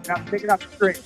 Now pick it up straight.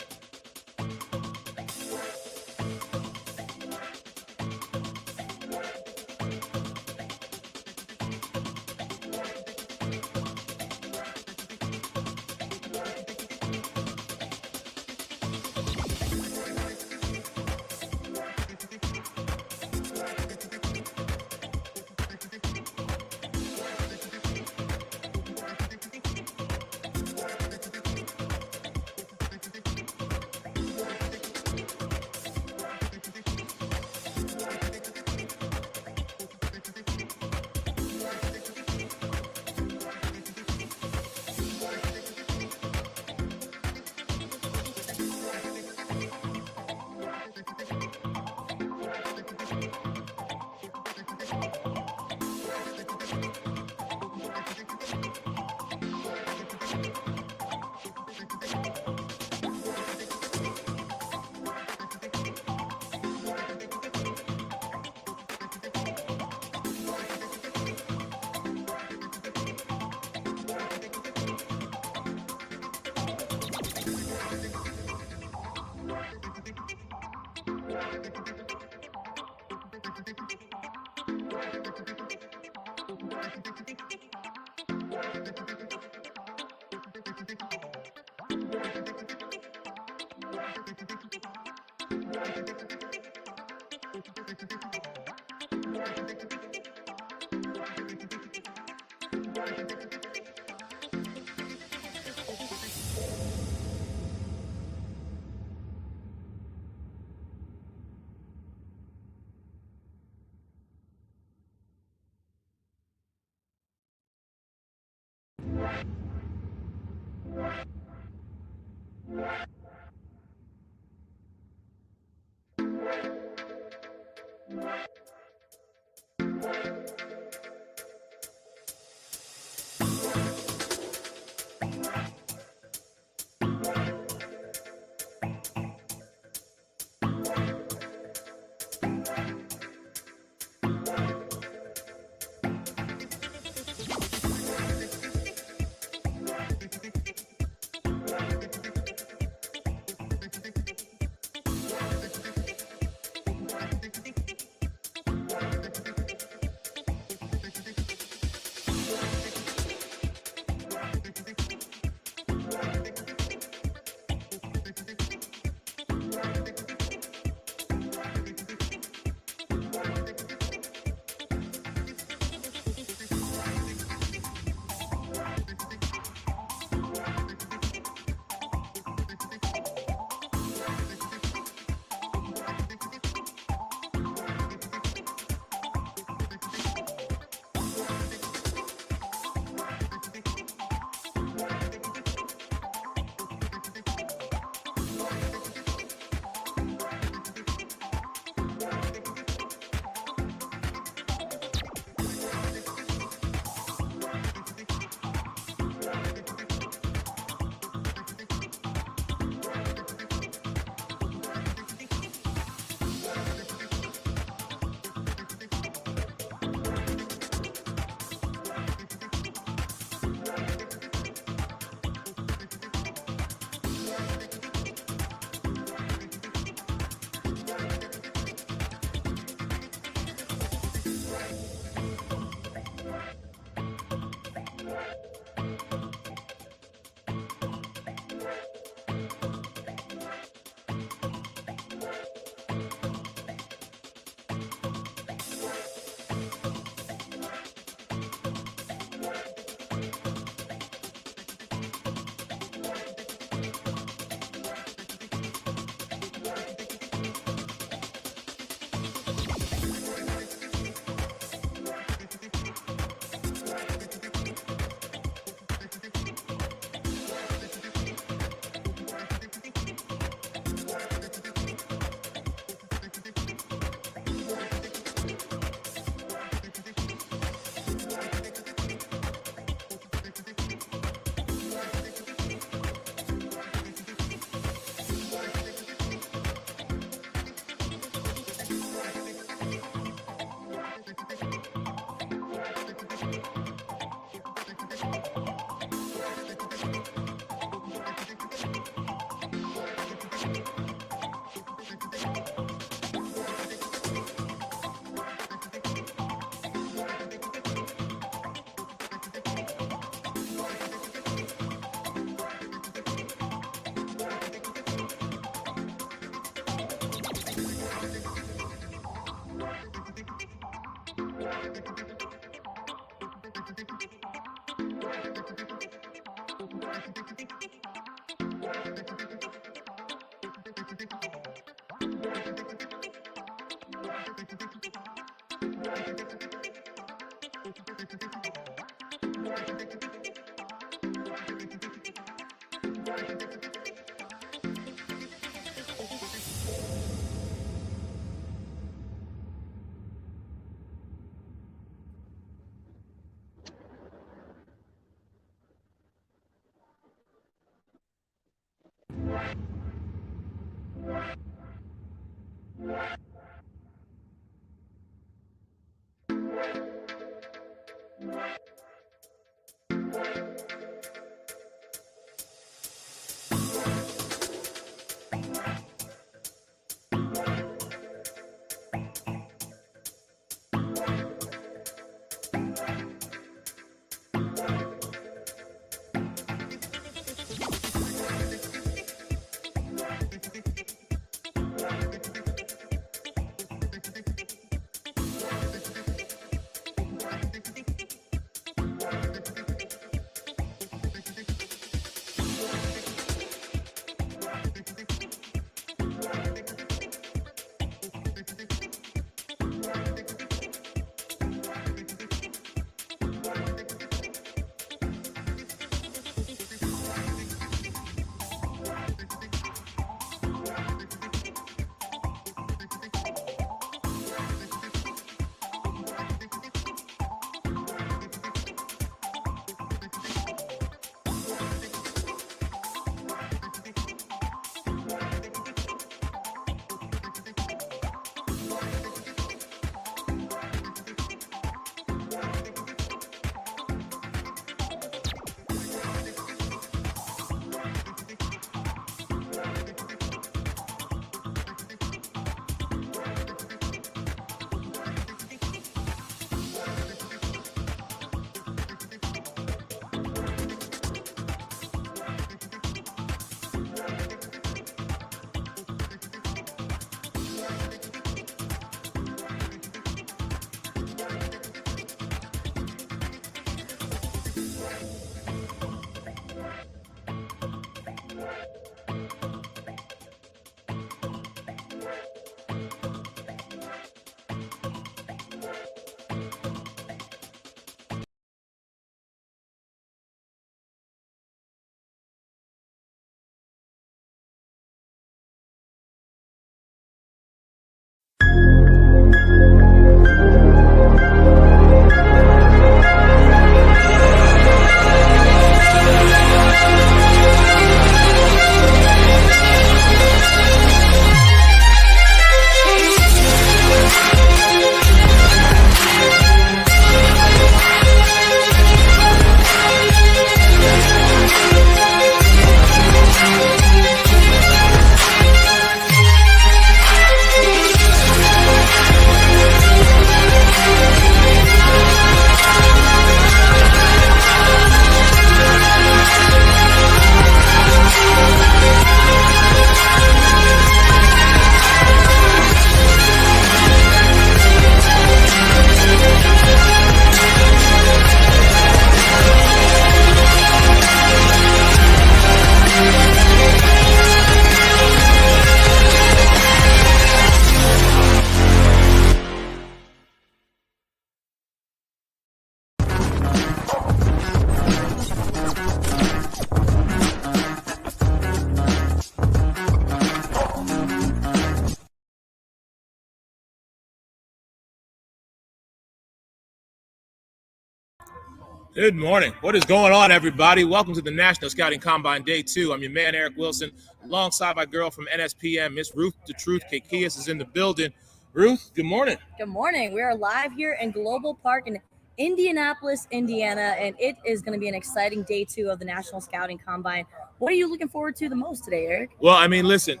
Good morning. What is going on, everybody? Welcome to the National Scouting Combine Day 2. I'm your man, Eric Wilson, alongside my girl from NSPM, Miss Ruth the Truth Kekias is in the building. Ruth, good morning. Good morning. We are live here in Global Park in Indianapolis, Indiana, and it is going to be an exciting Day 2 of the National Scouting Combine. What are you looking forward to the most today, Eric? Well, I mean, listen,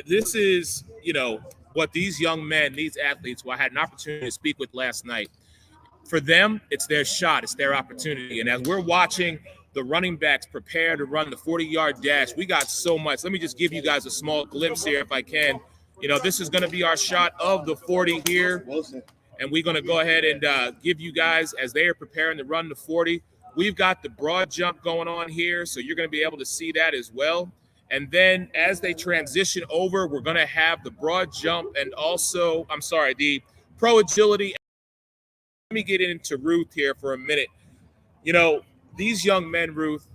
this is, what these young men, these athletes who I had an opportunity to speak with last night, for them, it's their shot, it's their opportunity. And as we're watching the running backs prepare to run the 40-yard dash, we got so much. Let me just give you guys a small glimpse here if I can. This is going to be our shot of the 40 here. and we're going to go ahead and give you guys, as they are preparing to run the 40, we've got the broad jump going on here, so you're going to be able to see that as well. And then as they transition over, we're going to have the broad jump and also, the pro agility. Let me get into Ruth here for a minute. You know, these young men, Ruth,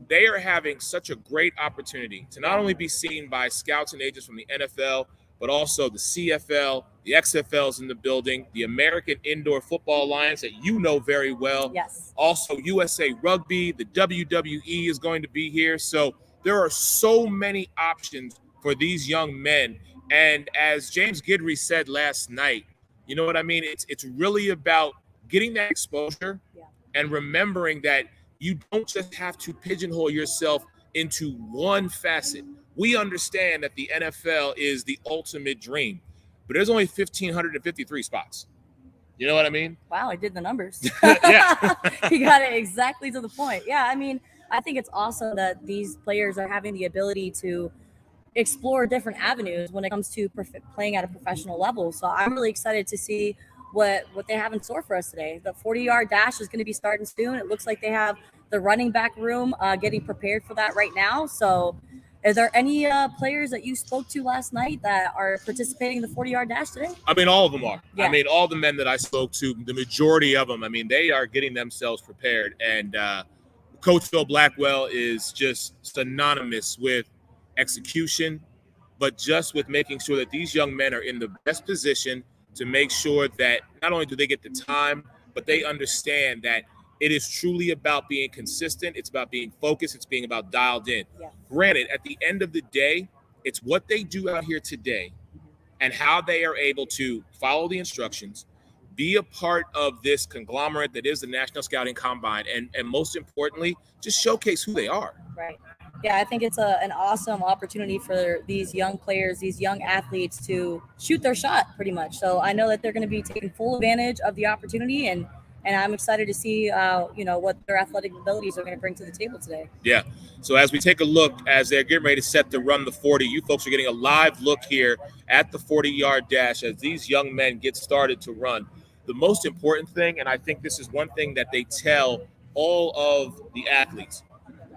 they are having such a great opportunity to not only be seen by scouts and agents from the NFL, but also the CFL, the XFL's in the building, the American Indoor Football Alliance that you know very well. Yes. Also, USA Rugby, the WWE is going to be here. So there are so many options for these young men. And as James Guidry said last night, you know what I mean? It's really about getting that exposure and remembering that you don't just have to pigeonhole yourself into one facet. We understand that the NFL is the ultimate dream, but there's only 1,553 spots. You know what I mean? Wow, I did the numbers. Yeah. You got it exactly to the point. Yeah, I mean, I think it's awesome that these players are having the ability to explore different avenues when it comes to playing at a professional level. So I'm really excited to see what they have in store for us today. The 40-yard dash is going to be starting soon. It looks like they have the running back room getting prepared for that right now. So are there any players that you spoke to last night that are participating in the 40-yard dash today? I mean, all of them are. Yeah. I mean, all the men that I spoke to, the majority of them, I mean, they are getting themselves prepared. And Coach Phil Blackwell is just synonymous with execution, but just with making sure that these young men are in the best position to make sure that not only do they get the time, but they understand that it is truly about being consistent. It's about being focused. It's being about dialed in. Yeah. Granted, at the end of the day, it's what they do out here today and how they are able to follow the instructions, be a part of this conglomerate that is the National Scouting Combine, and most importantly, just showcase who they are. Right. Yeah, I think it's an awesome opportunity for these young players, these young athletes to shoot their shot pretty much. So I know that they're going to be taking full advantage of the opportunity, and I'm excited to see, what their athletic abilities are going to bring to the table today. Yeah. So as we take a look, as they're getting ready to set to run the 40, you folks are getting a live look here at the 40-yard dash as these young men get started to run. The most important thing, and I think this is one thing that they tell all of the athletes,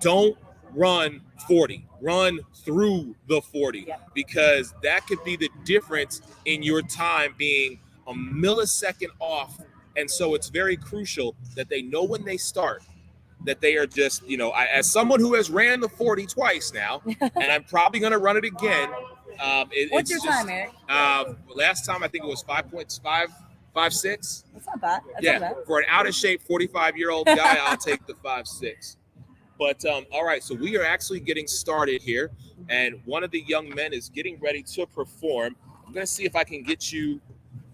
don't run 40, run through the 40, because that could be the difference in your time being a millisecond off. And so it's very crucial that they know when they start that they are just, as someone who has ran the 40 twice now, and I'm probably going to run it again. What's your time, Eric? Last time I think it was 5.556. That's not bad. That's Yeah, not bad. for an out of shape 45-year-old guy, I'll take the 5.6. But all right, so we are actually getting started here, and one of the young men is getting ready to perform. I'm going to see if I can get you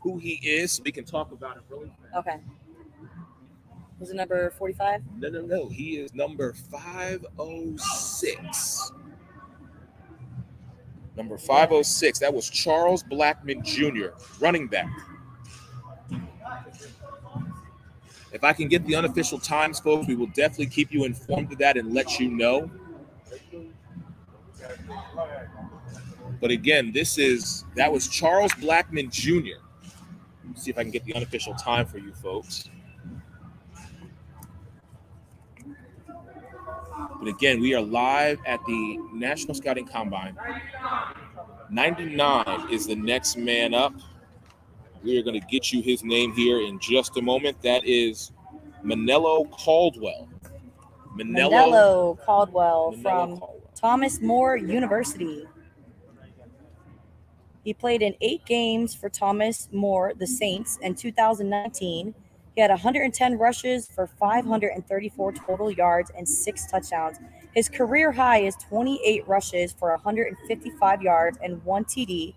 who he is so we can talk about it really fast. Okay. Was it number 45? No. He is number 506. Number 506. That was Charles Blackmon Jr., running back. If I can get the unofficial times, folks, we will definitely keep you informed of that and let you know. But again, that was Charles Blackmon Jr. Let's see if I can get the unofficial time for you folks. But again, we are live at the National Scouting Combine. 99 is the next man up. We are going to get you his name here in just a moment. That is Manello Caldwell. Manello Caldwell from Thomas More University. He played in 8 games for Thomas More, the Saints, in 2019. He had 110 rushes for 534 total yards and 6 touchdowns. His career high is 28 rushes for 155 yards and 1 TD.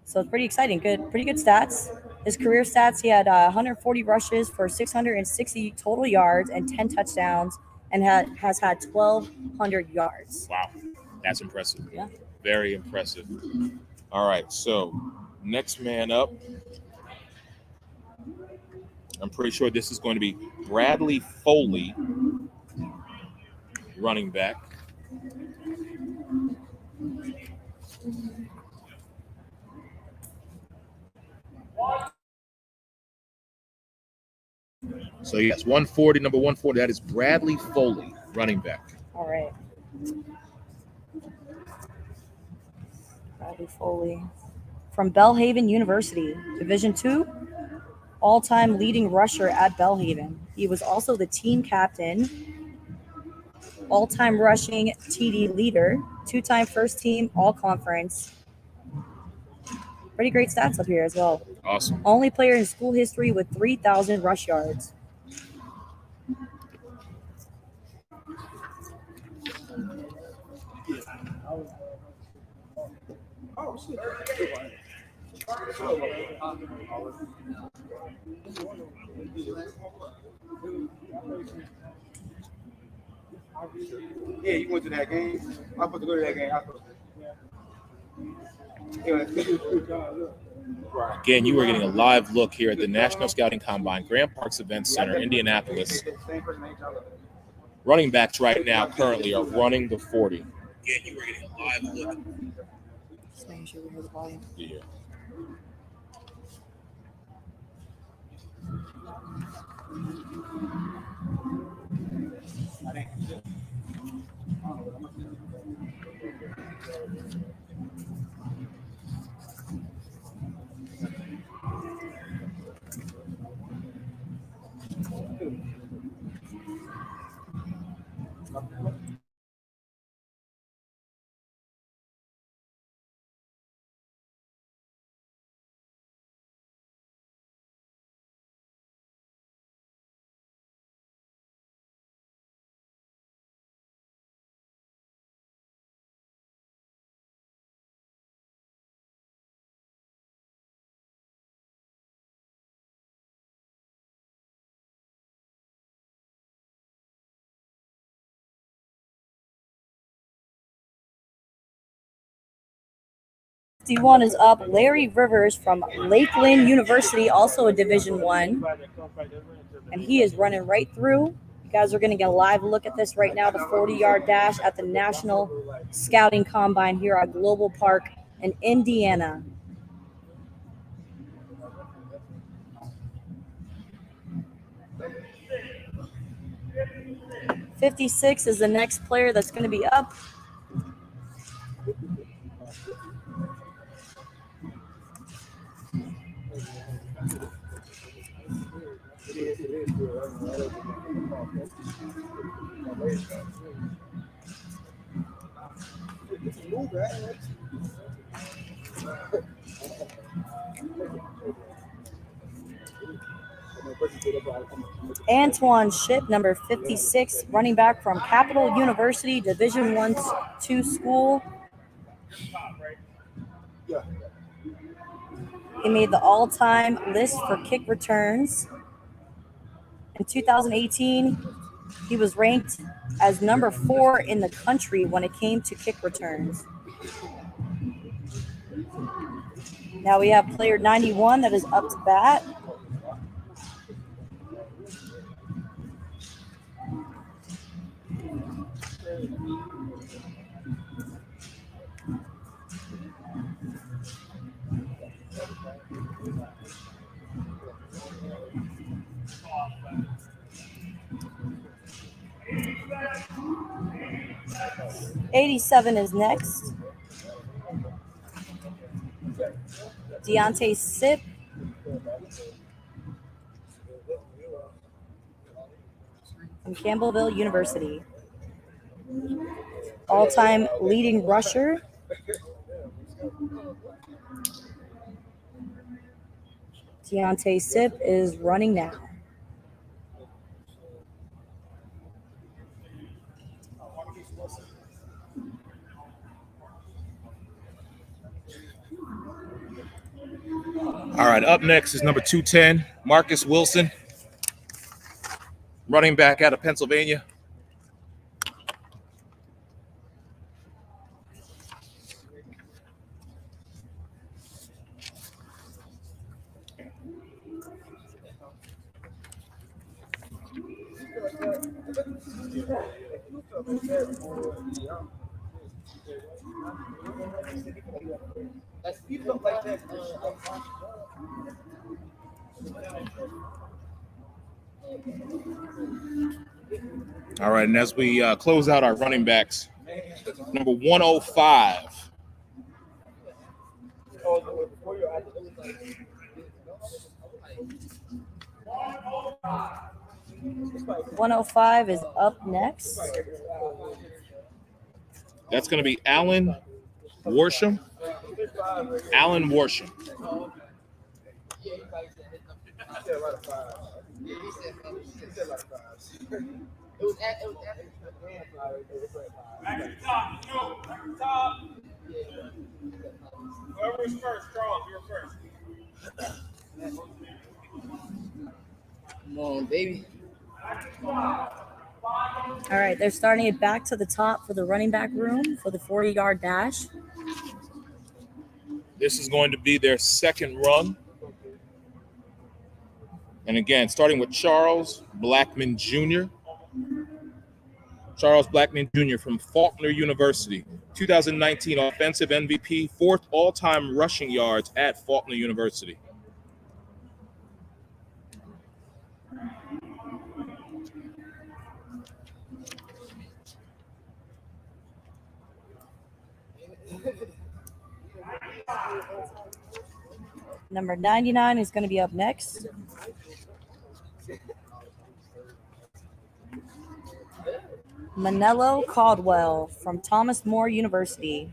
So it's pretty exciting. Pretty good stats. His career stats, he had 140 rushes for 660 total yards and 10 touchdowns, and has had 1,200 yards. Wow, that's impressive. Yeah. Very impressive. All right, so next man up. I'm pretty sure this is going to be Bradley Foley, running back. So yes, 140, number 140. That is Bradley Foley, running back. All right. Bradley Foley from Belhaven University, Division II, all-time leading rusher at Belhaven. He was also the team captain, all-time rushing TD leader, two-time first team all-conference. Pretty great stats up here as well. Awesome. Only player in school history with 3,000 rush yards. Yeah, you went to that game. I'm supposed to go to that game. Again, you are getting a live look here at the National Scouting Combine, Grand Parks Event Center, Indianapolis. Running backs right now currently are running the 40. Again, you are getting a live look. Just making sure we hear the volume. Yeah. One is up. Larry Rivers from Lakeland University, also a Division I, and he is running right through. You guys are going to get a live look at this right now, the 40-yard dash at the National Scouting Combine here at Global Park in Indiana. '56 is the next player that's going to be up. Antoine Ship, number 56, running back from Capital University, Division I/II school. He made the all-time list for kick returns. In 2018, he was ranked as number 4 in the country when it came to kick returns. Now we have player 91 that is up to bat. '87 is next. Deontay Sip. From Campbellville University. All-time leading rusher. Deontay Sip is running now. All right, up next is number 210, Marcus Wilson, running back out of Pennsylvania. All right, and as we close out our running backs, number 105. $105 is up next. That's going to be Alan Worsham. Alan Worsham. Whoever's first, Charles, you're first. Come on, baby. All right, they're starting it back to the top for the running back room for the 40-yard dash. This is going to be their second run. And again, starting with Charles Blackman Jr. Charles Blackman Jr. from Faulkner University, 2019 offensive MVP, 4th all-time rushing yards at Faulkner University. Number 99 is going to be up next. Manello Caldwell from Thomas More University.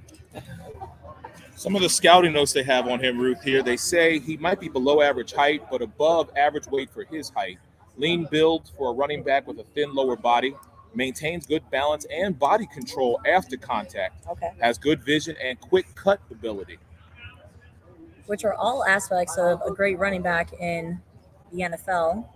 Some of the scouting notes they have on him, Ruth, here, they say he might be below average height, but above average weight for his height. Lean build for a running back with a thin lower body. Maintains good balance and body control after contact. Okay. Has good vision and quick cut ability. Which are all aspects of a great running back in the NFL.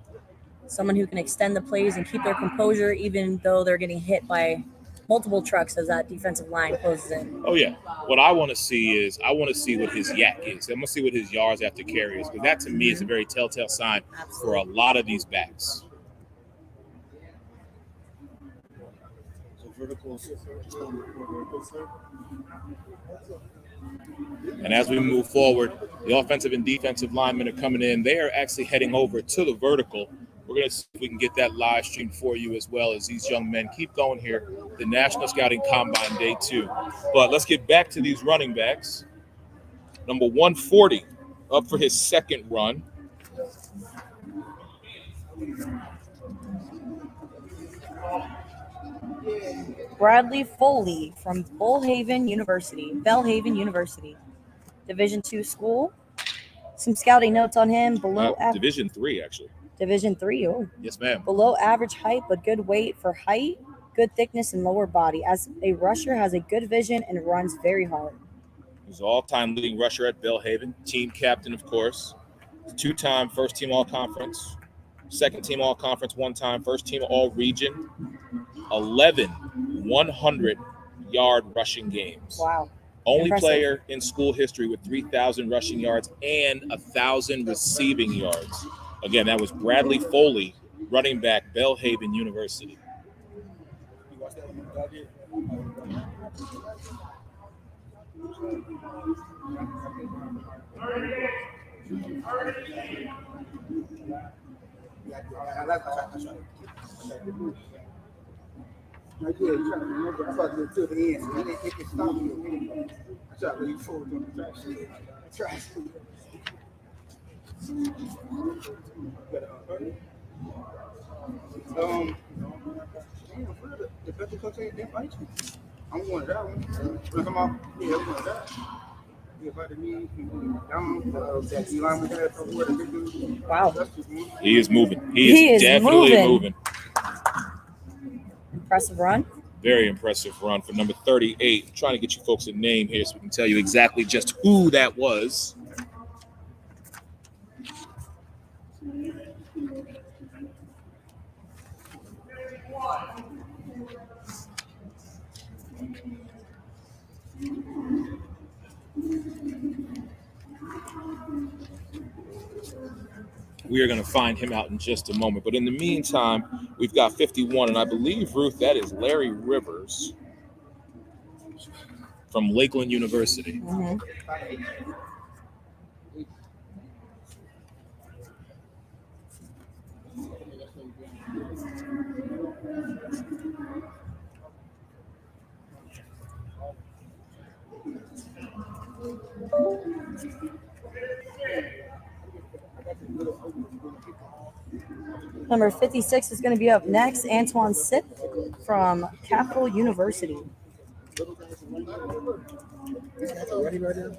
Someone who can extend the plays and keep their composure even though they're getting hit by multiple trucks as that defensive line closes in. Oh, yeah. What I want to see is I want to see what his yak is. I'm going to see what his yards after carry is, because that to me is a very telltale sign for a lot of these backs. And as we move forward, the offensive and defensive linemen are coming in. They are actually heading over to the vertical. We're going to see if we can get that live stream for you as well as these young men keep going here. The National Scouting Combine Day 2. But let's get back to these running backs. Number 140 up for his second run. Bradley Foley from Bellhaven University, Division II school. Some scouting notes on him. Division 3, actually. Division 3. Oh. Yes, ma'am. Below average height, but good weight for height, good thickness and lower body. As a rusher, has a good vision and runs very hard. He's an all-time leading rusher at Bellhaven. Team captain, of course. 2-time first-team all-conference. Second-team all-conference 1 time. First-team all-region. 11 100-yard rushing games. Wow. Only Impressive. player in school history with 3,000 rushing yards and 1,000 receiving yards. Again, that was Bradley Foley, running back, Bellhaven University. Like, yeah, you trying to remember, I thought you to the end, so it can stop you. I try to lean forward on the track shit. Try the better coach ain't invite you. I'm going to that one. Come on. Yeah, I'm going to that. He invited me down that D-line we had for the big dude. Wow. He is moving. He is definitely moving. Impressive run. Very impressive run for number 38. I'm trying to get you folks a name here so we can tell you exactly just who that was. We are going to find him out in just a moment. But in the meantime, we've got 51, and I believe, Ruth, that is Larry Rivers from Lakeland University. Mm-hmm. Number 56 is going to be up next. Antoine Sip from Capital University. Ready right now?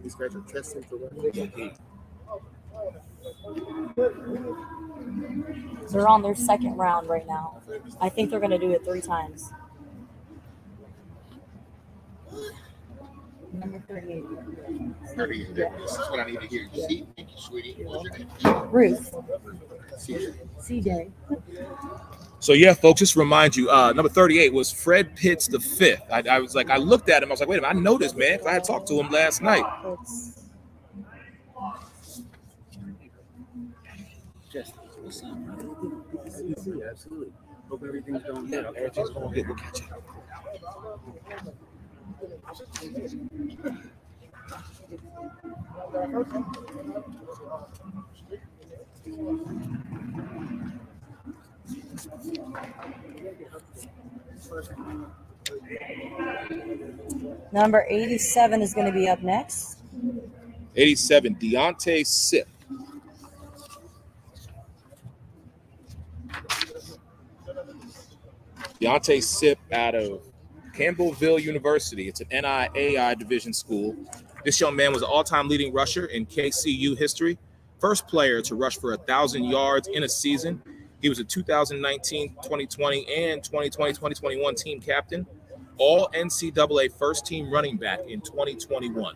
He's got your testing for running. They're on their second round right now. I think they're going to do it 3 times. Number 38. 38. This is what I need to hear. See? Thank you, sweetie. What's your name? Ruth. CJ. CJ. So yeah, folks, just to remind you, number 38 was Fred Pitts the fifth. I was like, I looked at him, I was like, wait a minute, I know this man because I had talked to him last night. Just, we'll see. Absolutely. Hope everything's going good. Everything's going good. We'll catch you. Number 87 is going to be up next. 87, Deontay Sip. Deontay Sip out of Campbellville University. It's an NIAI division school. This young man was an all-time leading rusher in KCU history. First player to rush for 1,000 yards in a season. He was a 2019, 2020, and 2020-2021 team captain. All NCAA first-team running back in 2021.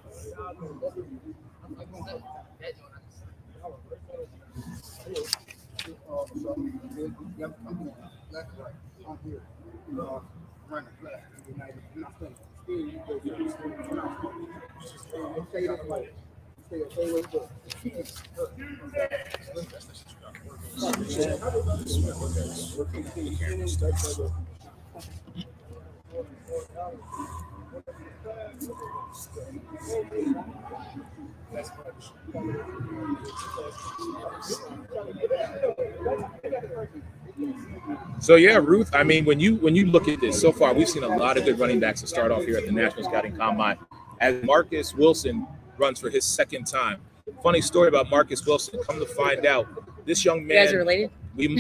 So yeah, Ruth, I mean, when you look at this so far, we've seen a lot of good running backs to start off here at the National Scouting Combine as Marcus Wilson runs for his second time. Funny story about Marcus Wilson. Come to find out, this young man. You guys are related?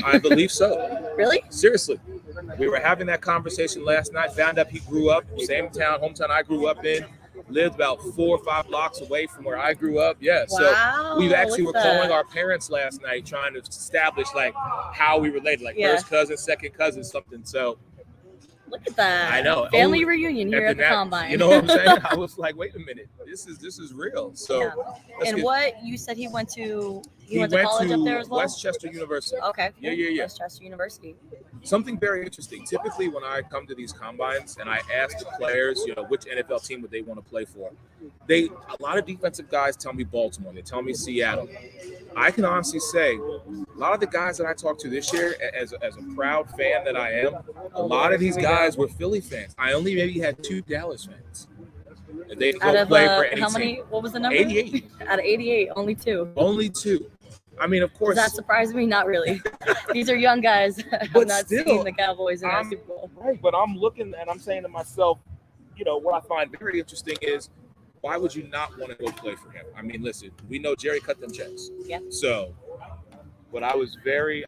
I believe so. Really? Seriously. We were having that conversation last night, found out he grew up, same town, hometown I grew up in, lived about 4 or 5 blocks away from where I grew up. Yeah, wow, so we actually were calling our parents last night trying to establish like how we related, like first cousin, second cousin, something. So look at that. I know. Family reunion here at the Combine. You know what I'm saying? I was like, wait a minute, this is real. So and what you said he went to went to college up there as well? Westchester University. Okay. Yeah. Westchester University. Something very interesting. Typically, when I come to these combines and I ask the players, which NFL team would they want to play for, a lot of defensive guys tell me Baltimore. They tell me Seattle. I can honestly say, a lot of the guys that I talked to this year, as a proud fan that I am, a lot of these guys were Philly fans. I only maybe had 2 Dallas fans. They go play for any how many? team. What was the number? 88. Out of 88, only 2. Only 2. I mean, of course. Does that surprise me? Not really. These are young guys. I'm not seeing the Cowboys in that Super Bowl. Right, but I'm looking and I'm saying to myself, what I find very interesting is, why would you not want to go play for him? I mean, listen, we know Jerry cut them checks. Yeah. So, but I was very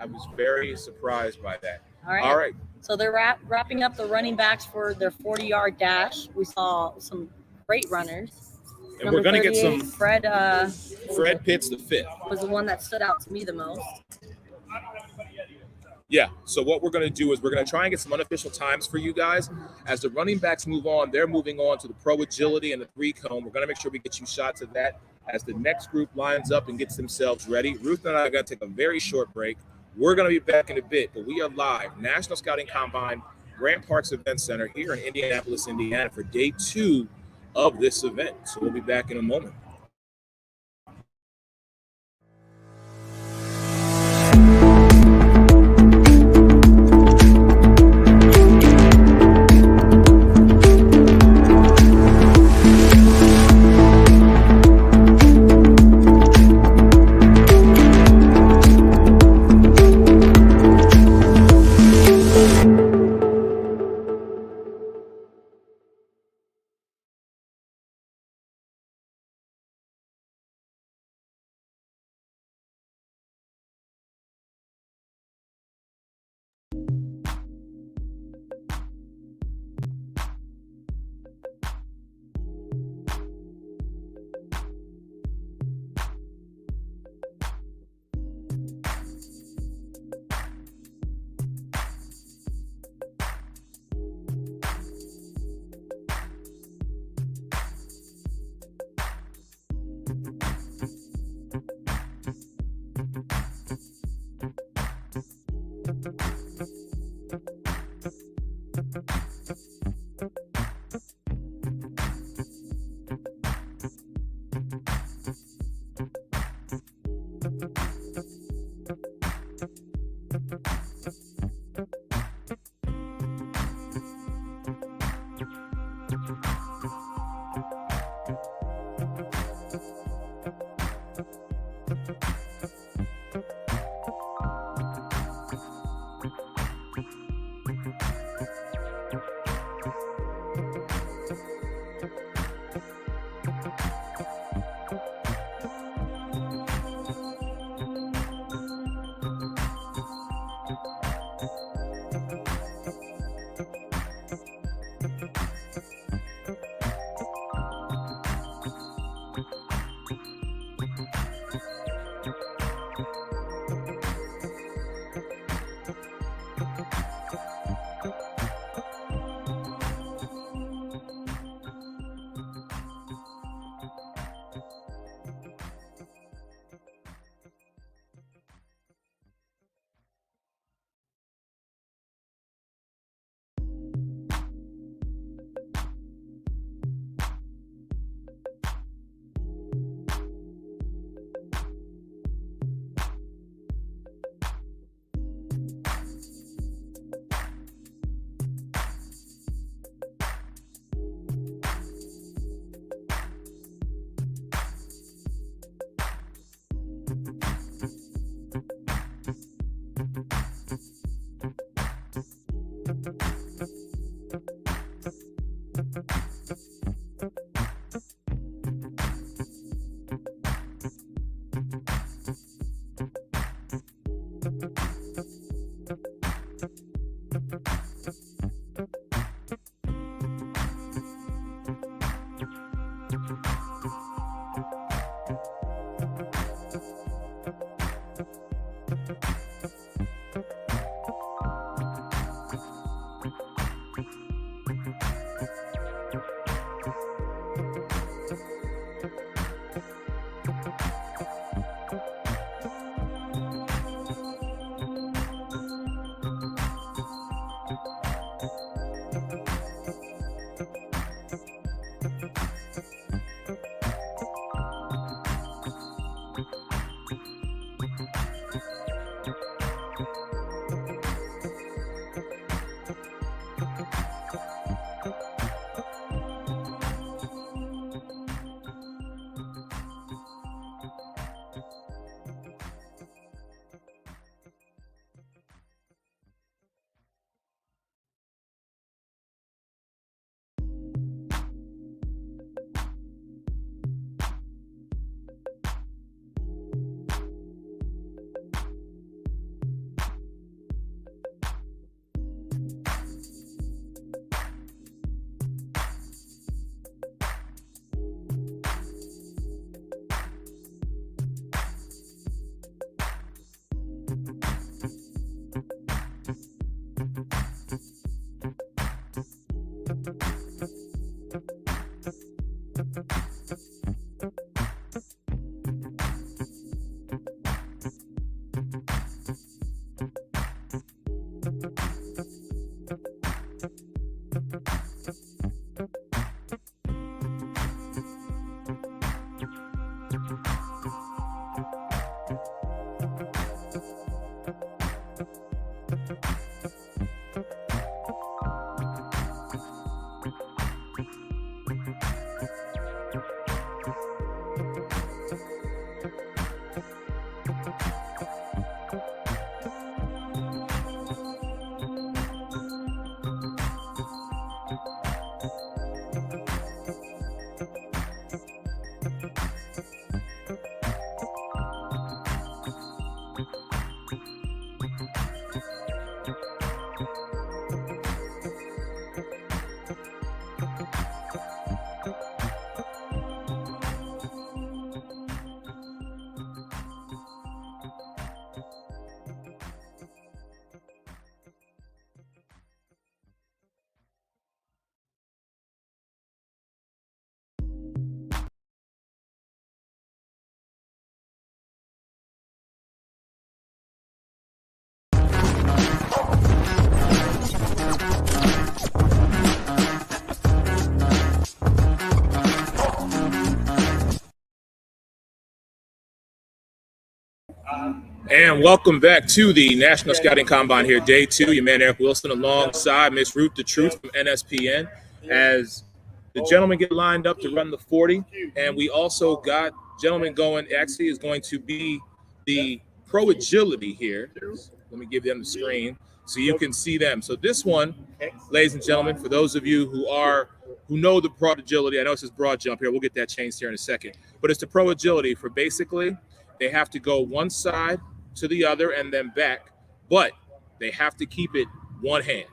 surprised by that. All right. So they're wrapping up the running backs for their 40-yard dash. We saw some great runners. And Number we're going to get some Fred Pitts the fifth. Was the one that stood out to me the most. Yeah. So what we're going to do is we're going to try and get some unofficial times for you guys. As the running backs move on, they're moving on to the pro agility and the 3-cone. We're going to make sure we get you shots of that as the next group lines up and gets themselves ready. Ruth and I are going to take a very short break. We're going to be back in a bit, but we are live. National Scouting Combine, Grant Parks Event Center here in Indianapolis, Indiana for day 2 of this event. So we'll be back in a moment. And welcome back to the National Scouting Combine here, day 2. Your man Eric Wilson alongside Miss Ruth the Truth from NSPN as the gentlemen get lined up to run the 40. And we also got gentlemen going, actually is going to be the Pro Agility here. Let me give them the screen so you can see them. So this one, ladies and gentlemen, for those of you who know the Pro Agility, I know it says broad jump here. We'll get that changed here in a second. But it's the Pro Agility for basically they have to go one side to the other and then back, but they have to keep it one hand.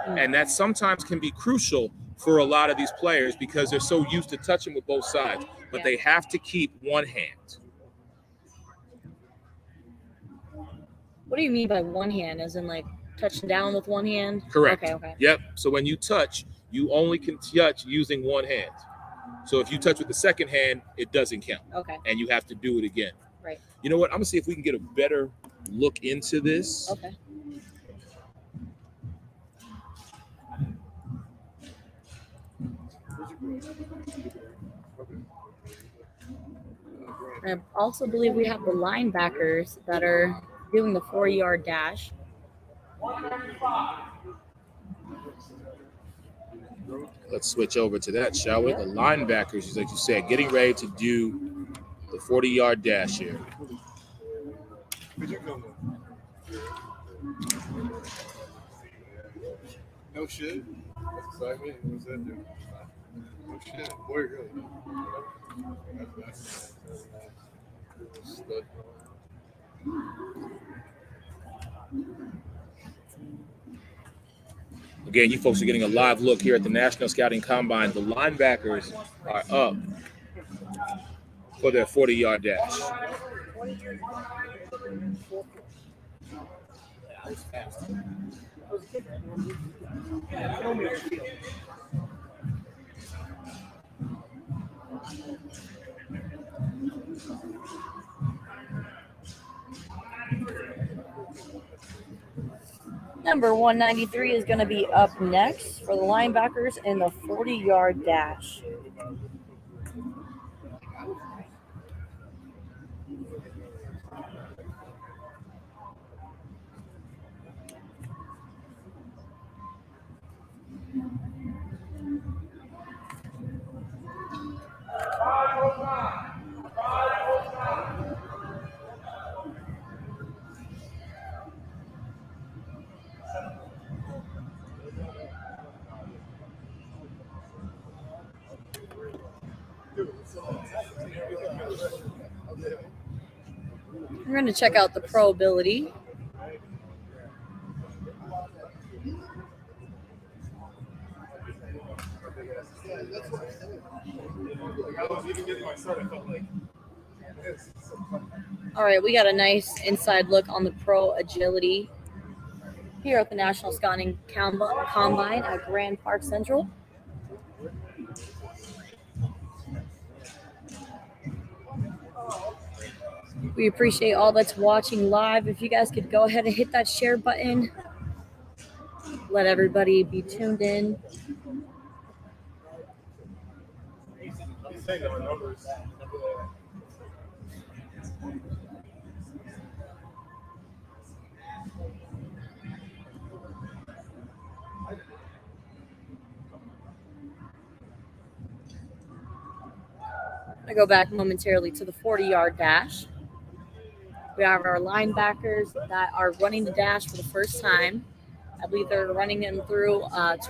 And that sometimes can be crucial for a lot of these players because they're so used to touching with both sides, but they have to keep one hand. What do you mean by one hand? As in like touching down with one hand? Correct. Okay. Yep. So when you touch, you only can touch using one hand. So if you touch with the second hand, it doesn't count. Okay. And you have to do it again. Right. You know what? I'm going to see if we can get a better look into this. Okay. I also believe we have the linebackers that are doing the 40-yard dash. Let's switch over to that, shall we? The linebackers, like you said, getting ready to do the 40-yard dash here. No shit. That's excitement. What's that do? No shit. Where you go? That's stud. Again, you folks are getting a live look here at the National Scouting Combine. The linebackers are up for their 40-yard dash. Number 193 is going to be up next for the linebackers in the 40-yard dash. We're going to check out the pro ability. All right, we got a nice inside look on the pro agility here at the National Scouting Combine at Grand Park Central. We appreciate all that's watching live. If you guys could go ahead and hit that share button, let everybody be tuned in. I go back momentarily to the 40-yard dash. We have our linebackers that are running the dash for the first time. I believe they're running them through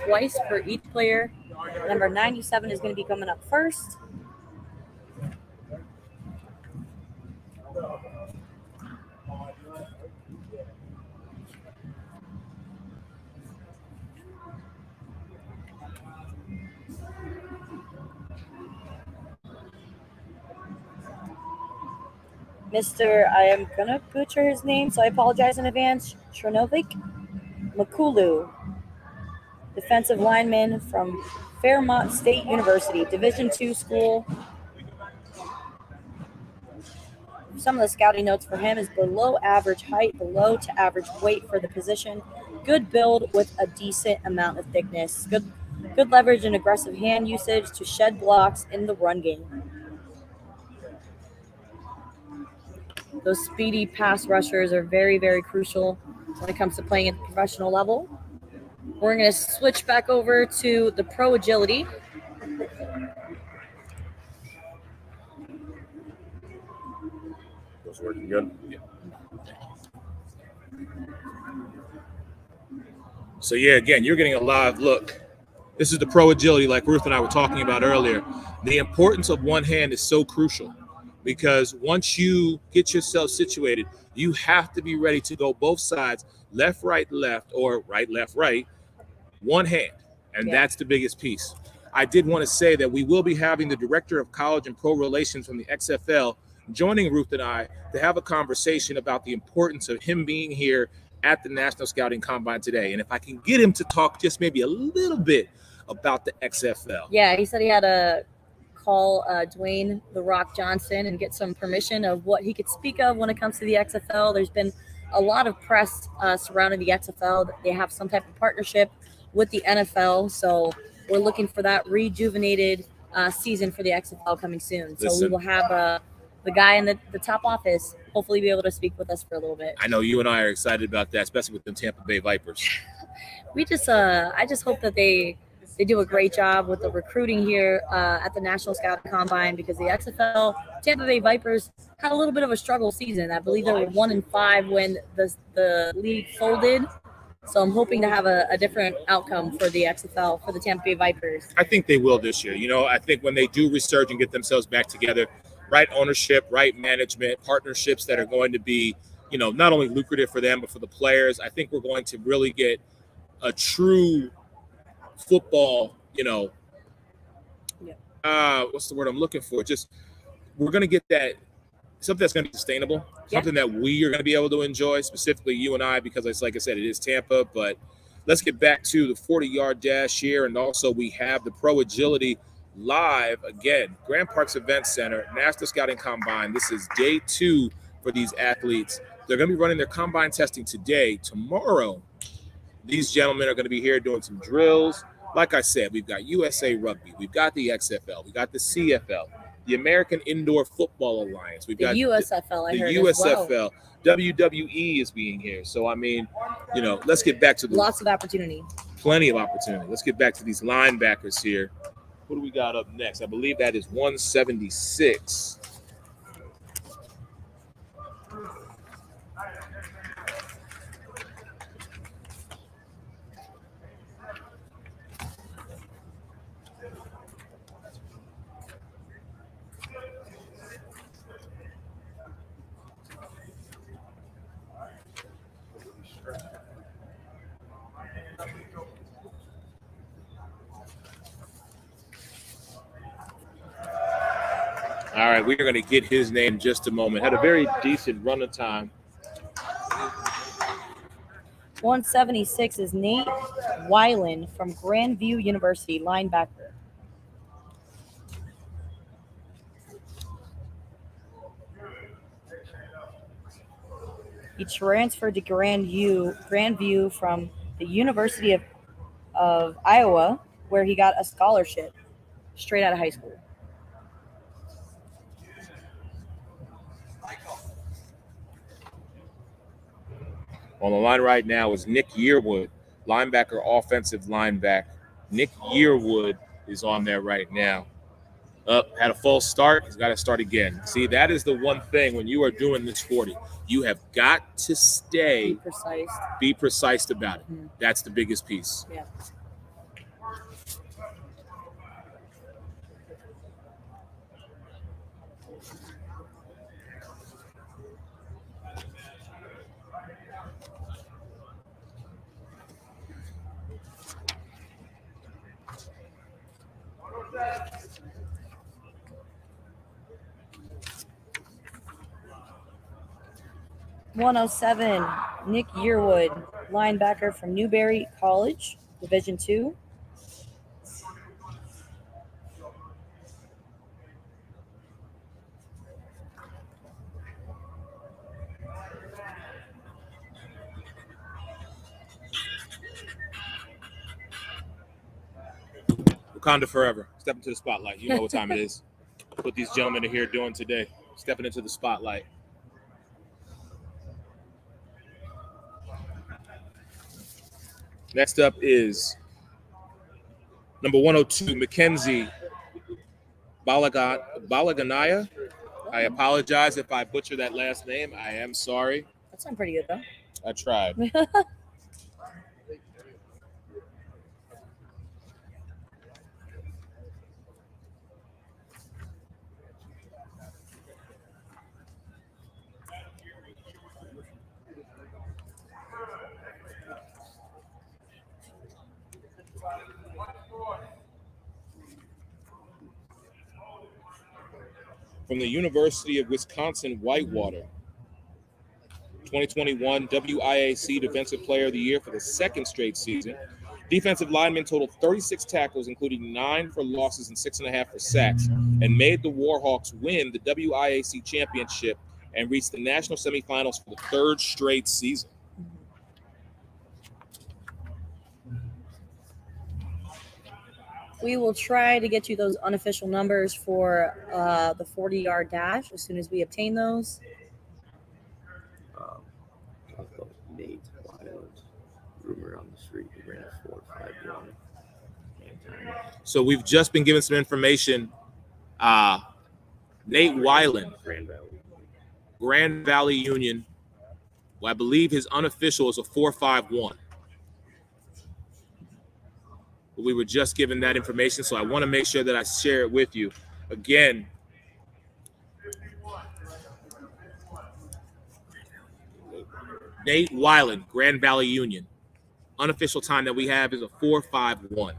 twice for each player. Number 97 is going to be coming up first. Mr. I am going to butcher his name, so I apologize in advance. Trinovic Makulu, defensive lineman from Fairmont State University, Division II school. Some of the scouting notes for him is below average height, below to average weight for the position, good build with a decent amount of thickness, good leverage and aggressive hand usage to shed blocks in the run game. Those speedy pass rushers are very, very crucial when it comes to playing at the professional level. We're going to switch back over to the pro agility. It's working good. Yeah. So yeah, again, you're getting a live look. This is the pro agility, like Ruth and I were talking about earlier. The importance of one hand is so crucial, because once you get yourself situated, you have to be ready to go both sides, left, right, or right, left, right, one hand. And that's the biggest piece. I did want to say that we will be having the Director of College and Pro Relations from the XFL joining Ruth and I to have a conversation about the importance of him being here at the National Scouting Combine today. And if I can get him to talk just maybe a little bit about the XFL. Yeah, he said he had a call Dwayne "The Rock" Johnson and get some permission of what he could speak of when it comes to the XFL. There's been a lot of press surrounding the XFL. They have some type of partnership with the NFL, so we're looking for that rejuvenated season for the XFL coming soon. So we will have the guy in the top office hopefully be able to speak with us for a little bit. I know you and I are excited about that, especially with the Tampa Bay Vipers. I just hope that they do a great job with the recruiting here at the National Scouting Combine, because the XFL Tampa Bay Vipers had a little bit of a struggle season. I believe they were 1-5 when the league folded. So I'm hoping to have a different outcome for the XFL, for the Tampa Bay Vipers. I think they will this year. I think when they do resurge and get themselves back together, right ownership, right management, partnerships that are going to be, not only lucrative for them, but for the players, I think we're going to really get a true football, what's the word I'm looking for? We're going to get that, something that's going to be sustainable, something that we are going to be able to enjoy, specifically you and I, because it's like I said, it is Tampa. But let's get back to the 40-yard dash here. And also we have the pro agility live again, Grand Parks Event Center, National Scouting Combine. This is day 2 for these athletes. They're going to be running their combine testing today. Tomorrow, these gentlemen are going to be here doing some drills. Like I said, we've got USA Rugby, we've got the XFL, we got the CFL, the American Indoor Football Alliance, we've got USFL, the USFL, WWE is being here. So I mean, let's get back to lots of opportunity, plenty of opportunity. Let's get back to these linebackers here. What do we got up next? I believe that is 176. All right, we are going to get his name in just a moment. Had a very decent run of time. 176 is Nate Weiland from Grandview University, linebacker. He transferred to Grandview from the University of Iowa, where he got a scholarship straight out of high school. On the line right now is Nick Yearwood, linebacker, offensive linebacker. Nick Yearwood is on there right now. Had a false start. He's got to start again. See, that is the one thing when you are doing this 40. You have got to stay Be precise. be precise about it. Mhm. That's the biggest piece. Yeah. $107, Nick Yearwood, linebacker from Newberry College, Division II. Wakanda forever. Step into the spotlight. You know what time it is. What these gentlemen are here doing today. Stepping into the spotlight. Next up is number 102, Mackenzie Balaganaya. I apologize if I butcher that last name. I am sorry. That sounds pretty good, though. I tried. From the University of Wisconsin-Whitewater, 2021 WIAC Defensive Player of the Year for the second straight season. Defensive lineman totaled 36 tackles, including 9 for losses and 6.5 for sacks, and made the Warhawks win the WIAC championship and reached the national semifinals for the third straight season. We will try to get you those unofficial numbers for the 40-yard dash as soon as we obtain those. Nate Wild, rumor on the street, he ran a 4.51. So we've just been given some information. Nate Weiland, Grand Valley Union. Well, I believe his unofficial is a 4.51. But we were just given that information, so I want to make sure that I share it with you. Again, Nate Weiland, Grand Valley Union. Unofficial time that we have is a 4.51.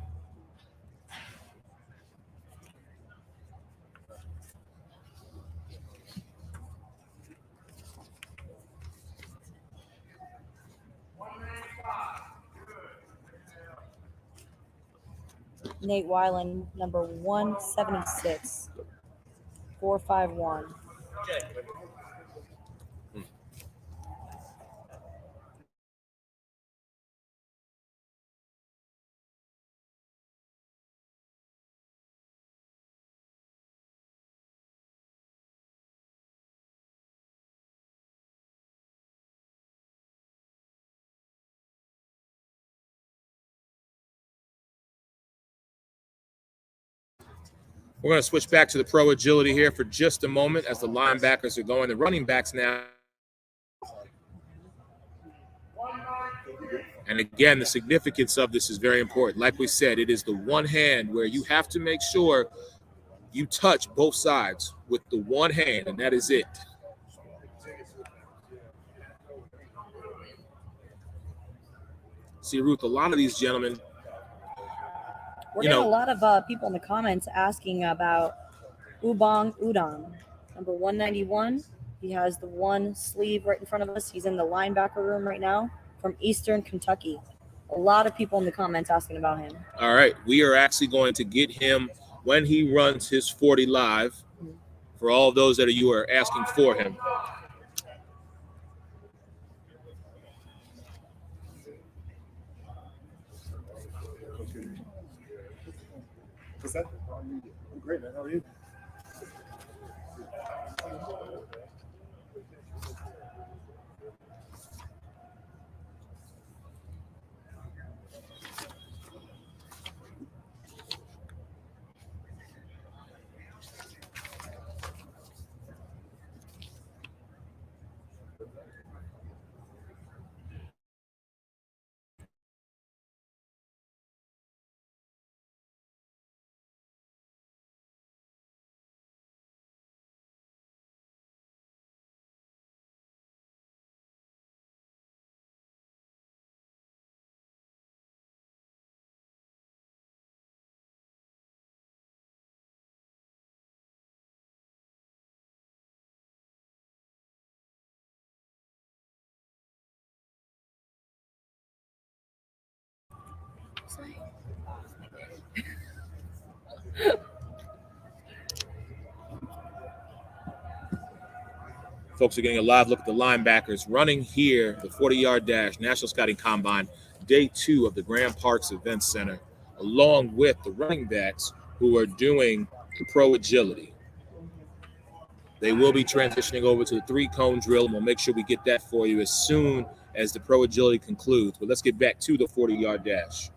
Nate Weiland, number 176, 4.51. We're going to switch back to the pro agility here for just a moment as the linebackers are going. The running backs now. And again, the significance of this is very important. Like we said, it is the one hand where you have to make sure you touch both sides with the one hand, and that is it. See, Ruth, a lot of these gentlemen, We're getting a lot of people in the comments asking about Ubong Udom. Number 191. He has the one sleeve right in front of us. He's in the linebacker room right now from Eastern Kentucky. A lot of people in the comments asking about him. All right, we are actually going to get him when he runs his 40 live for all those that you are asking for him. What's that? I'm great, man. How are you? Folks are getting a live look at the linebackers running here, the 40-yard dash, National Scouting Combine, day 2 of the Grand Parks Event Center, along with the running backs who are doing the pro agility. They will be transitioning over to the 3-cone drill, and we'll make sure we get that for you as soon as the pro agility concludes. But let's get back to the 40-yard dash.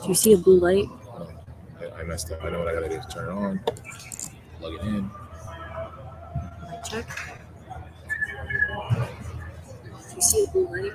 Do you see a blue light? I messed up. I know what I gotta do. Turn it on, plug it in. Light check. Do you see a blue light?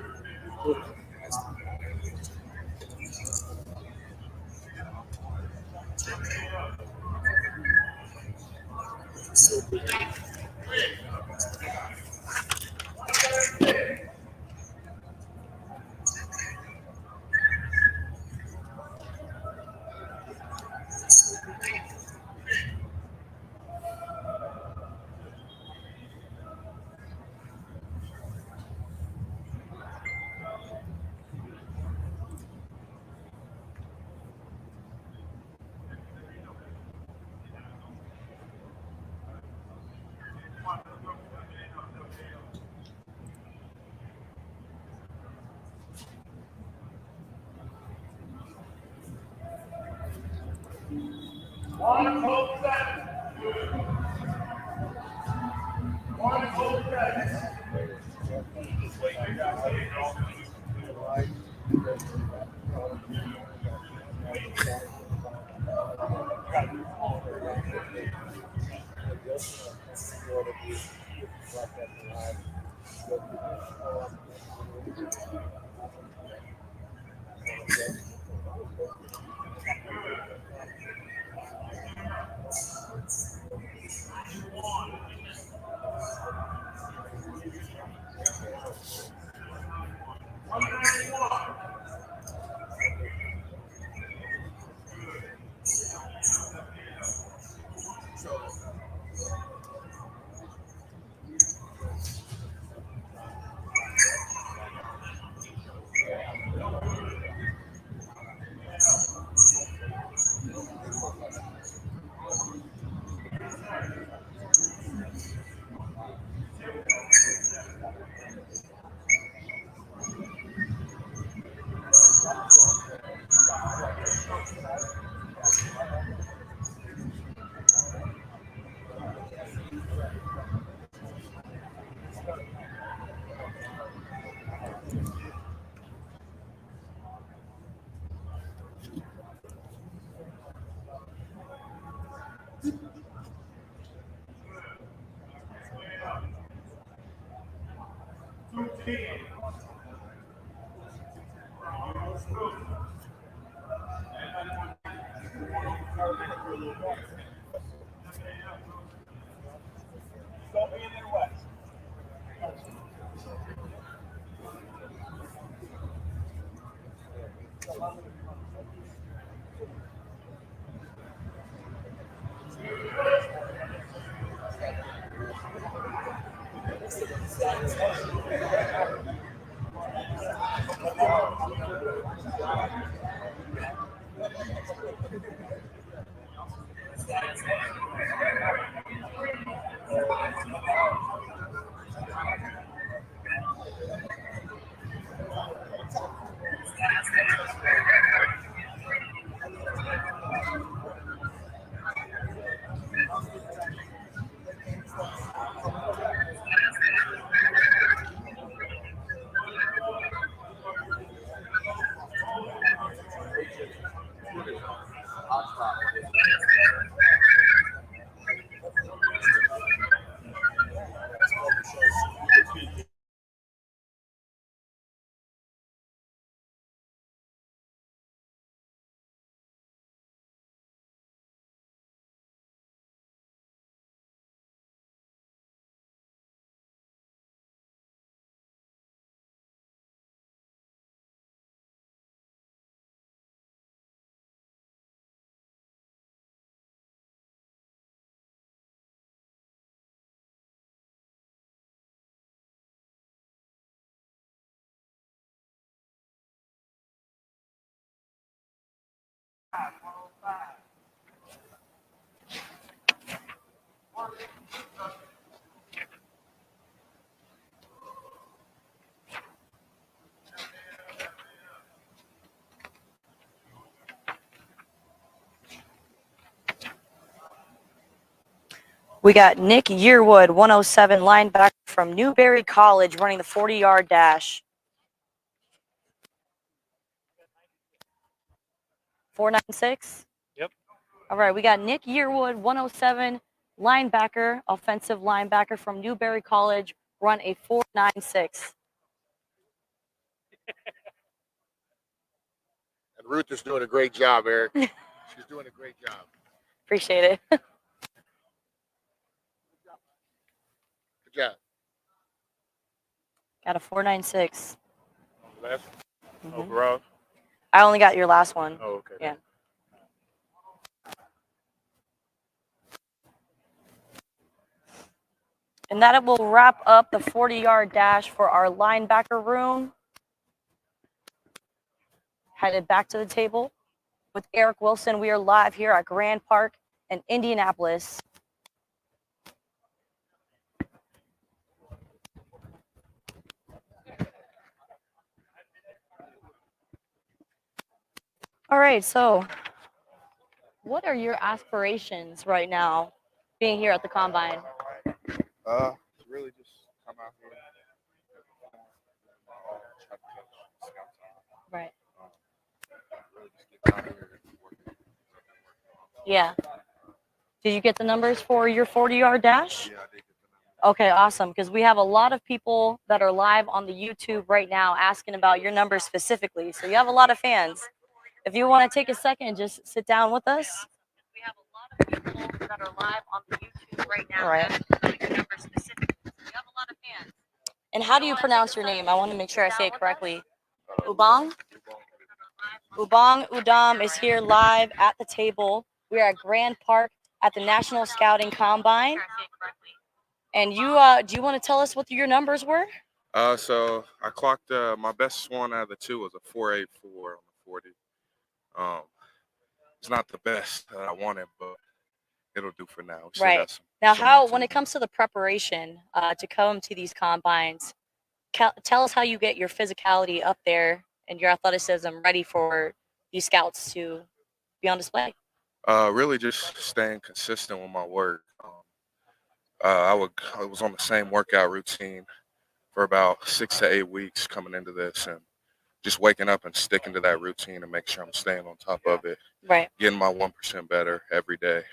We got Nick Yearwood, 107 linebacker from Newberry College, running the 40-yard dash. 496? Yep. All right, we got Nick Yearwood, 107 linebacker, offensive linebacker from Newberry College, run a 496. And Ruth is doing a great job, Eric. She's doing a great job. Appreciate it. Good job. Got a 496. Last Mhm. overall. I only got your last one. Oh, okay. Yeah. And that will wrap up the 40-yard dash for our linebacker room. Headed back to the table with Eric Wilson. We are live here at Grand Park in Indianapolis. All right, so what are your aspirations right now, being here at the combine? Really just come out here, try to catch scouts on. Right. Really just get out here and work. Yeah. Did you get the numbers for your 40-yard dash? Yeah, I did get the number. Okay, awesome. Because we have a lot of people that are live on the YouTube right now asking about your numbers specifically. So you have a lot of fans. If you want to take a second and just sit down with us. We have a lot of people that are live on the YouTube right now asking about your numbers specifically. So you have a lot of fans. And how do you pronounce your name? I want to make sure I say it correctly. Ubong? Ubong Udam is here live at the table. We are at Grand Park at the National Scouting Combine. And you, do you want to tell us what your numbers were? So I clocked my best one out of the two was a 4.84 on the 40. It's not the best that I wanted, but it'll do for now. We still Right. got Now, some how more to when it do. comes to the preparation to come to these combines, tell us how you get your physicality up there and your athleticism ready for these scouts to be on display. Really just staying consistent with my work. I was on the same workout routine for about 6 to 8 weeks coming into this, and just waking up and sticking to that routine and make sure I'm staying on top of it, Right. getting my 1% better every day.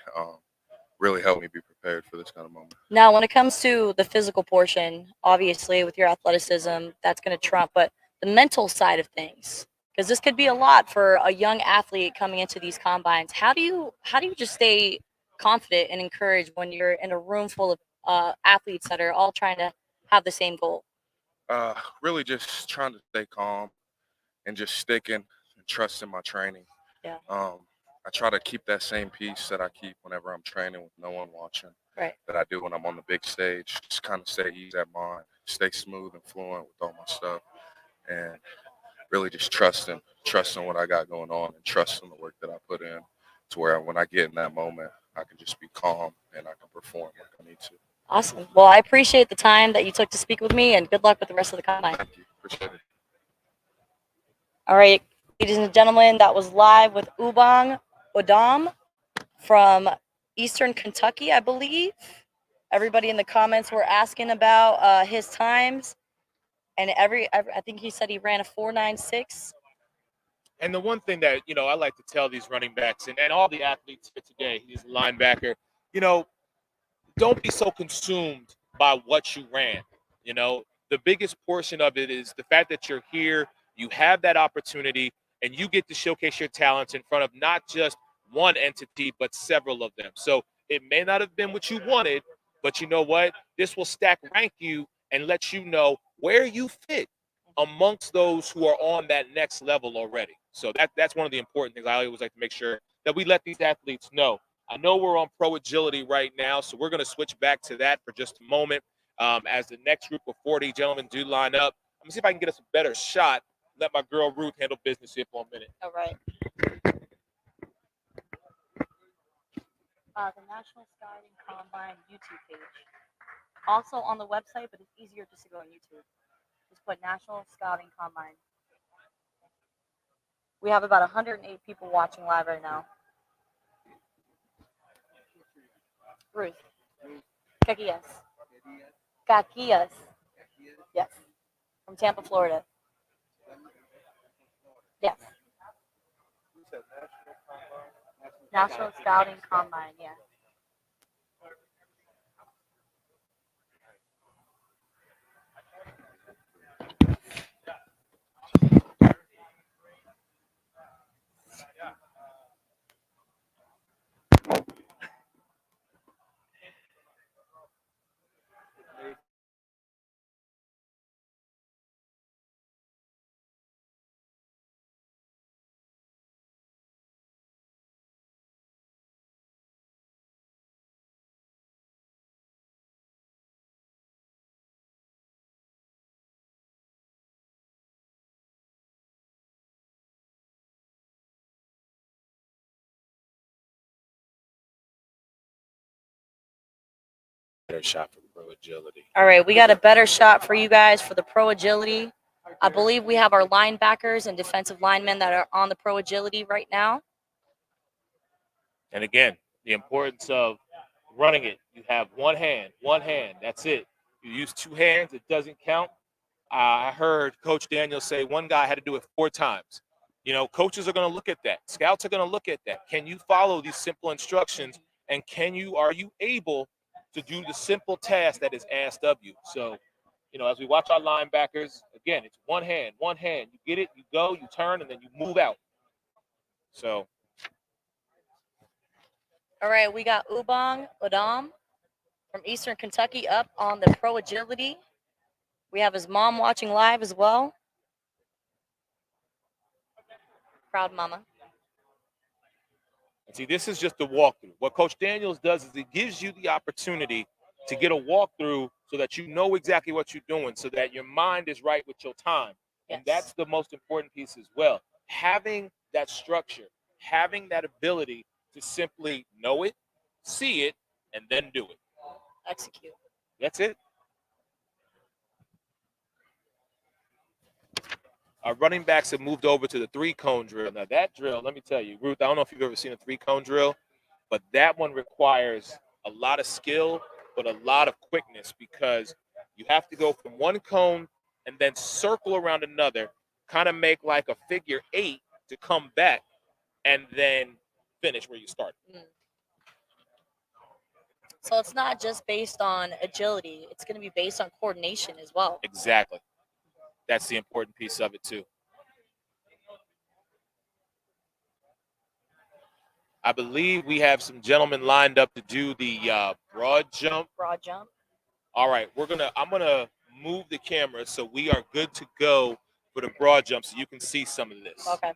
Really helped me be prepared for this kind of moment. Now, when it comes to the physical portion, obviously with your athleticism, that's going to trump, but the mental side of things, because this could be a lot for a young athlete coming into these combines. How do you just stay confident and encouraged when you're in a room full of athletes that are all trying to have the same goal? Really just trying to stay calm and just sticking and trusting my training. Yeah. I try to keep that same peace that I keep whenever I'm training with no one watching. Right. That I do when I'm on the big stage. Just kind of stay easy at mind, stay smooth and fluent with all my stuff, and really just trusting what I got going on and trusting the work that I put in, to where when I get in that moment, I can just be calm and I can perform like I need to. Awesome. Well, I appreciate the time that you took to speak with me, and good luck with the rest of the combine. Thank you. Appreciate it. All right, ladies and gentlemen, that was live with Ubong Odom from Eastern Kentucky, I believe. Everybody in the comments were asking about his times, and I think he said he ran a 4.96. And the one thing that, I like to tell these running backs and all the athletes here today, he's a linebacker, don't be so consumed by what you ran. The biggest portion of it is the fact that you're here, you have that opportunity, and you get to showcase your talents in front of not just one entity, but several of them. So it may not have been what you wanted, but you know what? This will stack rank you and let you know where you fit amongst those who are on that next level already. So that's one of the important things I always like to make sure that we let these athletes know. I know we're on pro agility right now, so we're going to switch back to that for just a moment as the next group of 40 gentlemen do line up. I'm going to see if I can get us a better shot. Let my girl Ruth handle business here for a minute. All right. The National Scouting Combine YouTube page. Also on the website, but it's easier just to go on YouTube. Just put National Scouting Combine. We have about 108 people watching live right now. Ruth. Caquillas. Caquillas. Yes. From Tampa, Florida. Yes. National Scouting Combine, yeah. Better shot for pro agility. All right, we got a better shot for you guys for the pro agility. I believe we have our linebackers and defensive linemen that are on the pro agility right now. And again, the importance of running it. You have one hand, that's it. You use two hands, it doesn't count. I heard Coach Daniel say one guy had to do it 4 times. You know, coaches are going to look at that. Scouts are going to look at that. Can you follow these simple instructions? And are you able to do the simple task that is asked of you? So, you know, as we watch our linebackers, again, it's one hand. You get it, you go, you turn, and then you move out. So. All right, we got Ubong Odom from Eastern Kentucky up on the pro agility. We have his mom watching live as well. Proud mama. And see, this is just a walkthrough. What Coach Daniels does is he gives you the opportunity to get a walkthrough so that you know exactly what you're doing, so that your mind is right with your time. Yes. And that's the most important piece as well. Having that structure, having that ability to simply know it, see it, and then do it. Execute. That's it. Our running backs have moved over to the 3-cone drill. Now, that drill, let me tell you, Ruth, I don't know if you've ever seen a 3-cone drill, but that one requires a lot of skill, but a lot of quickness, because you have to go from one cone and then circle around another, kind of make like a figure 8 to come back, and then finish where you started. So it's not just based on agility. It's going to be based on coordination as well. Exactly. That's the important piece of it, too. I believe we have some gentlemen lined up to do the broad jump. Broad jump. All right, I'm gonna move the camera so we are good to go for the broad jump, so you can see some of this. Okay.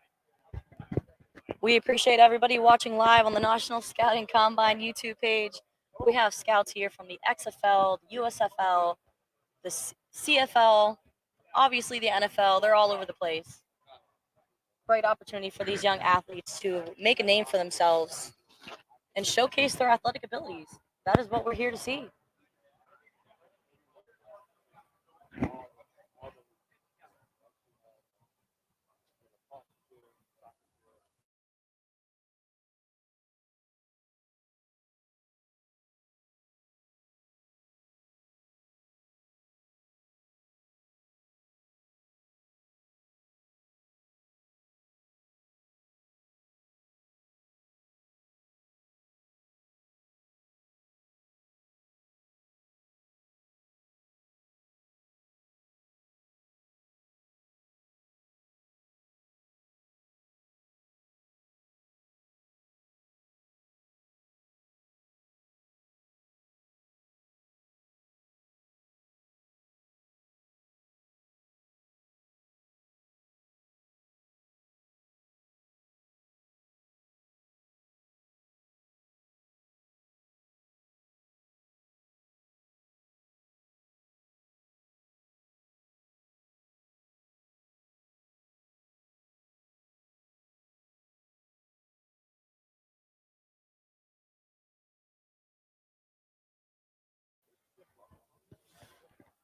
We appreciate everybody watching live on the National Scouting Combine YouTube page. We have scouts here from the XFL, the USFL, the CFL, obviously the NFL. They're all over the place. Great opportunity for these young athletes to make a name for themselves and showcase their athletic abilities. That is what we're here to see.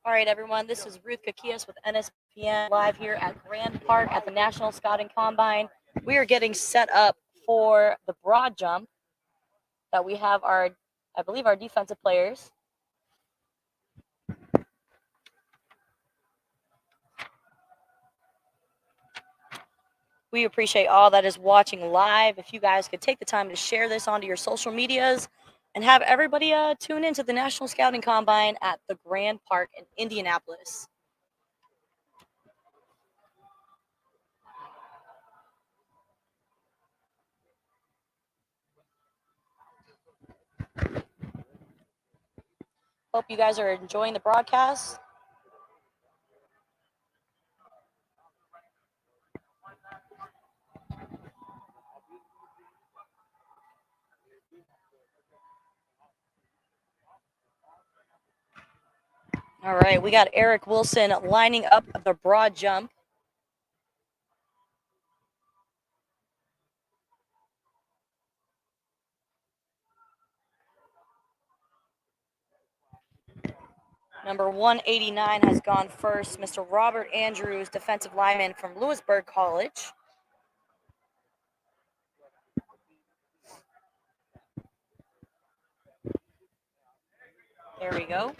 All right, everyone. This is Ruth Kakias with NSPN live here at Grand Park at the National Scouting Combine. We are getting set up for the broad jump that we have I believe our defensive players. We appreciate all that is watching live. If you guys could take the time to share this onto your social medias and have everybody tune into the National Scouting Combine at the Grand Park in Indianapolis. Hope you guys are enjoying the broadcast. All right, we got Eric Wilson lining up the broad jump. Number 189 has gone first, Mr. Robert Andrews, defensive lineman from Lewisburg College. There we go.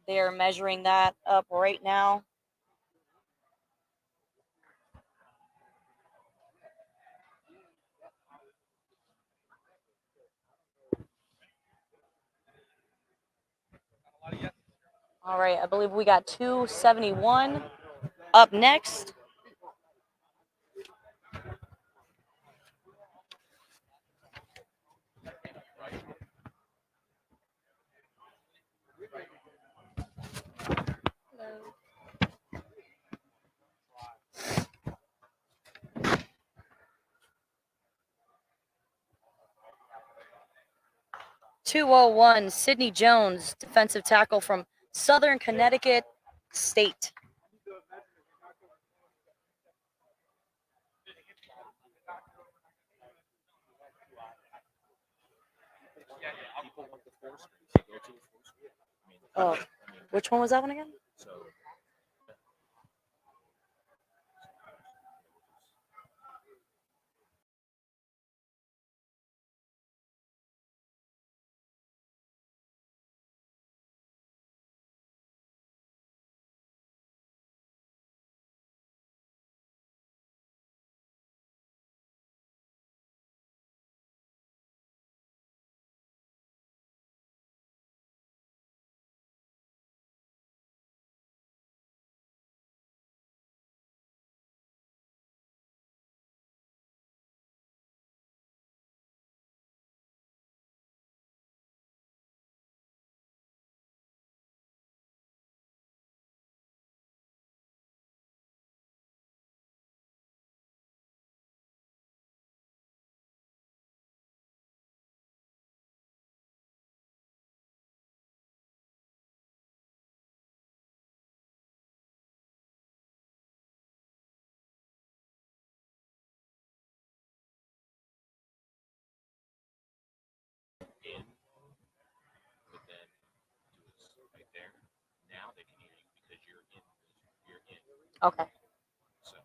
They are measuring that up right now. All right, I believe we got 271 up next. .201, Sidney Jones, defensive tackle from Southern Connecticut State. Oh, which one was that one again? In, but then do it right there. Now they can hear you because you're in. You're in. Okay. So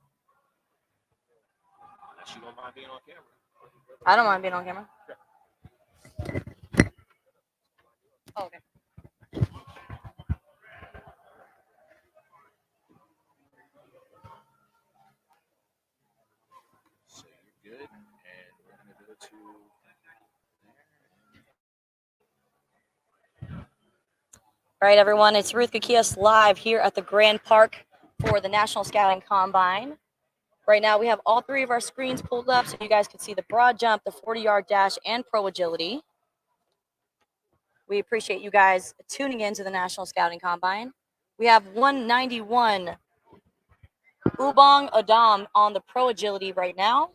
unless you don't mind being on camera. I don't mind being on camera. Oh, okay. So you're good, and we're gonna go to. All right, everyone, it's Ruth Kakias live here at the Grand Park for the National Scouting Combine. Right now, we have all three of our screens pulled up so you guys can see the broad jump, the 40-yard dash, and pro agility. We appreciate you guys tuning in to the National Scouting Combine. We have 191 Ubong Adam on the pro agility right now.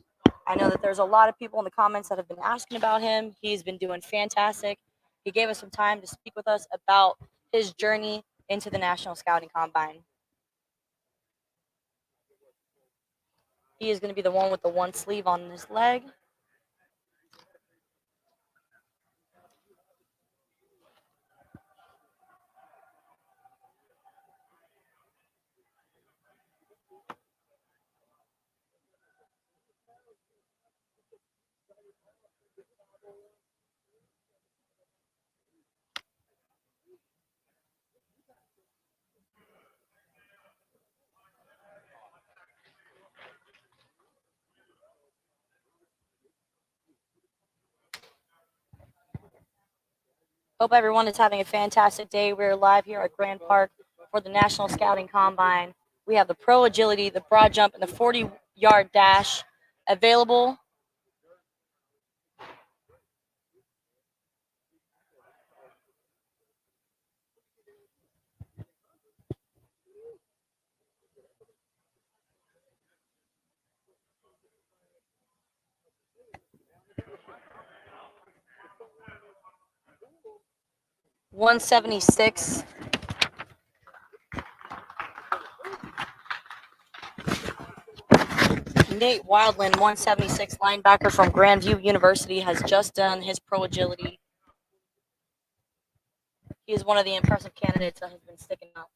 I know that there's a lot of people in the comments that have been asking about him. He's been doing fantastic. He gave us some time to speak with us about his journey into the National Scouting Combine. He is going to be the one with the one sleeve on his leg. Hope everyone is having a fantastic day. We're live here at Grand Park for the National Scouting Combine. We have the pro agility, the broad jump, and the 40-yard dash available. .176. Nate Wildland, 176 linebacker from Grandview University, has just done his pro agility. He is one of the impressive candidates that has been sticking out.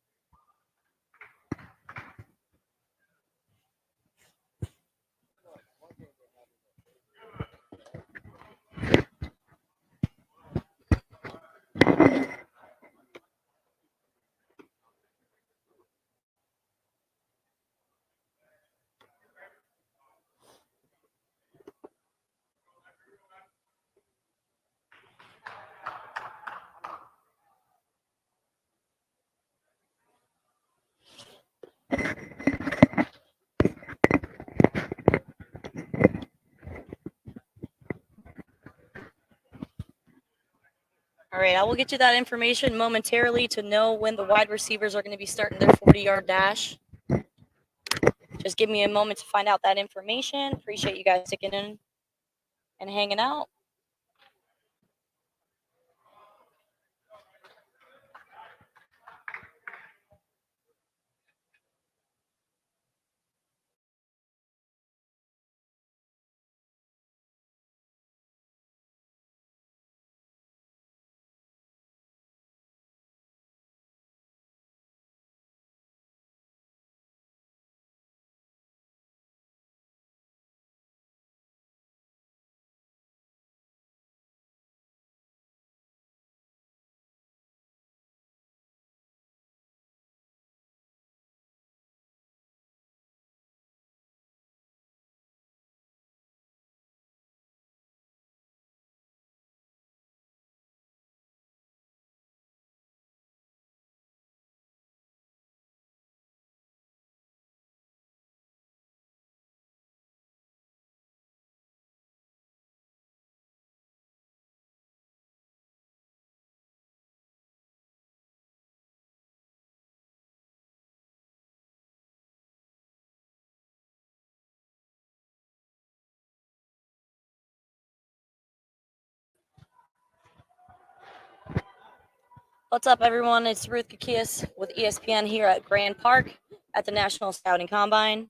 right, I will get you that information momentarily to know when the wide receivers are going to be starting their 40-yard dash. Just give me a moment to find out that information. Appreciate you guys sticking in and hanging out. What's up, everyone? It's Ruth Kakias with ESPN here at Grand Park at the National Scouting Combine.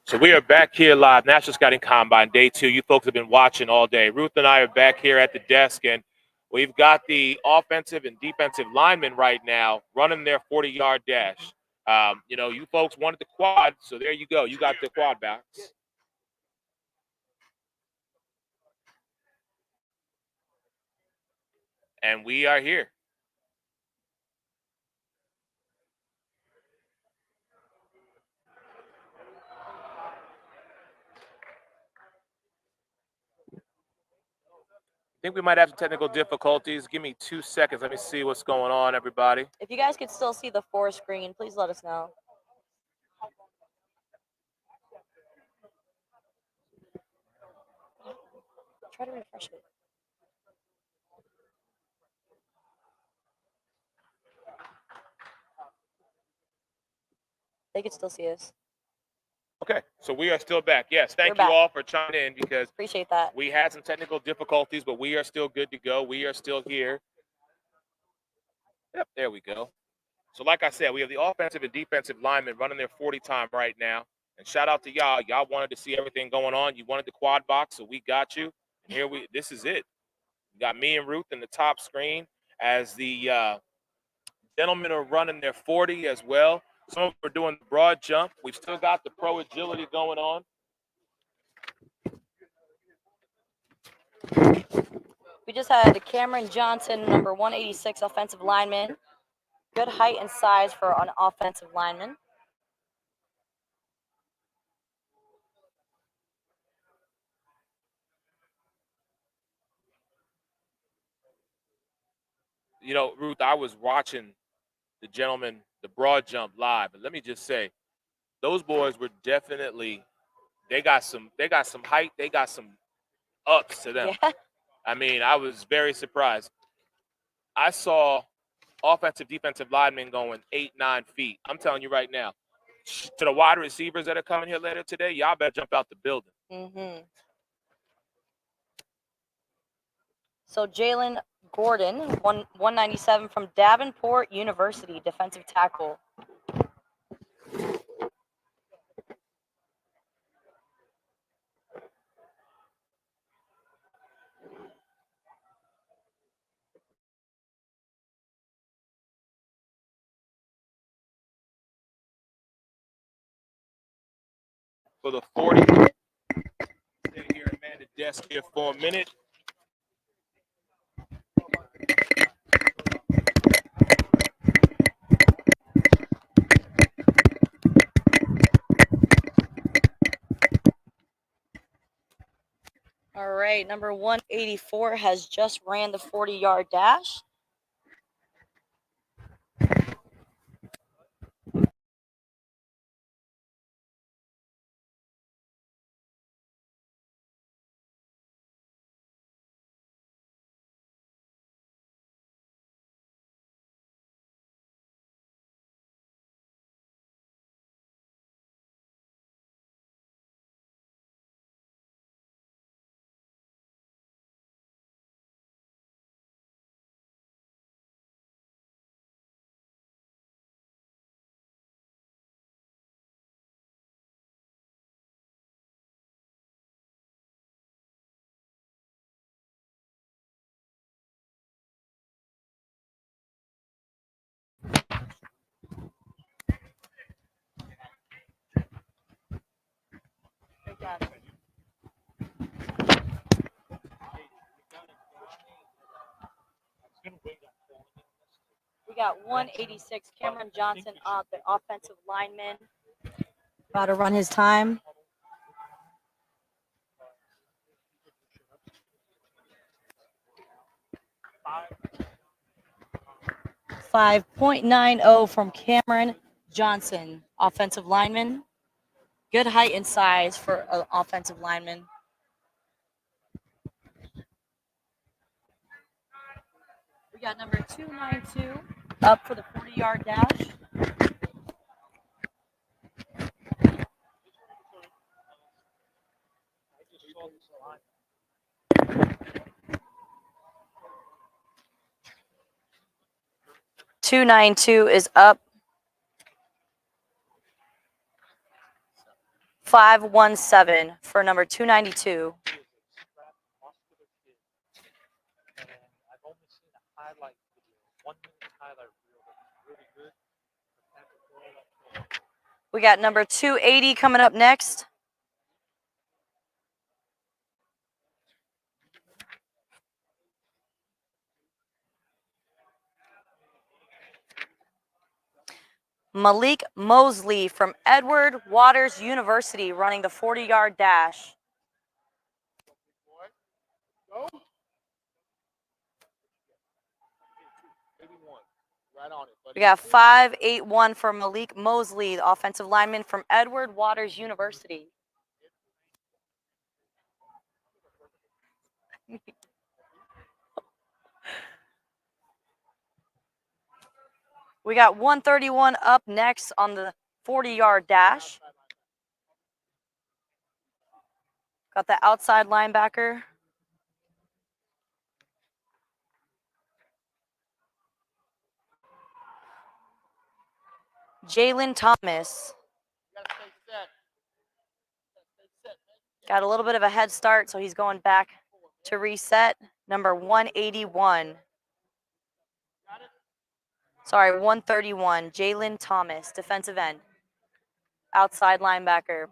So we are back here live, National Scouting Combine, day 2. You folks have been watching all day. Ruth and I are back here at the desk, and we've got the offensive and defensive linemen right now running their 40-yard dash. You folks wanted the quad, so there you go. You got the quad backs. And we are here. I think we might have some technical difficulties. Give me 2 seconds. Let me see what's going on, everybody. If you guys could still see the 4 screen, please let us know. Try to refresh it. They could still see us. Okay, so we are still back. Yes, thank We're you back. all for chiming in because Appreciate that. we had some technical difficulties, but we are still good to go. We are still here. Yep, there we go. So like I said, we have the offensive and defensive linemen running their 40 time right now. And shout out to y'all. Y'all wanted to see everything going on. You wanted the quad box, so we got you. And this is it. We got me and Ruth in the top screen as the gentlemen are running their 40 as well. Some of them are doing the broad jump. We've still got the pro agility going on. We just had Cameron Johnson, number 186, offensive lineman. Good height and size for an offensive lineman. Ruth, I was watching the gentleman, the broad jump live, and let me just say, those boys were definitely, they got some height, they got some ups to them. Yeah. I mean, I was very surprised. I saw offensive, defensive linemen going 8-9 feet. I'm telling you right now, to the wide receivers that are coming here later today, y'all better jump out the building. Mm-hmm. So Jalen Gordon, 197 from Davenport University, defensive tackle. For the 40, stay here and man the desk here for a minute. All right, number 184 has just ran the 40-yard dash. We got 186, Cameron Johnson, the offensive lineman. About to run his time. 5.90 from Cameron Johnson, offensive lineman. Good height and size for an offensive lineman. We got number 292 up for the 40-yard dash. .292 is up. 517 for number 292. He is a strapped, muscular kid. And I've only seen a highlight video, 1 minute highlight reel that was really good. But that's all I saw. We got number 280 coming up next. Malik Mosley from Edward Waters University running the 40-yard dash. We got 581 for Malik Mosley, the offensive lineman from Edward Waters University. We got 131 up next on the 40-yard dash. Got the outside linebacker. Jalen Thomas. Got a little bit of a head start, so he's going back to reset. Number 181. Sorry, 131. Jalen Thomas, defensive end. Outside linebacker.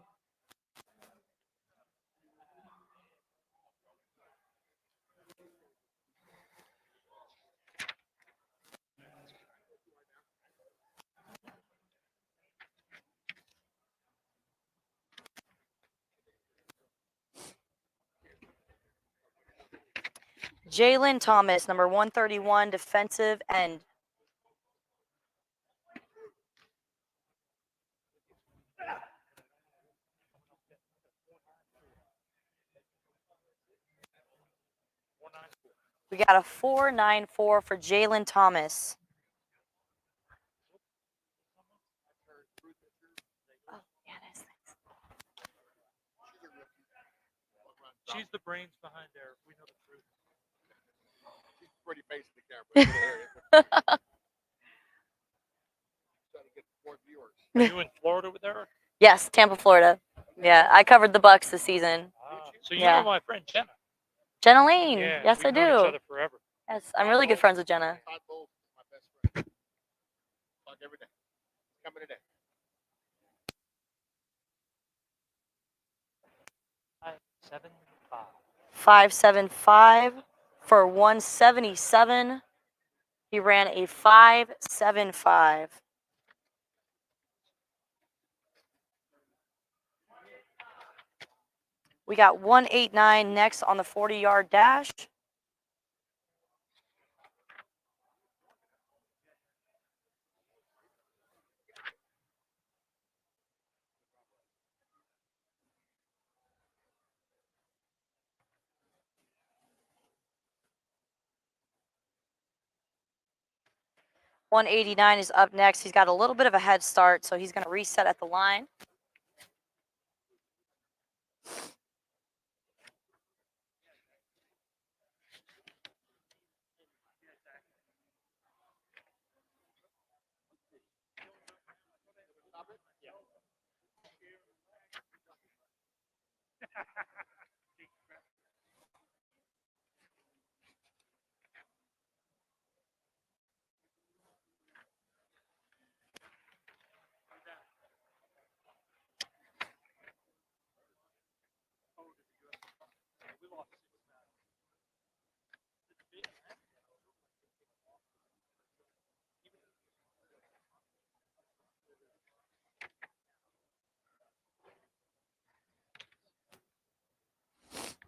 Jalen Thomas, number 131, defensive end. We got a 494 for Jalen Thomas. Oh, yeah, it is. She's the brains behind there. We know the truth. She's pretty face in the camera. Trying to get more viewers. Are you in Florida with her? Yes, Tampa, Florida. Yeah, I covered the Bucks this season. So you Yeah. know my friend Jenna. Jenna Lane. Yeah, Yes, I we've known each do. other forever. Yes, I'm really good friends with Jenna. Todd Bowles is my best friend. Talk every day. Coming today. 575. 575 for 177. He ran a 575. We got 189 next on the 40-yard dash. $189 is up next. He's got a little bit of a head start, so he's going to reset at the line.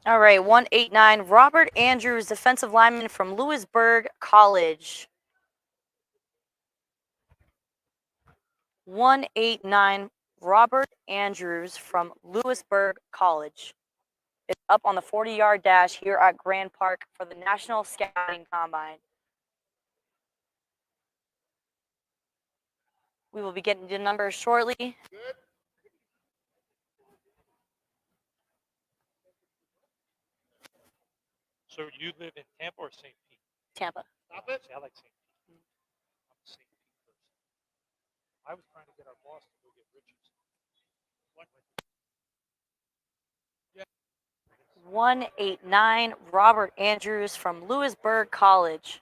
All right, 189, Robert Andrews, defensive lineman from Lewisburg College. 189, Robert Andrews from Lewisburg College. It's up on the 40-yard dash here at Grand Park for the National Scouting Combine. We will be getting the numbers shortly. Good. So you live in Tampa or St. Pete? Tampa. Stop it. See, I like St. Pete. I'm a St. Pete person. I was trying to get our boss to go get Richards. What? 189, Robert Andrews from Lewisburg College.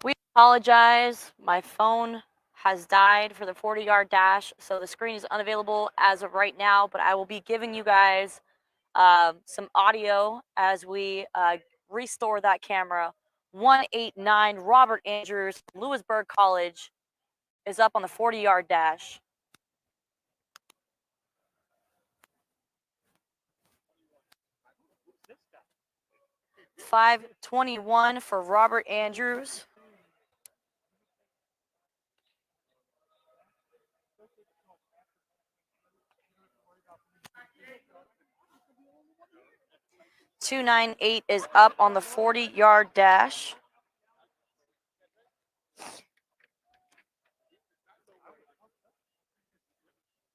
We apologize. My phone has died for the 40-yard dash, so the screen is unavailable as of right now, but I will be giving you guys some audio as we restore that camera. 189, Robert Andrews, Lewisburg College, is up on the 40-yard dash. This guy. 5:21 for Robert Andrews. .298 is up on the 40-yard dash.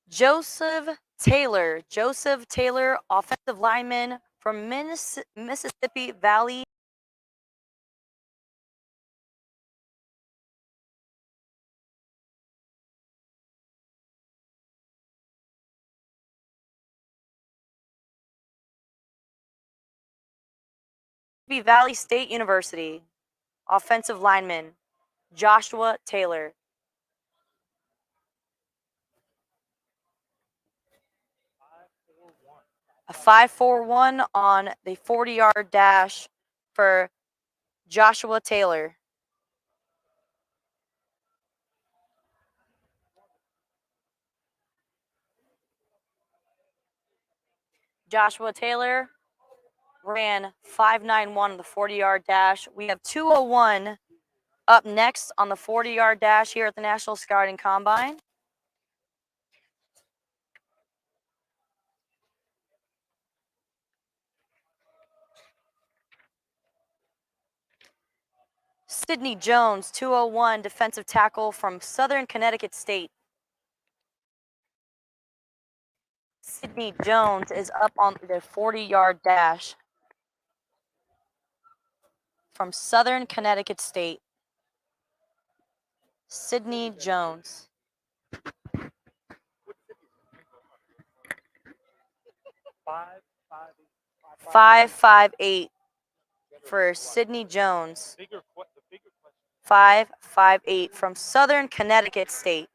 Joseph Taylor, offensive lineman from Mississippi Valley. Valley State University, offensive lineman Joshua Taylor. A 5.41 on the 40-yard dash for Joshua Taylor. Joshua Taylor ran 5.91 on the 40-yard dash. We have 2:01 up next on the 40-yard dash here at the National Scouting Combine. Sidney Jones, 2:01, defensive tackle from Southern Connecticut State. Sidney Jones is up on the 40-yard dash from Southern Connecticut State. Sidney Jones. 5.58 for Sidney Jones. 5.58 from Southern Connecticut State.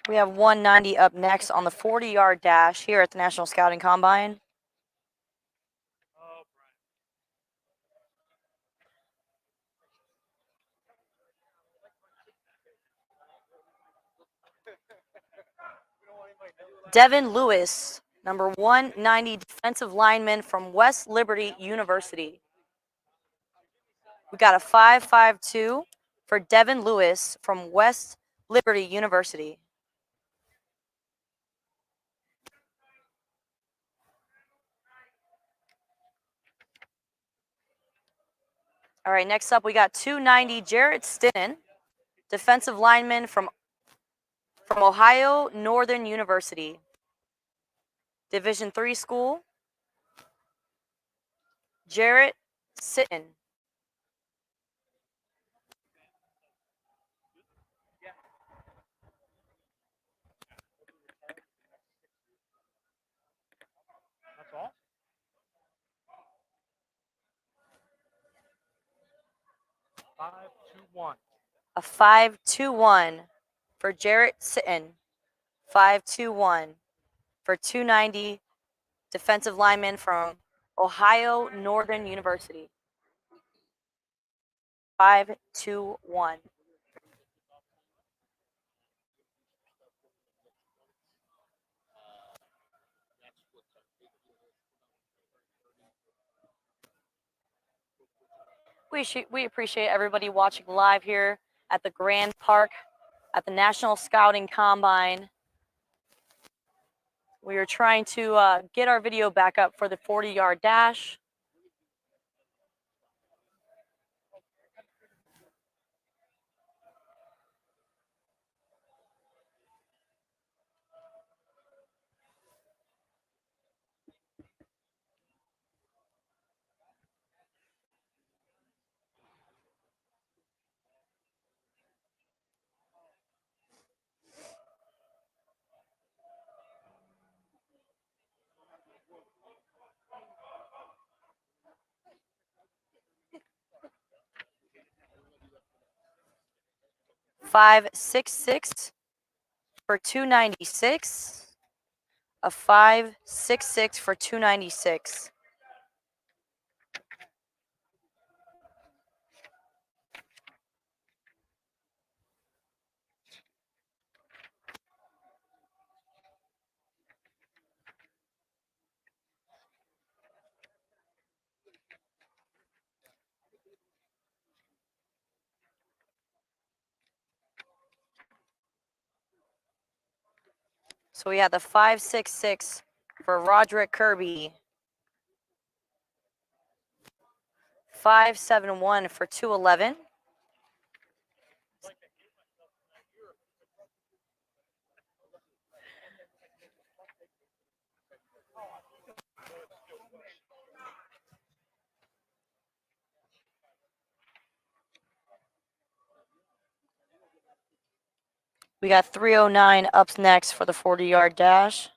We have 190 up next on the 40-yard dash here at the National Scouting Combine. Devin Lewis, number 190 defensive lineman from West Liberty University. We got a 5.52 for Devin Lewis from West Liberty University. All right, next up we got 290 Jarrett Stinnen, defensive lineman from Ohio Northern University. Division III school. Jarrett Sitten. That's all? A 5.21 for Jarrett Sitten. 5.21 for 290 defensive lineman from Ohio Northern University. 5.21. We appreciate everybody watching live here at the Grand Park at the National Scouting Combine. We are trying to get our video back up for the 40-yard dash. .566 for 296. A 5.66 for 296. So we had the 5.66 for Roderick Kirby. 5.71 for 211. We got 309 up next for the 40-yard dash.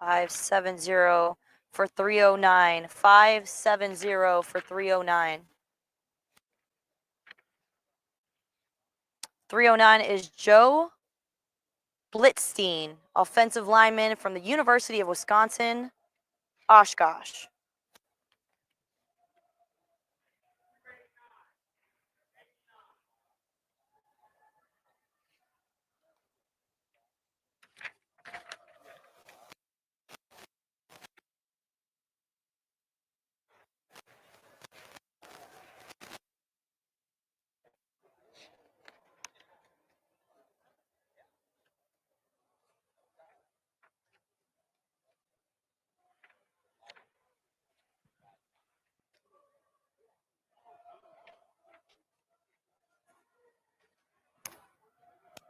.570 for 309. 570 for 309. 309 is Joe Blitzstein, offensive lineman from the University of Wisconsin, Oshkosh.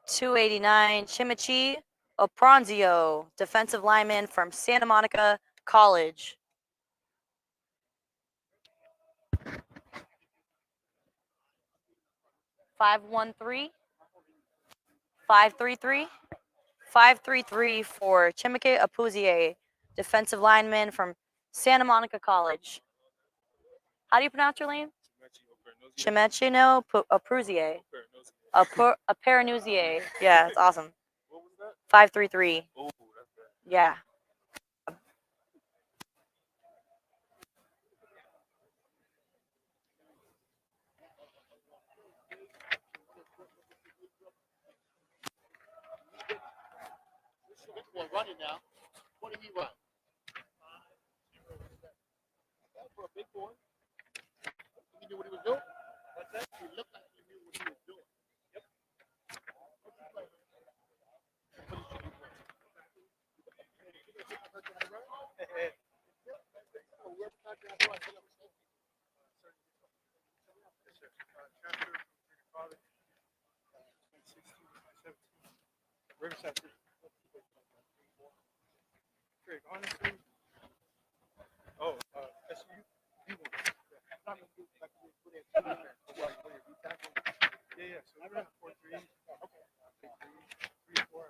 .289 Chimichi Opronzio, defensive lineman from Santa Monica College. .513, 533, 533 for Chimike Apuzie, defensive lineman from Santa Monica College. How do you pronounce your name? Chimechino Apuzie. Aparanuzie. Yeah, that's awesome. 533. Yeah. Boy, running now. What did he run? For a big boy. He knew what he was doing. What's that? He looked like he knew what he was doing. Yep. Riverside. Craig, honestly. Oh, SU. Yeah. So I ran 4.3. Okay. 3, 4.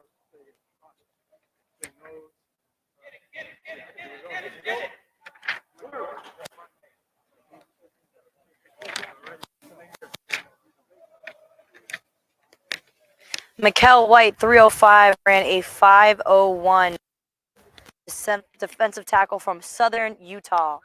Mikel White, 305, ran a 5:01. defensive tackle from Southern Utah.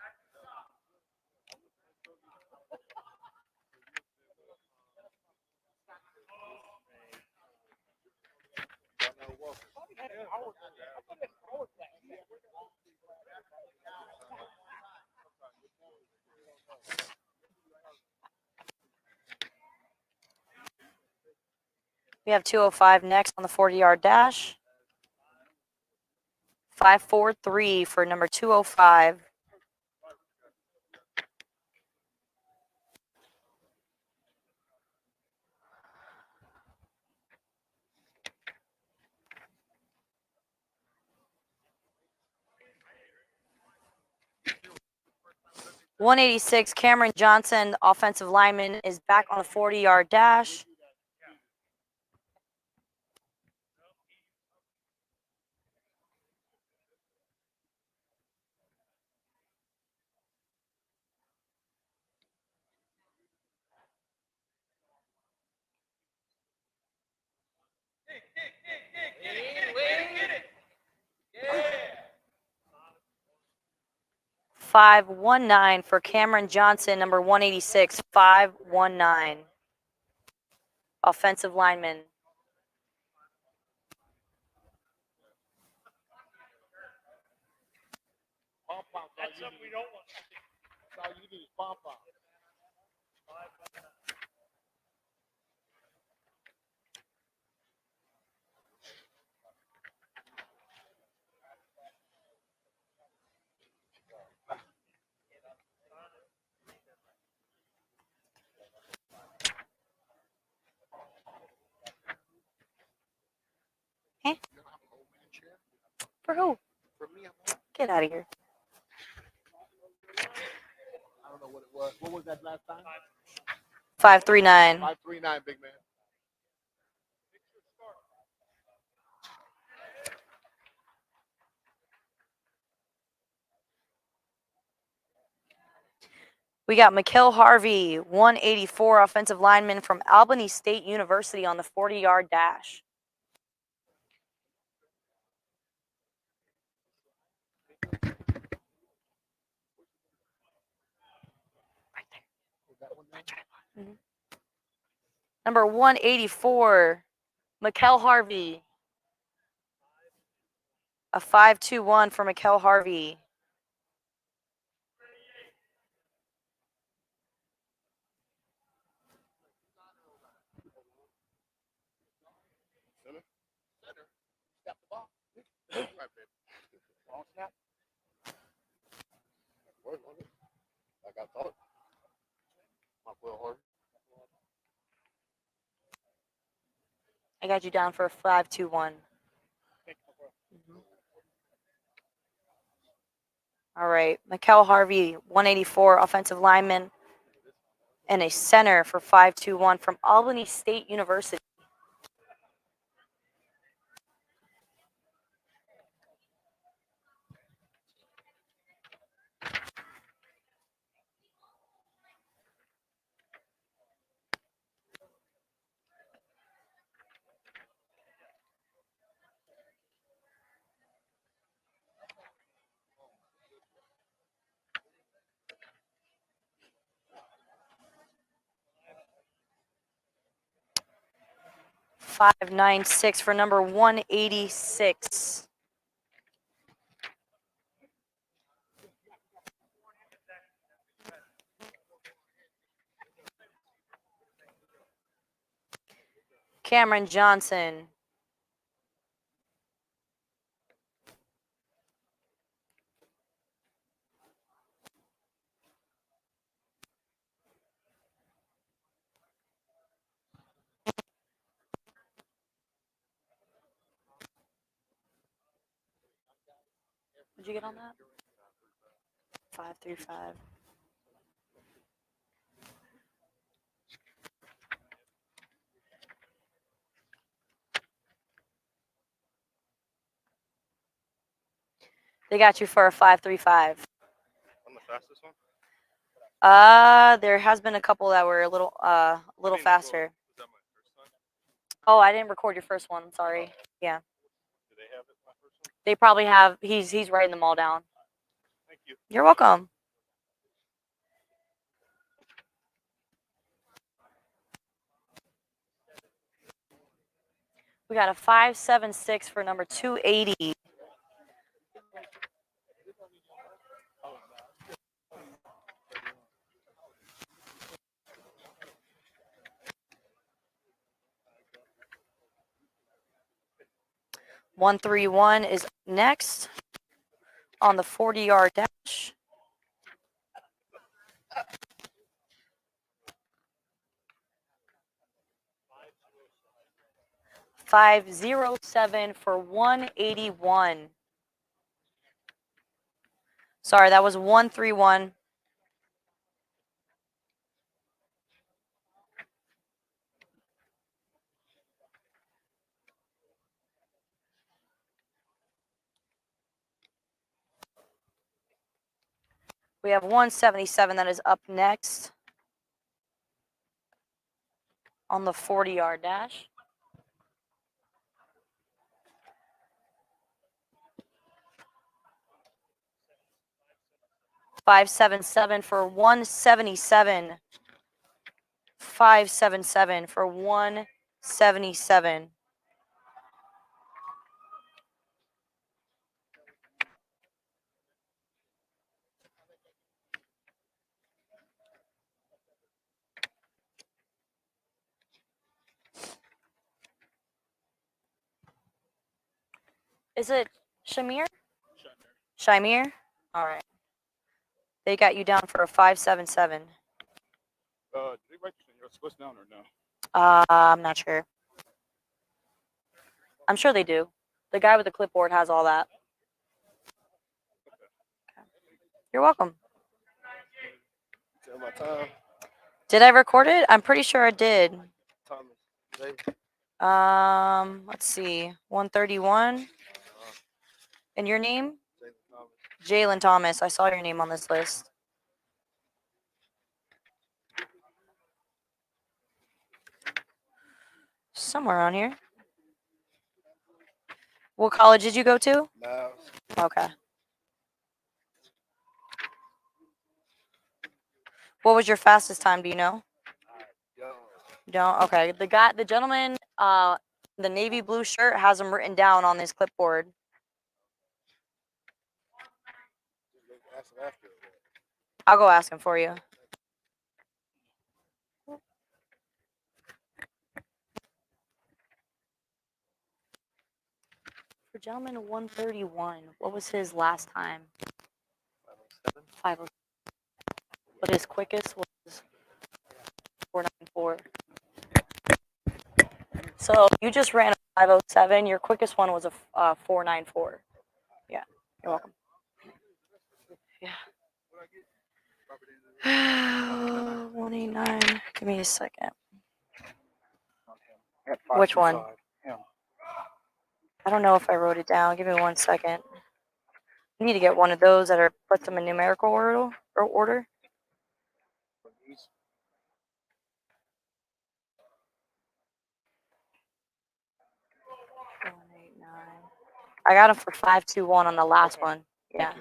We have 205 next on the 40-yard dash. 5.43 for number 205. .186 Cameron Johnson, offensive lineman, is back on the 40-yard dash. Yeah. 5.19 for Cameron Johnson, number 186. 5.19. Offensive lineman. That's something we don't want. That's all you need is pom-pom. Eh? For who? For me, I'm Get out of here. I don't know what it was. What was that last time? 5.39. 539, big man. We got Mikael Harvey, 184, offensive lineman from Albany State University on the 40-yard dash. Mhm. Number 184, Mikael Harvey. A 5.21 for Mikael Harvey. Snap the ball. Right, baby. Ball snap. Word on it. Like I thought. My Will Harvey. I got you down for a 5.21. All right, Mikael Harvey, 184, offensive lineman, and a center for 5.21 from Albany State University. .596 for number 186. Cameron Johnson. Did you get on that? 5.35. They got you for a 5.35. I'm the fastest one. There has been a couple that were a little faster. Was that my first time? Oh, I didn't record your first one. Sorry. Yeah. Do they have it? My first one? They probably have. He's writing them all down. Thank you. You're welcome. We got a 576 for number 280. $131 is next on the 40-yard dash. $507 for 181. Sorry, that was 131. We have 177 that is up next on the 40-yard dash. $577 for 177. $577 for 177. Is it Shamir? Shamir? All right. They got you down for a 577. Did they write your Swiss down or no? I'm not sure. I'm sure they do. The guy with the clipboard has all that. You're welcome. Tell my time. Did I record it? I'm pretty sure I did. Thomas. David. Let's see. 131. And your name? Jalen Thomas. I saw your name on this list. Somewhere on here. What college did you go to? No. Okay. What was your fastest time? Do you know? You don't? Okay. The gentleman, the navy blue shirt has him written down on his clipboard. I'll go ask him for you. For gentleman 131, what was his last time? 507. But his quickest was 494. So you just ran a 507. Your quickest one was a 494. Yeah, you're welcome. Yeah. 189. Give me a second. Which one? I don't know if I wrote it down. Give me 1 second. You need to get one of those that are put them in numerical order. I got him for 521 on the last one. Yeah.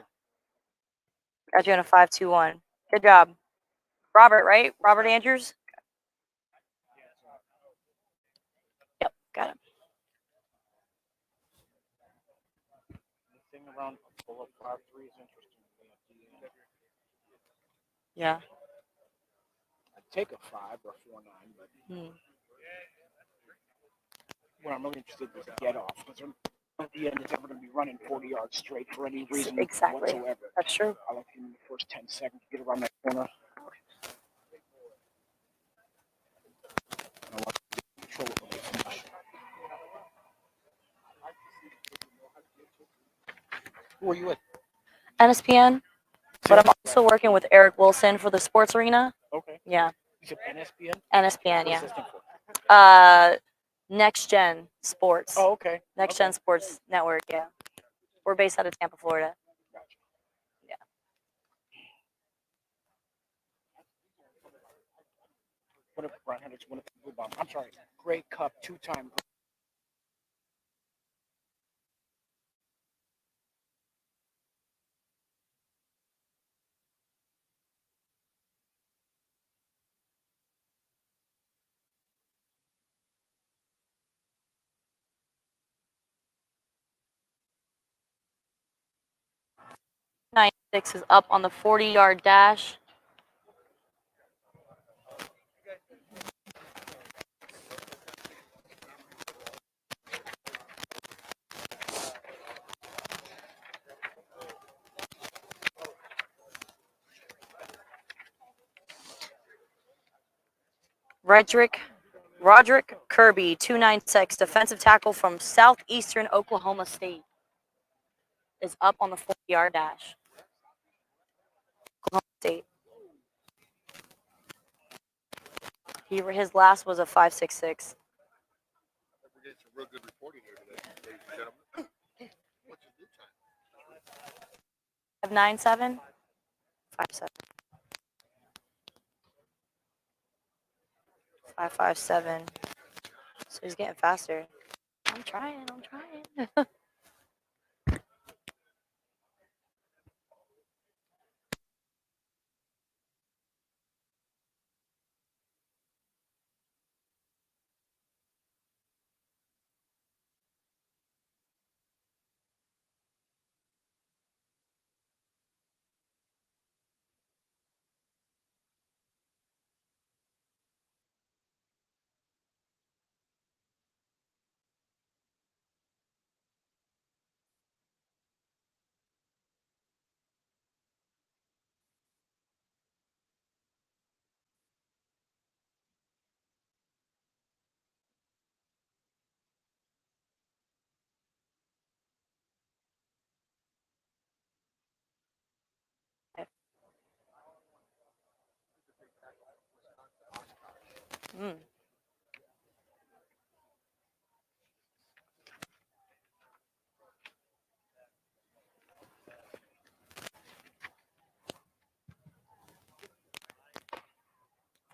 Got you on a 521. Good job. Robert, right? Robert Andrews? Yep, got him. The thing around below 5'3" is interesting. Yeah. I'd take a 5 or 4.9, but what I'm really interested in is a get off, because at the end, it's never going to be running 40 yards straight for any reason whatsoever. That's true. I like him in the first 10 seconds to get around that corner. I want to control it when they finish. Who are you with? NSPN, but I'm also working with Eric Wilson for the Sports Arena. Okay. Yeah. You said NSPN? NSPN, What does this yeah. stand for? Next Gen Sports. Oh, okay. Next Gen Sports Network, yeah. We're based out of Tampa, Florida. Gotcha. Yeah. What if Brian Hendricks won a blue bomb? I'm sorry, Grey Cup 2-time. 96 is up on the 40-yard dash. Roderick Kirby, 296, defensive tackle from Southeastern Oklahoma State, is up on the 40-yard dash. Oklahoma State. His last was a 5.66. We did some real good reporting here today, ladies and gentlemen. What's your new time? 5.97. 5.7. 5.57. So he's getting faster. I'm trying. Mm.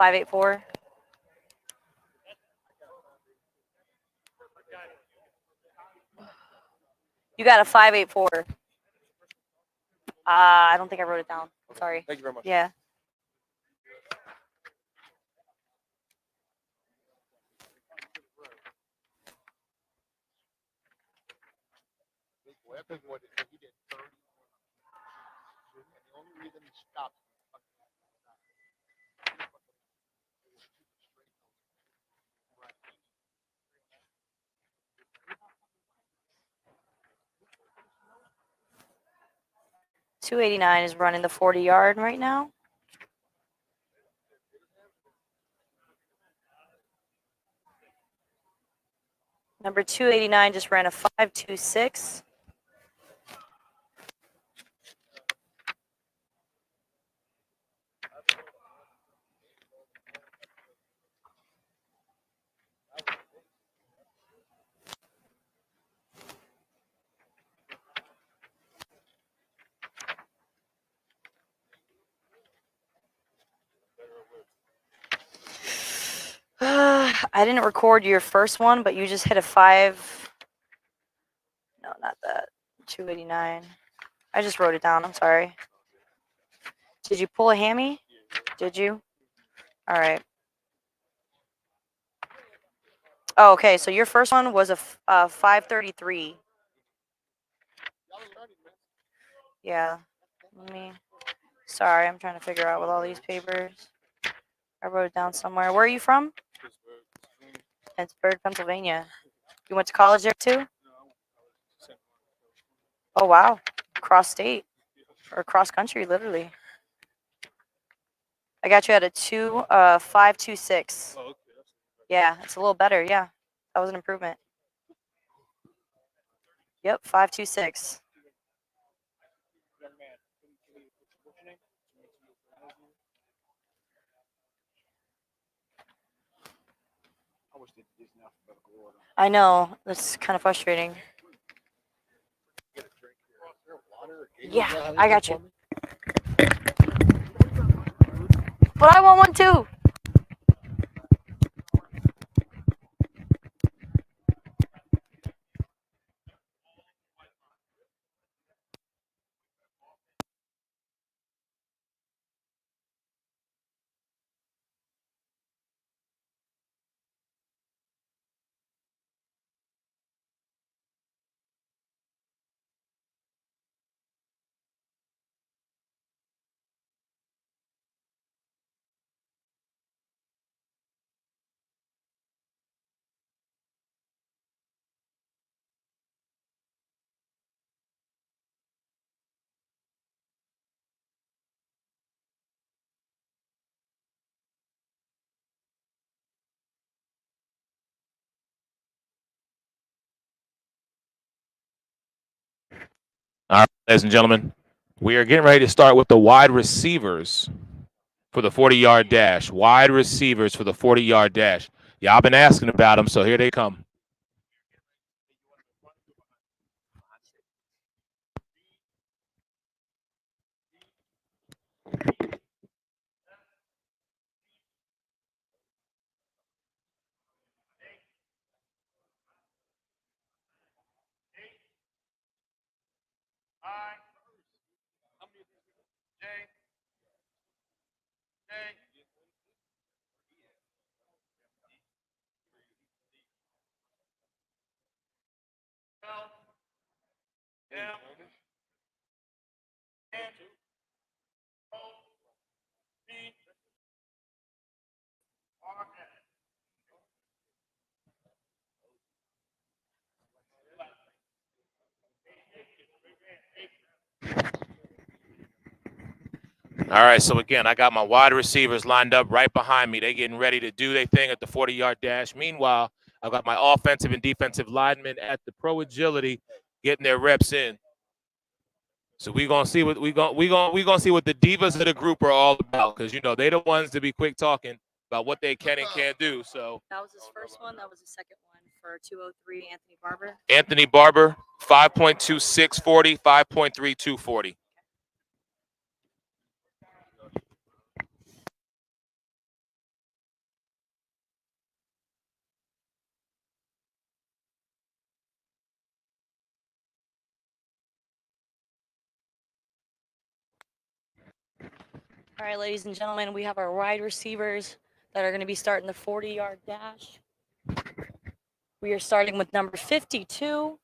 $5.84. You got a 5.84. I don't think I wrote it down. Sorry. Thank you very much. Yeah. Well, big boy, he did 30. And the only reason he stopped. 289 is running the 40-yard right now. Number 289 just ran a 5.26. I didn't record your first one, but you just hit a 5. No, not that. 289. I just wrote it down. I'm sorry. Did you pull a hammy? Did you? All right. Oh, okay. So your first one was a 5.33. Yeah. Let me. Sorry, I'm trying to figure out with all these papers. I wrote it down somewhere. Where are you from? Pittsburgh, Pennsylvania. You went to college there too? Oh wow, cross state or cross country, literally. I got you at a 5.26. Oh, okay. Yeah, it's a little better. Yeah, that was an improvement. Yep, 5.26. I know, that's kind of frustrating. Yeah, I got you. But I want one too. All right, ladies and gentlemen, we are getting ready to start with the wide receivers for the 40-yard dash. Wide receivers for the 40-yard dash. Y'all been asking about them, so here they come. All right, so again, I got my wide receivers lined up right behind me. They're getting ready to do their thing at the 40-yard dash. Meanwhile, I've got my offensive and defensive linemen at the pro agility getting their reps in. So we're gonna see what we gonna see what the divas of the group are all about, because you know they're the ones to be quick talking about what they can and can't do. So That was his first one. That was the second one for 203, Anthony Barber. Anthony Barber, 5.2640, 5.3240. All right, ladies and gentlemen, we have our wide receivers that are going to be starting the 40-yard dash. We are starting with number 52.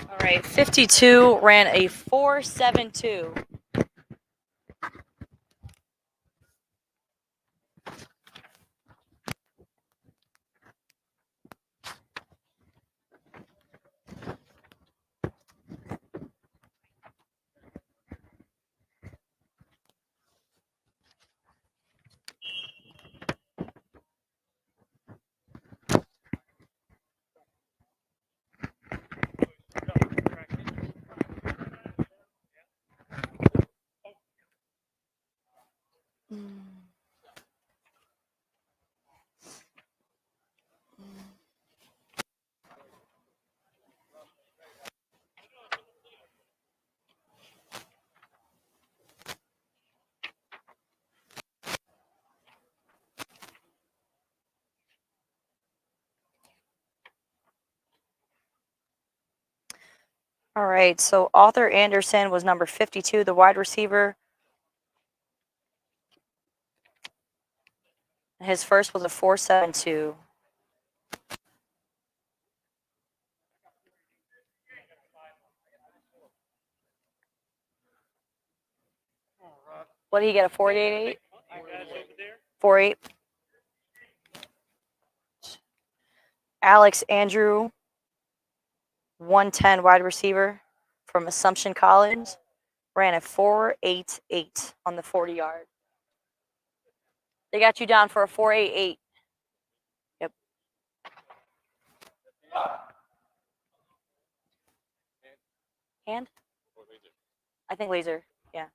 All right, 52 ran a 4.72. All right, so Arthur Anderson was number 52, the wide receiver. His first was a 4.72. What did he get, a 4.88? 4.8. Alex Andrew, 110 wide receiver from Assumption College, ran a 4.88 on the 40-yard. They got you down for a 4.88. Yep. Hand? I think laser. Yeah.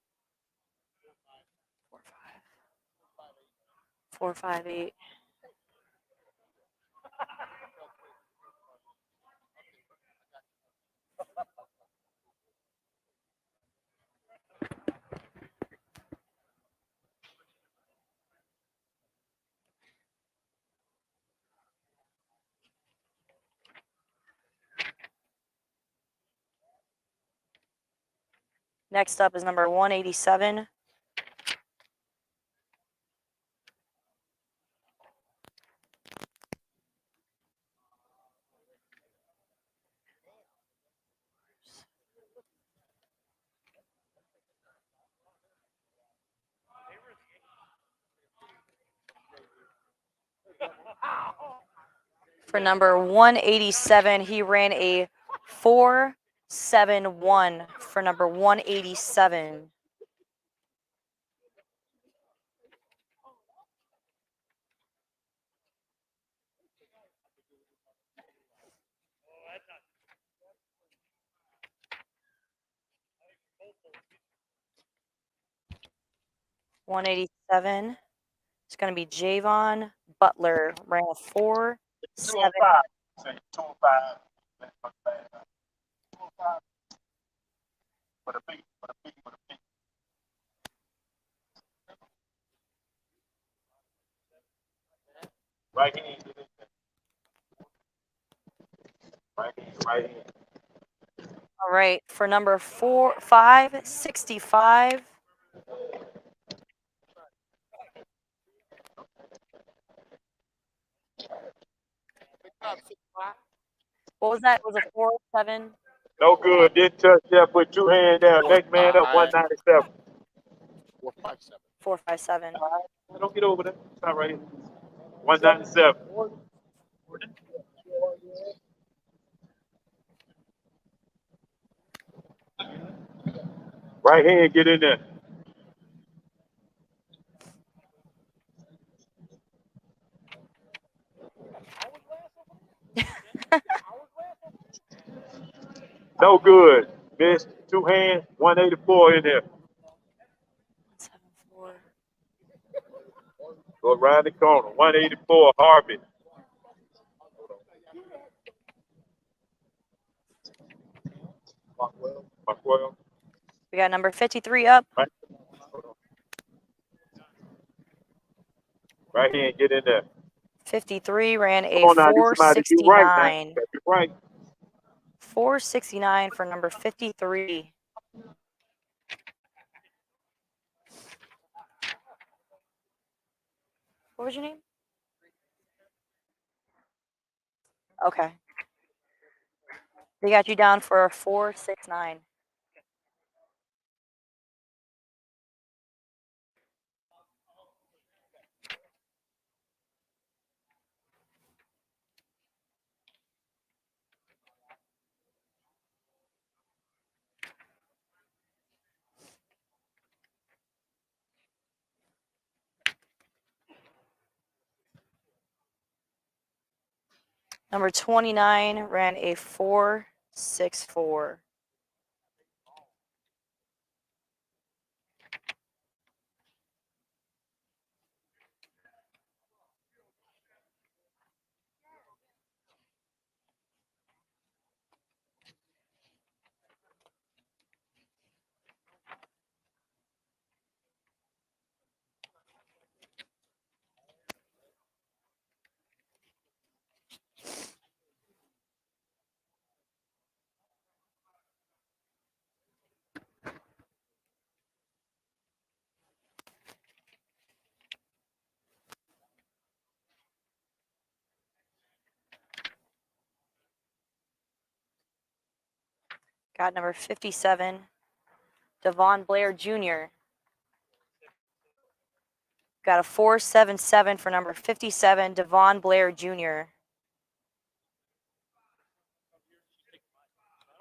4.58. Next up is number 187. For number 187, he ran a 4.71 for number 187. $187. It's going to be Javon Butler. Ran a 4.7. 205. Say 205. 205. For the beat. For the beat. For the beat. Right hand. Right hand. Right hand. All right. For number 565. What was that? It was a 4.7. No good. Didn't touch that. Put two hands down. Next man up. 197. 457. 4.57. Don't get over there. Stop right here. 197. Right hand, get in there. No good. Missed. Two hands. 184 in there. 7.4. Go around the corner. 184. Harvey. Markwell. We got number 53 up. Right hand, get in there. 53 ran Come a on now, need somebody to do right now. 4.69. Gotta do right. 4.69 for number 53. What was your name? Okay. They got you down for a 4.69. Number 29 ran a 4.64. Got number 57, Devon Blair Jr. Got a 4.77 for number 57, Devon Blair Jr. I don't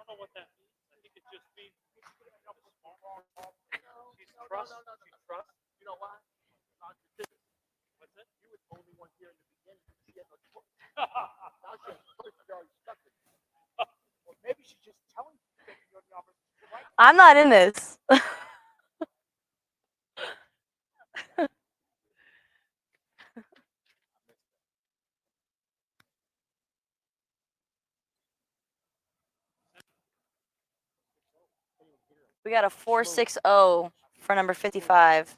know what that means. I think it just means she's trust. She trusts. You know why? What's that? You were the only one here in the beginning. She had no choice. Now she has a choice. She already stuck with you. Or maybe she's just telling you that you're the opposite. Right? I'm not in this. We got a 4.60 for number 55.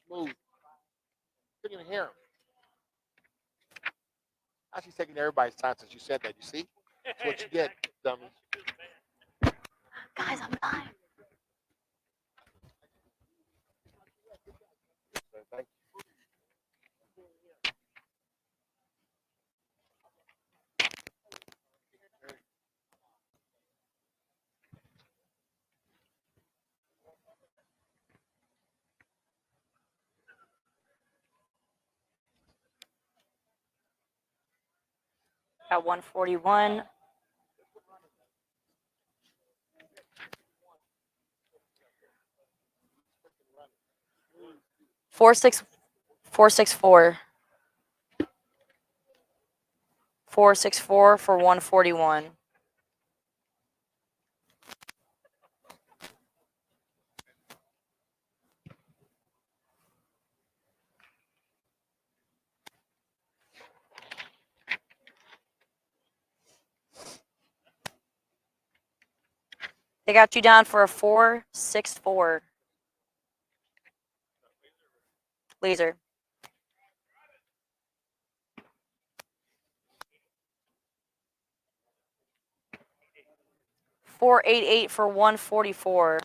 Smooth. Couldn't even hear him. Now she's taking everybody's time since you said that. You see? That's what you get, dummy. Guys, I'm not. Thank you. Got 141. Four six 464. 464 for 141. They got you down for a 464. Laser. 488 for 144.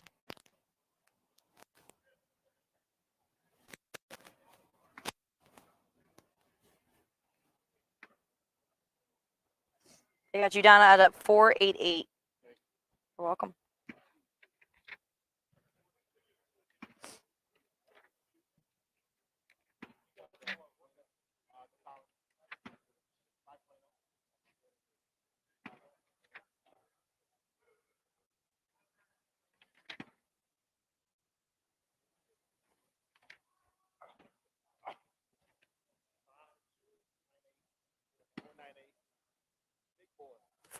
They got you down at a 488. You're welcome.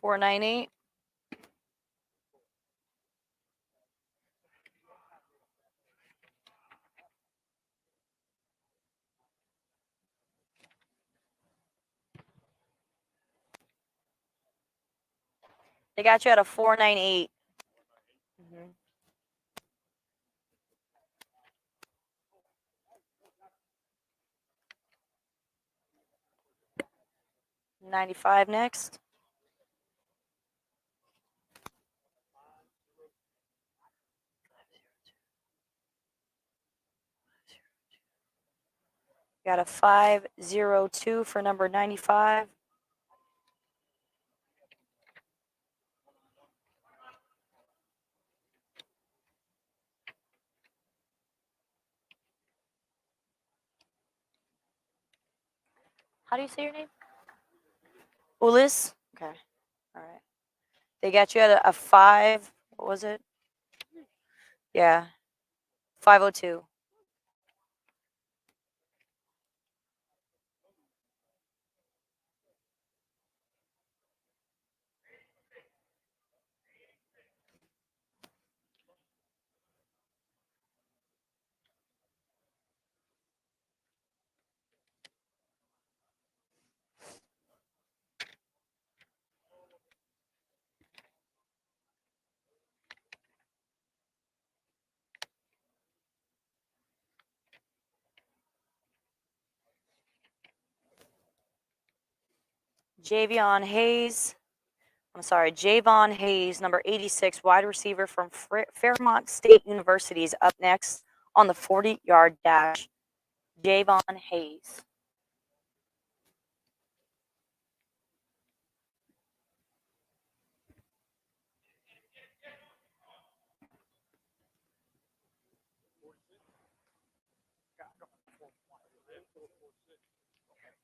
$498. They got you at a 498. Mm-hmm. $95 next. Got a 502 for number 95. How do you say your name? Ulis? Okay. All right. They got you at a 5. What was it? Yeah. 502. Javon Hayes, number 86, wide receiver from Fairmont State University, is up next on the 40-yard dash. Javon Hayes.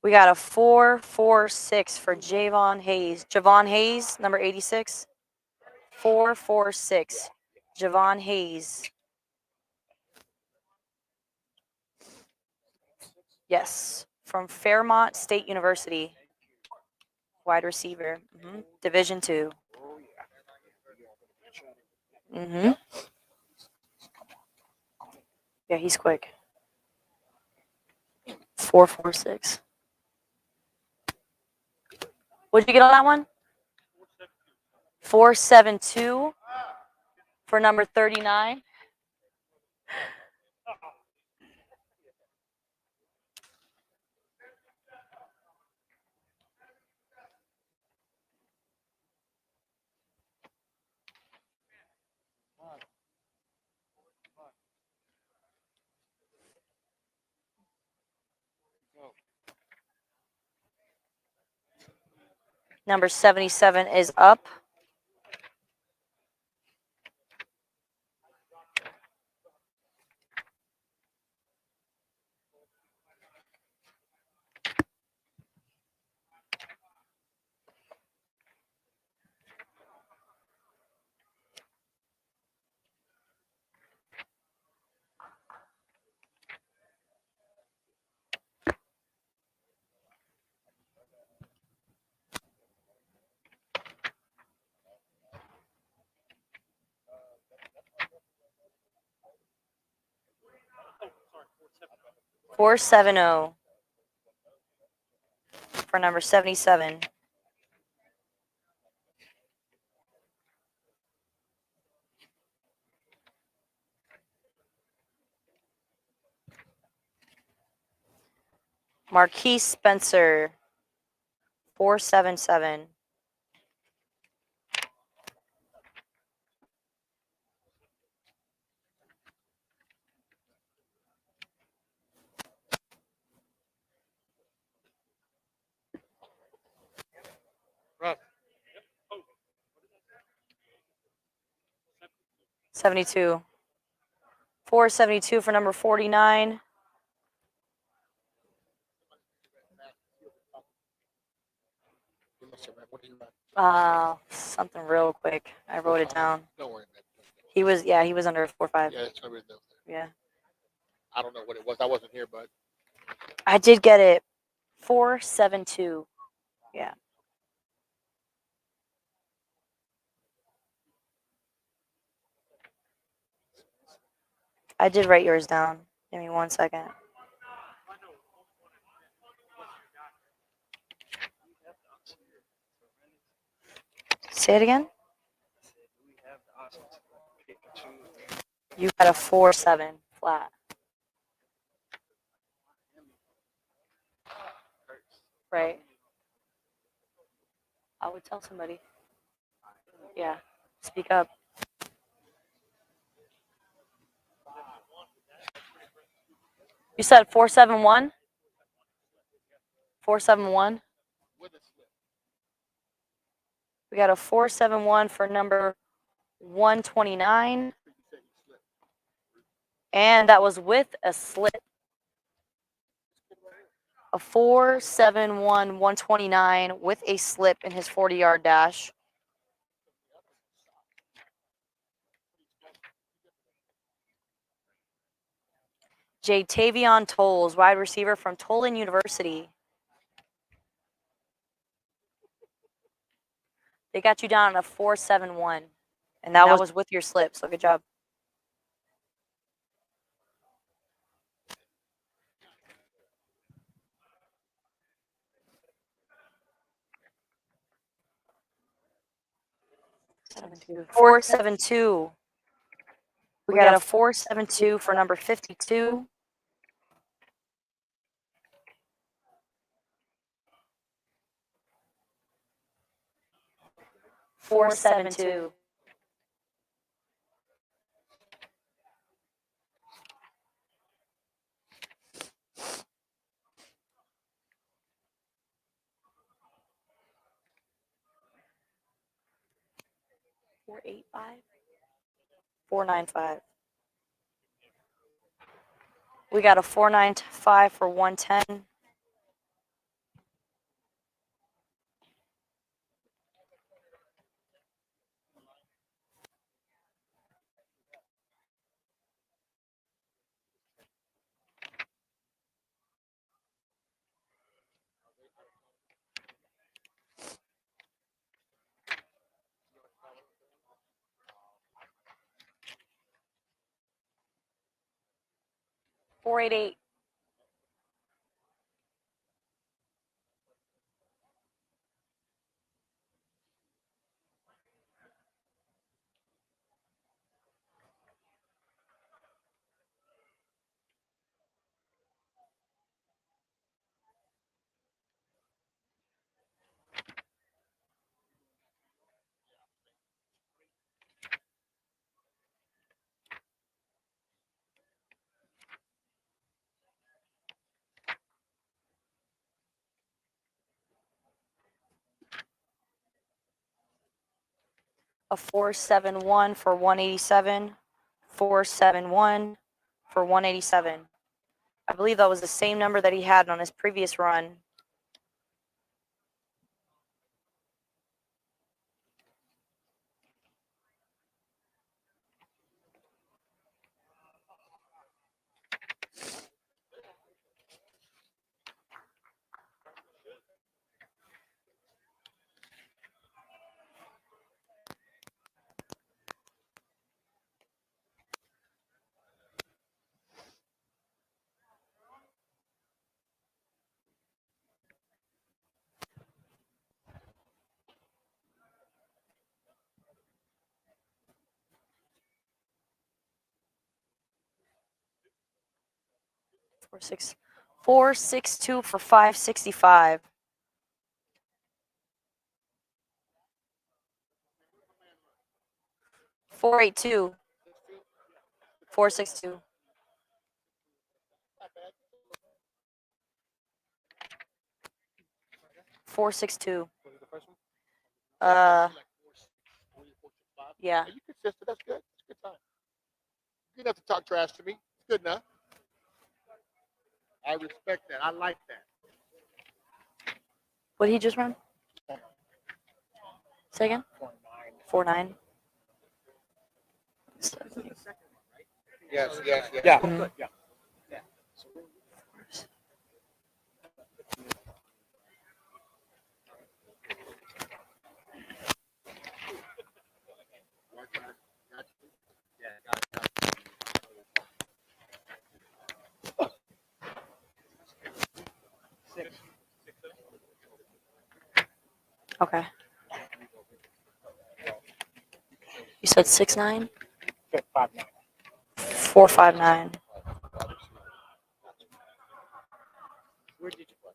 We got a 446 for Javon Hayes. Javon Hayes, number 86. 446. Javon Hayes. Yes, from Fairmont State University. Wide receiver. Division 2. Yeah, he's quick. 446. What'd you get on that one? 472 for number 39. Number 77 is up. 470 for number 77. Marquise Spencer, 477. Rough. 72. 472 for number 49. You must have read. What are you at? Something real quick. I wrote it down. Don't worry, man. He was under 4.5. Yeah, it's gonna be the. Yeah. I don't know what it was. I wasn't here, but I did get it. 472. Yeah. I did write yours down. Give me 1 second. Say it again. You got a 4.7 flat. Right. I would tell somebody. Yeah. Speak up. You said 471? 471? We got a 471 for number 129. And that was with a slip. A 471 129 with a slip in his 40-yard dash. Jatavion Tolles, wide receiver from Tolan University. They got you down on a 471. And that was with your slip, so good job. Four seven two. We got a 472 for number 52. Four seven two. Four 8-5. 495. We got a 495 for 110. Four 8-8. A 471 for 187. 471 for 187. I believe that was the same number that he had on his previous run. 4.62 for 565. 4.82. 4.62. 4.62. What is the first one? Yeah. Are you consistent? That's good. It's a good time. You don't have to talk trash to me. It's good enough. I respect that. I like that. What did he just run? Say again? 4.9. Yes, yes, yes. Yeah. Mhm. Yeah. Okay. You said 6.9? 5.9. 4.59. Where did you play?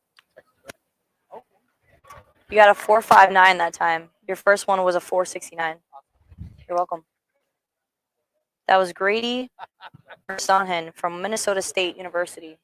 You got a 4.59 that time. Your first one was a 4.69. You're welcome. That was Grady Sonhen from Minnesota State University.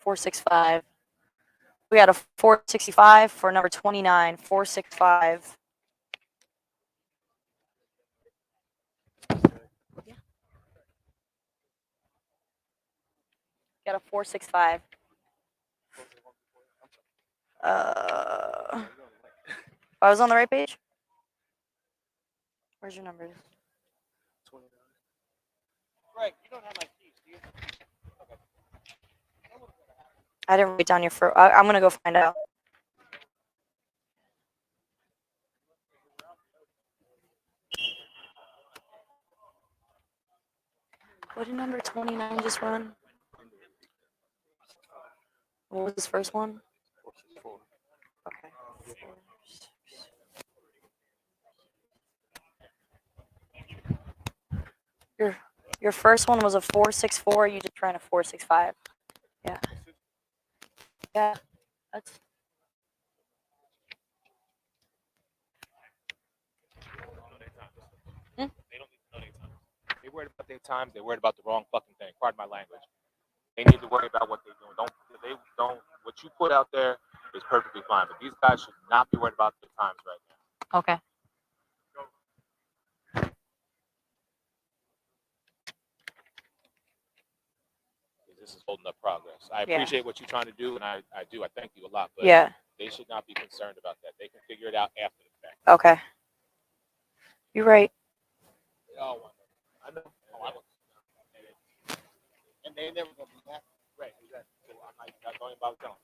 .465. We got a 4.65 for number 29. 4.65. Got a 4.65. I was on the right page. Where's your numbers? Greg, you don't have my keys, do you? I didn't write down your first. I'm gonna go find out. What did number 29 just run? What was his first one? Okay. Your first one was a 4.64. You just ran a 4.65. Yeah. Yeah. That's. They don't need to know their times. They're worried about their times. They're worried about the wrong fucking thing. Pardon my language. They need to worry about what they're doing. Don't. What you put out there is perfectly fine. But these guys should not be worried about their times right now. Okay. This is holding up progress. I Yeah. appreciate what you're trying to do, and I do. I thank you a lot. But Yeah. they should not be concerned about that. They can figure it out after the fact. Okay. You're right. Oh, I know. Oh, I was. And they never gonna be happy. Right. Exactly. So I'm not going about telling.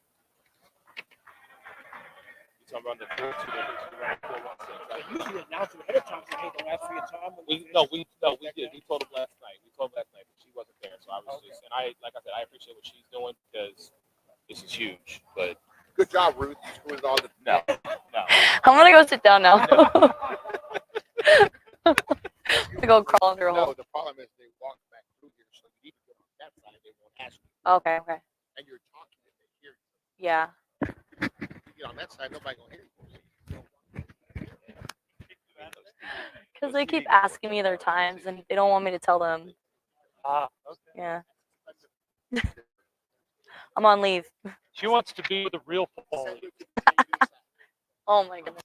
You talking about the 4-2, they ran 4-1-6. Right? Usually announce it ahead of time so hey, don't ask for your time. We did. We told him last night. But she wasn't there, so I was just. And like I said, I appreciate what she's doing because this is huge. But Good job, Ruth. Screws all the no. I'm gonna go sit down now. I'm gonna go crawl under a No, hole. the problem is they walk back through here, so you need to get on that side. They won't ask you. Okay. Okay. And you're talking and they hear you. Yeah. You get on that side, nobody gonna hear you. Because they keep asking me their times and they don't want me to tell them. Okay. Yeah. I'm on leave. She wants to be with the real football. Oh my goodness.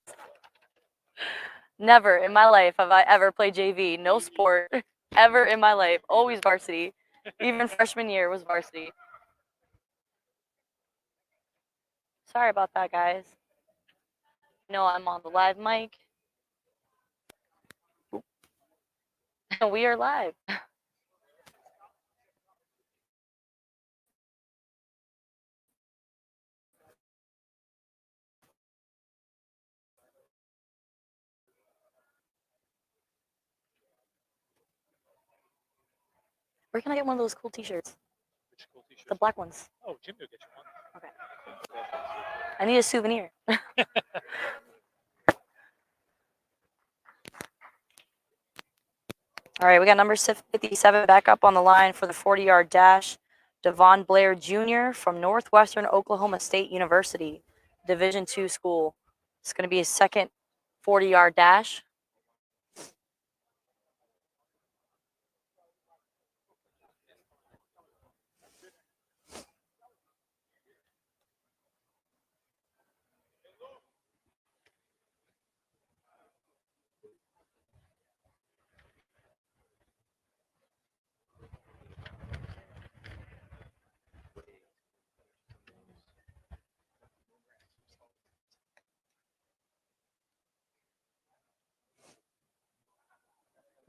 Never in my life have I ever played JV. No sport ever in my life. Always varsity. Even freshman year was varsity. Sorry about that, guys. No, I'm on the live mic. We are live. Where can I get one of those cool T-shirts? Which cool t-shirt? The black ones. Oh, Jimmy will get you one. Okay. I need a souvenir. All right, we got number 57 back up on the line for the 40-yard dash. Devon Blair Jr. from Northwestern Oklahoma State University, Division II school. It's going to be his second 40-yard dash.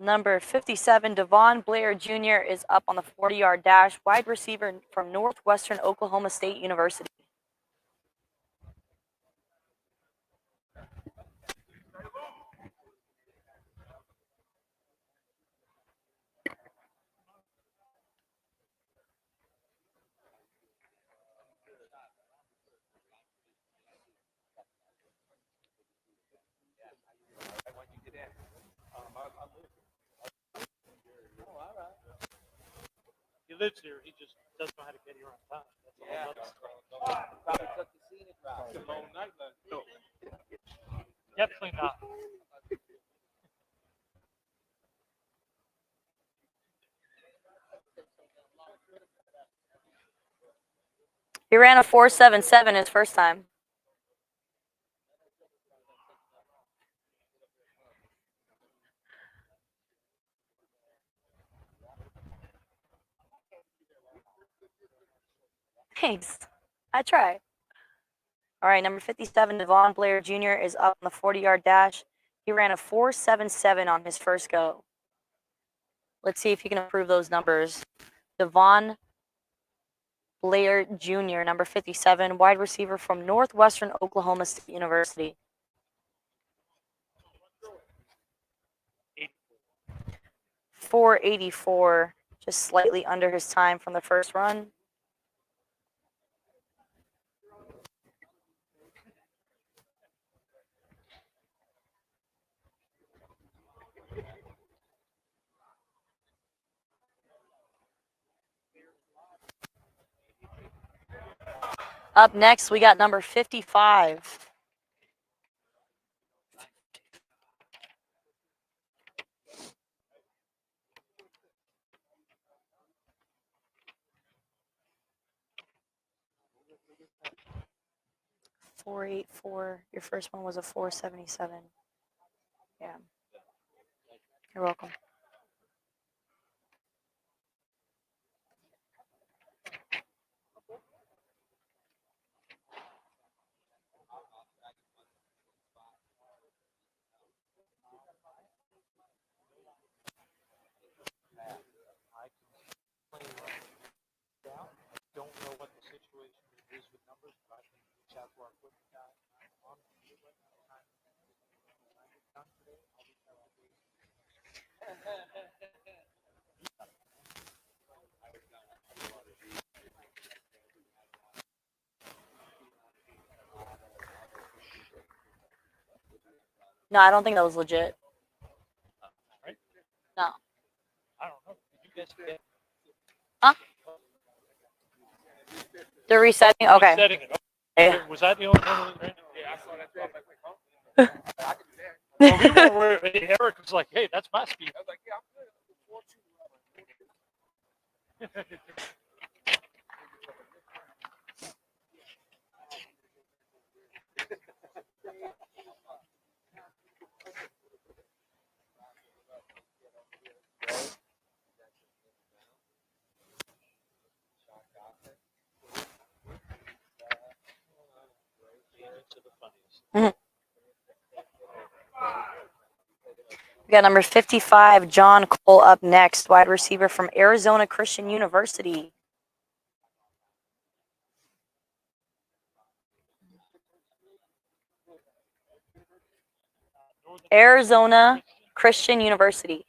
Number 57, Devon Blair Jr. is up on the 40-yard dash, wide receiver from Northwestern Oklahoma State University. He lives here. He just doesn't know how to get here on time. That's all. Probably took the scenic route. Definitely not. He ran a 4.77 his first time. Thanks. I try. All right, number 57, Devon Blair Jr. is up on the 40-yard dash. He ran a 4.77 on his first go. Let's see if he can improve those numbers. Devon Blair Jr., number 57, wide receiver from Northwestern Oklahoma State University. 4.84, just slightly under his time from the first run. Up next, we got number 55. .484. Your first one was a 4.77. Yeah. You're welcome. Don't know what the situation is with numbers, but I can reach out to our equipment guy. No, I don't think that was legit. Right? No. I don't know. Did you guys get Huh? They're resetting? Okay. setting it? Yeah. Was that the only one? Yeah, I saw that. I was like, wait, huh? I can do that. Well, we weren't worried. Eric was like, "Hey, that's my speed." I was like, yeah, I'm good. 4.2. We got number 55, John Cole, up next, wide receiver from Arizona Christian University. Arizona Christian University.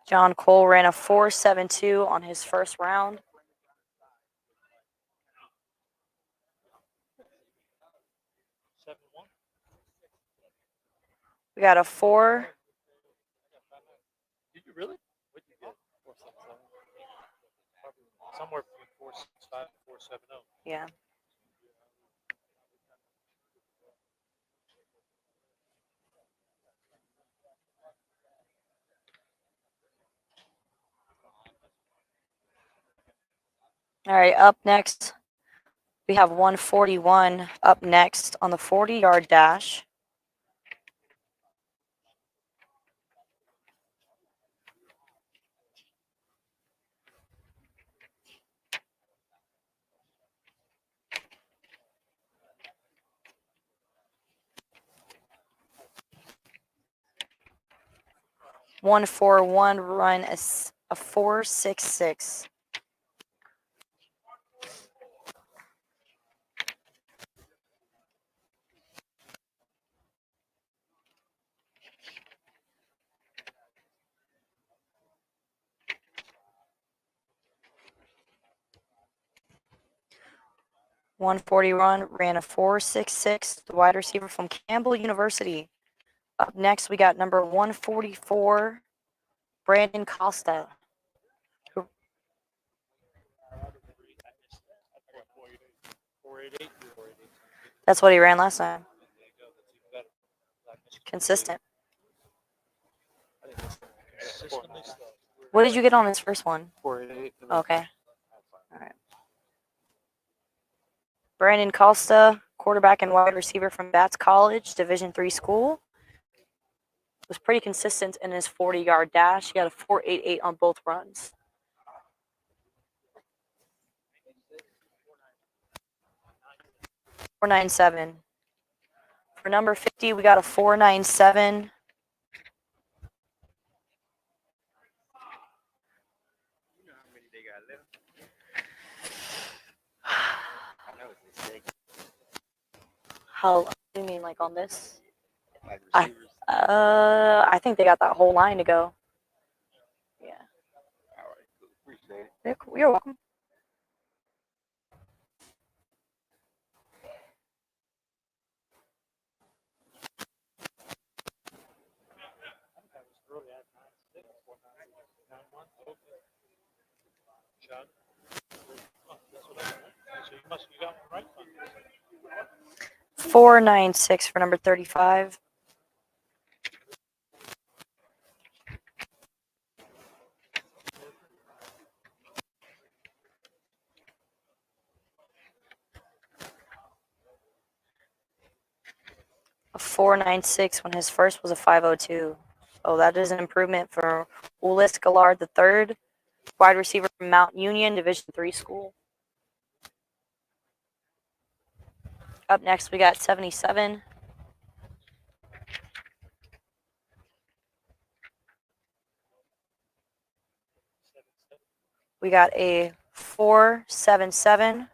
John Cole ran a 4.72 on his first round. We got a 4. Did you really? What did you get? 477. Somewhere between 465 and 470. Yeah. All right, up next, we have 141 up next on the 40-yard dash. One 4-1 run a 4.66. Ran a 4.66. The wide receiver from Campbell University. Up next, we got number 144, Brandon Costa. That's what he ran last time. Consistent. What did you get on his first one? 488. Okay. All right. Brandon Costa, quarterback and wide receiver from Bats College, Division III school. Was pretty consistent in his 40-yard dash. He got a 4.88 on both runs. .497. For number 50, we got a 4.97. How do you mean, like on this? I think they got that whole line to go. Yeah. All right, cool. Appreciate it. You're welcome. So you got one right. 4.96 for number 35. A 4.96 when his first was a 5.02. Oh, that is an improvement for Ulis Gallard III, wide receiver from Mount Union, Division III school. Up next, we got 77. We got a 4.77.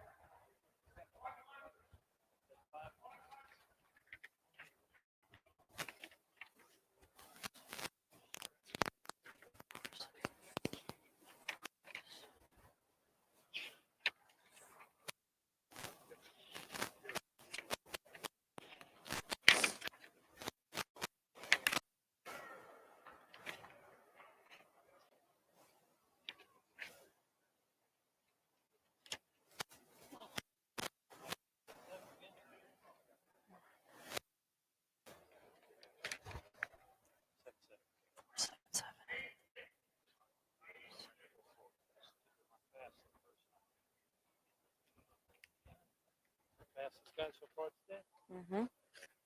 Fastest guy so far today. Mm-hmm.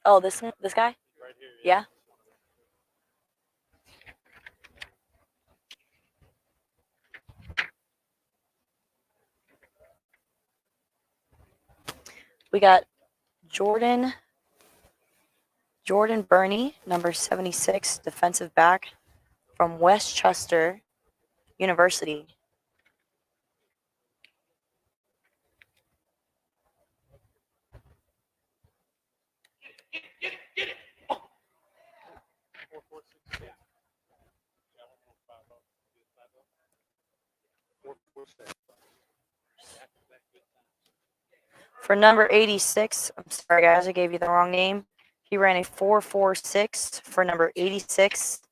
Oh, this guy? Right here. Yeah. We got Jordan Burney, number 76, defensive back from Westchester University. For number 86, I'm sorry guys, I gave you the wrong name. He ran a 4.46 for number 86.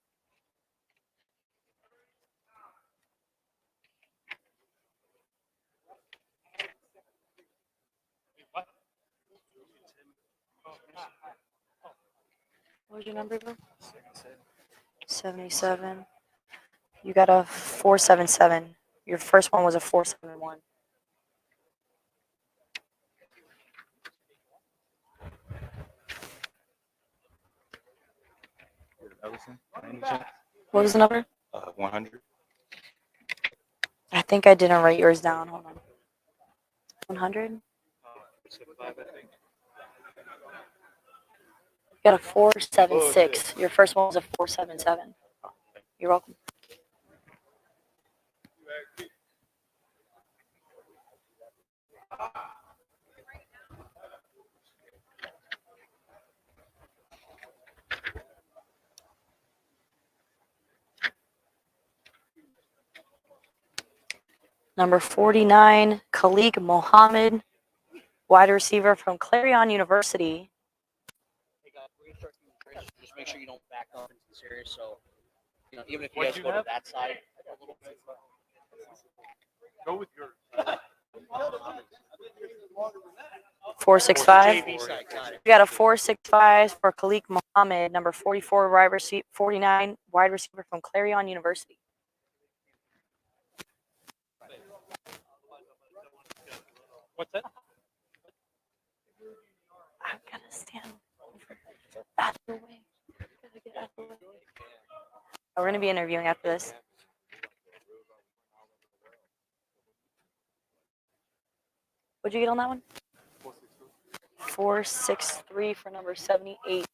What was your number, bro? 77. You got a 4.77. Your first one was a 4.71. Ellison, by any chance? What was the number? 100. I think I didn't write yours down. Hold on. 100? You 475, I think. got a 4.76. Your first one was a 4.77. You're welcome. Number 49, Khalik Mohammed, wide receiver from Clarion University. Hey guys, we're gonna start doing Chris. Just make sure you don't back up into the series. So, even if you guys go to that side, Go with yours. 4.65. JV side, got it. We got a 4.65 for Khalik Mohammed, number 44, 49, wide receiver from Clarion University. What's that? I gotta stand out of the way. Gotta get out of the way. Oh, we're gonna be interviewing after this. What'd you get on that one? 4.63 for number 78.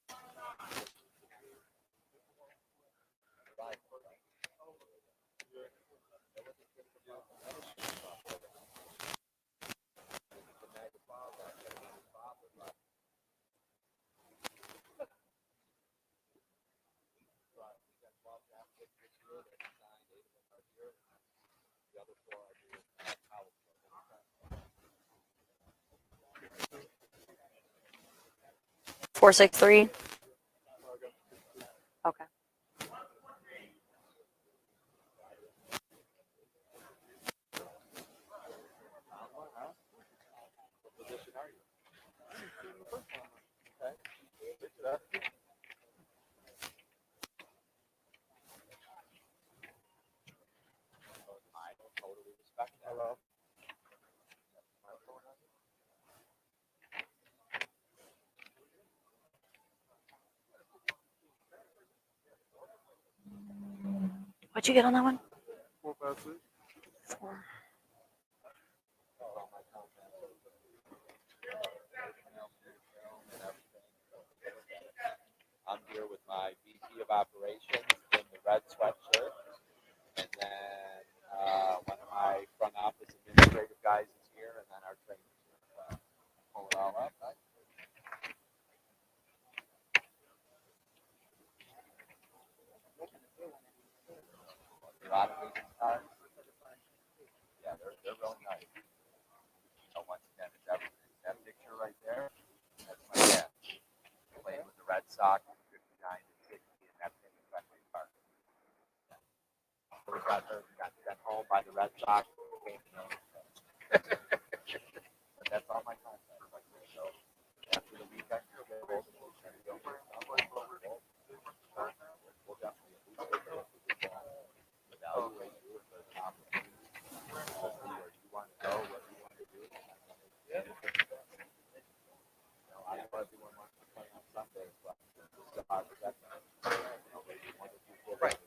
Four 6.3. Okay. What'd you get on that one? 456. 4. I'm here with my VP of operations in the red sweatshirt. And then one of my front office administrative guys is here, and then our trainers here. Pull it all up. Right? A lot of business cards. Yeah, they're really nice. So once again, it's everything. That picture right there, that's my dad. Playing with the Red Sox in 59 and 60, and that's him in my card. We got sent home by the Red Sox. But that's all my contacts. So after the weekend, we'll definitely evaluate you if there's an opportunity. We'll see where you want to go, what you want to do. I know everyone wants to play on Sundays, but it's a hard set. Right.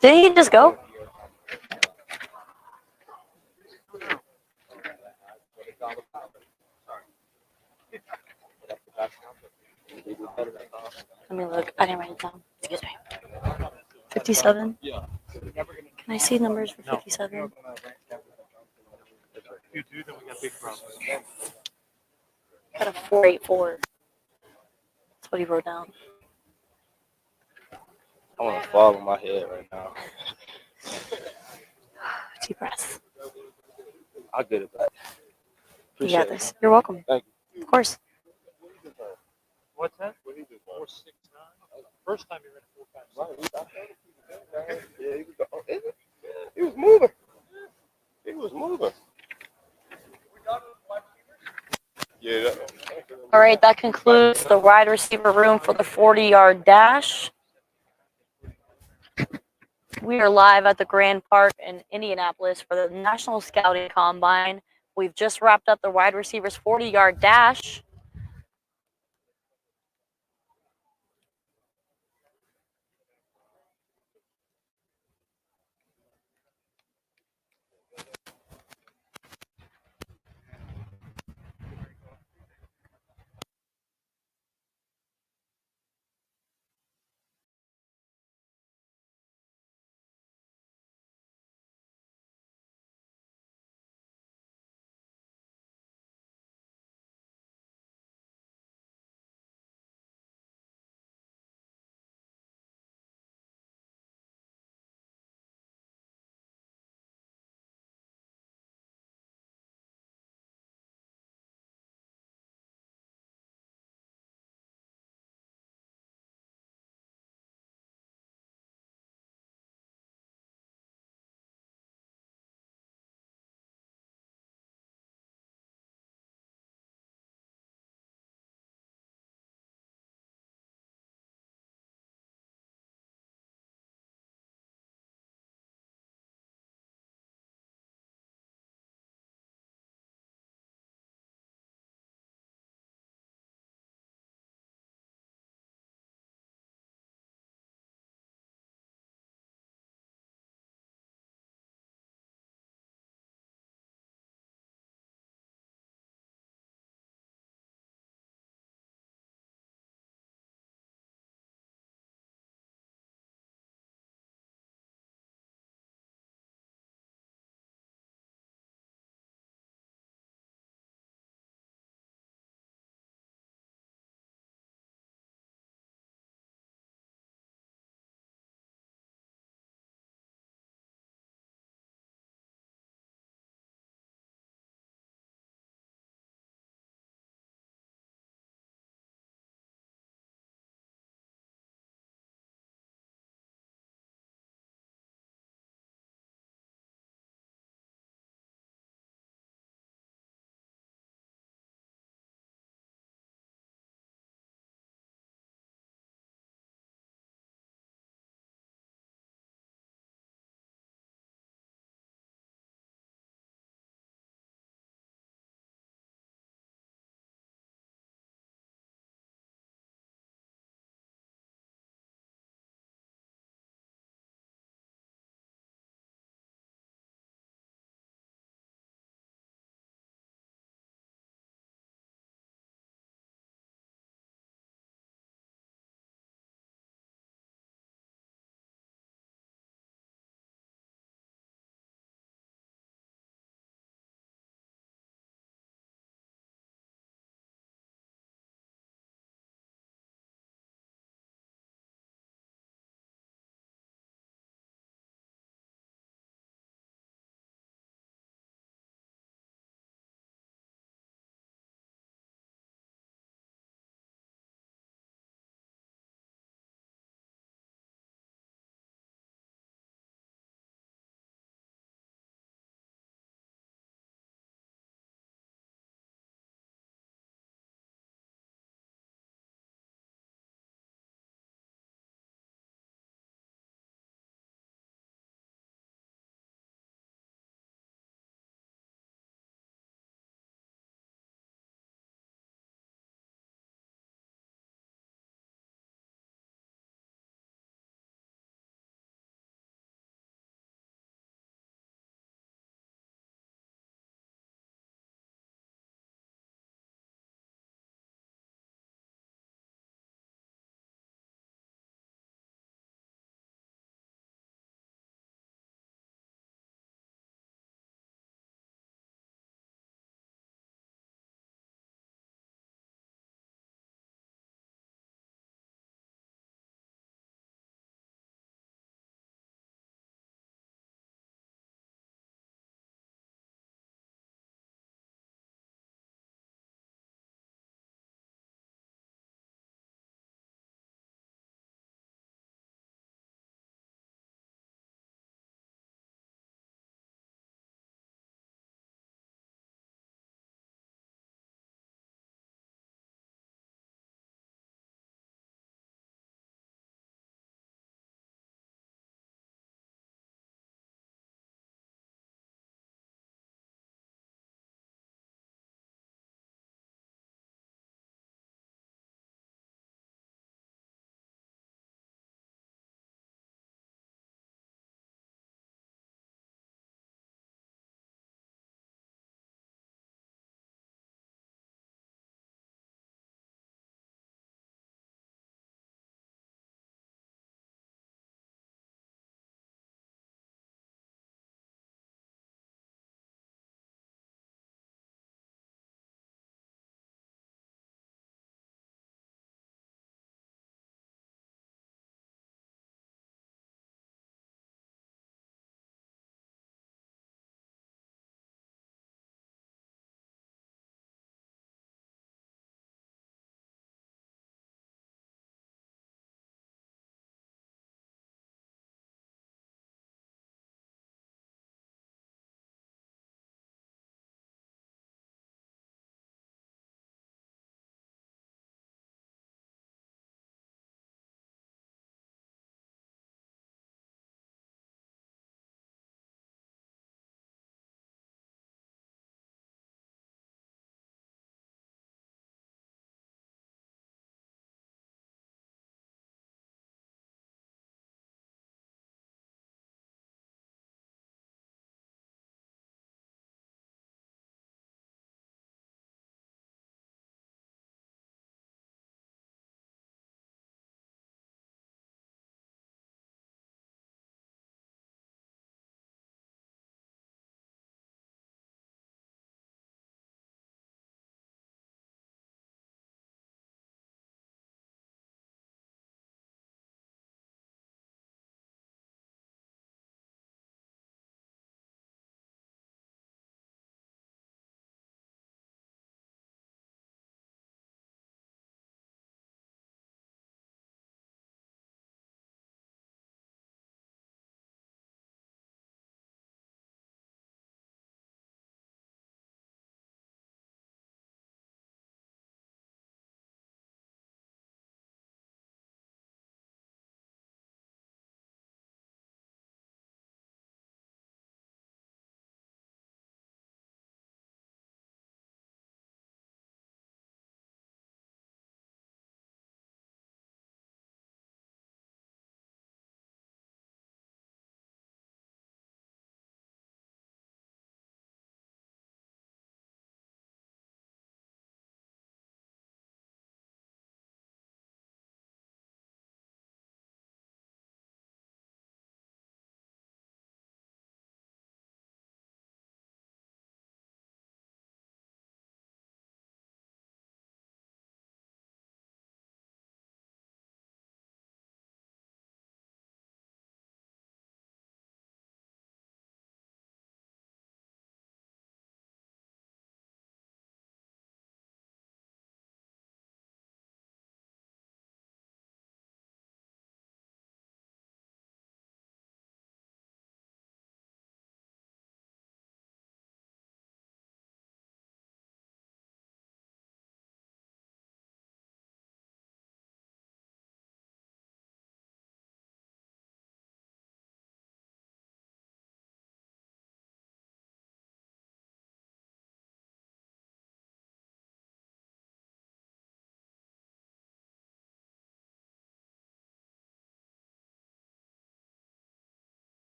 Didn't he just go? Let me look. I didn't write it down. Excuse me. 57? Yeah. Can I see numbers for 57? If you do, then we got big problems. Got a 4.84. That's what he wrote down. I want to fall on my head right now. Deep breath. I'll get it back. You Appreciate got it. this. You're welcome. Thank you. Of course. What's that? 469. First time you ran a 4.56. Yeah, he was moving. He was moving. Yeah. All right, that concludes the wide receiver room for the 40-yard dash. We are live at the Grand Park in Indianapolis for the National Scouting Combine. We've just wrapped up the wide receivers 40-yard dash.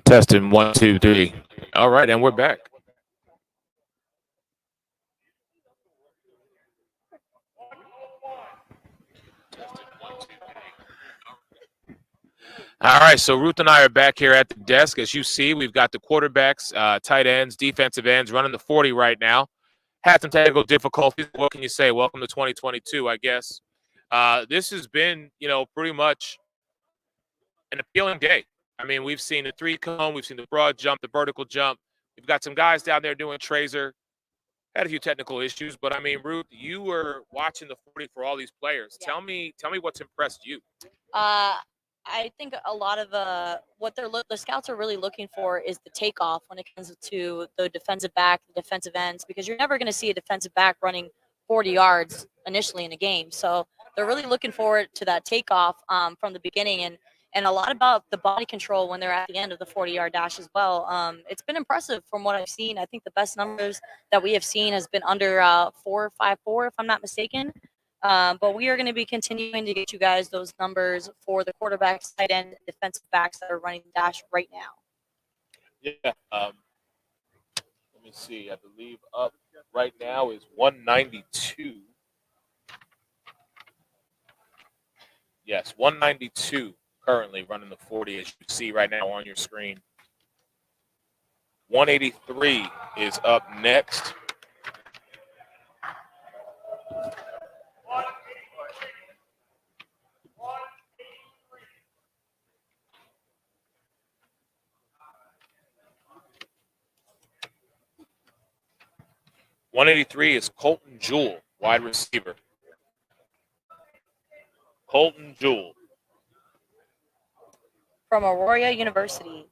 Testing 1, 2, 3. All right, and we're back. All right, so Ruth and I are back here at the desk. As you see, we've got the quarterbacks, tight ends, defensive ends running the 40 right now. Had some technical difficulties. What can you say? Welcome to 2022, I guess. This has been, pretty much an appealing day. I mean, we've seen the 3-cone, we've seen the broad jump, the vertical jump. We've got some guys down there doing Tracer. Had a few technical issues, but I mean, Ruth, you were watching the 40 for all these players. Yeah. Tell me what's impressed you. I think a lot of what the scouts are really looking for is the takeoff when it comes to the defensive back, the defensive ends, because you're never going to see a defensive back running 40 yards initially in a game. So they're really looking forward to that takeoff from the beginning, and a lot about the body control when they're at the end of the 40-yard dash as well. It's been impressive from what I've seen. I think the best numbers that we have seen has been under 4.54, if I'm not mistaken. But we are going to be continuing to get you guys those numbers for the quarterbacks, tight end, defensive backs that are running the dash right now. Yeah. Let me see. I believe up right now is 192. Yes, 192 currently running the 40, as you see right now on your screen. 183 is up next. .183 is Colton Jewell, wide receiver. Colton Jewell. From Aurora University.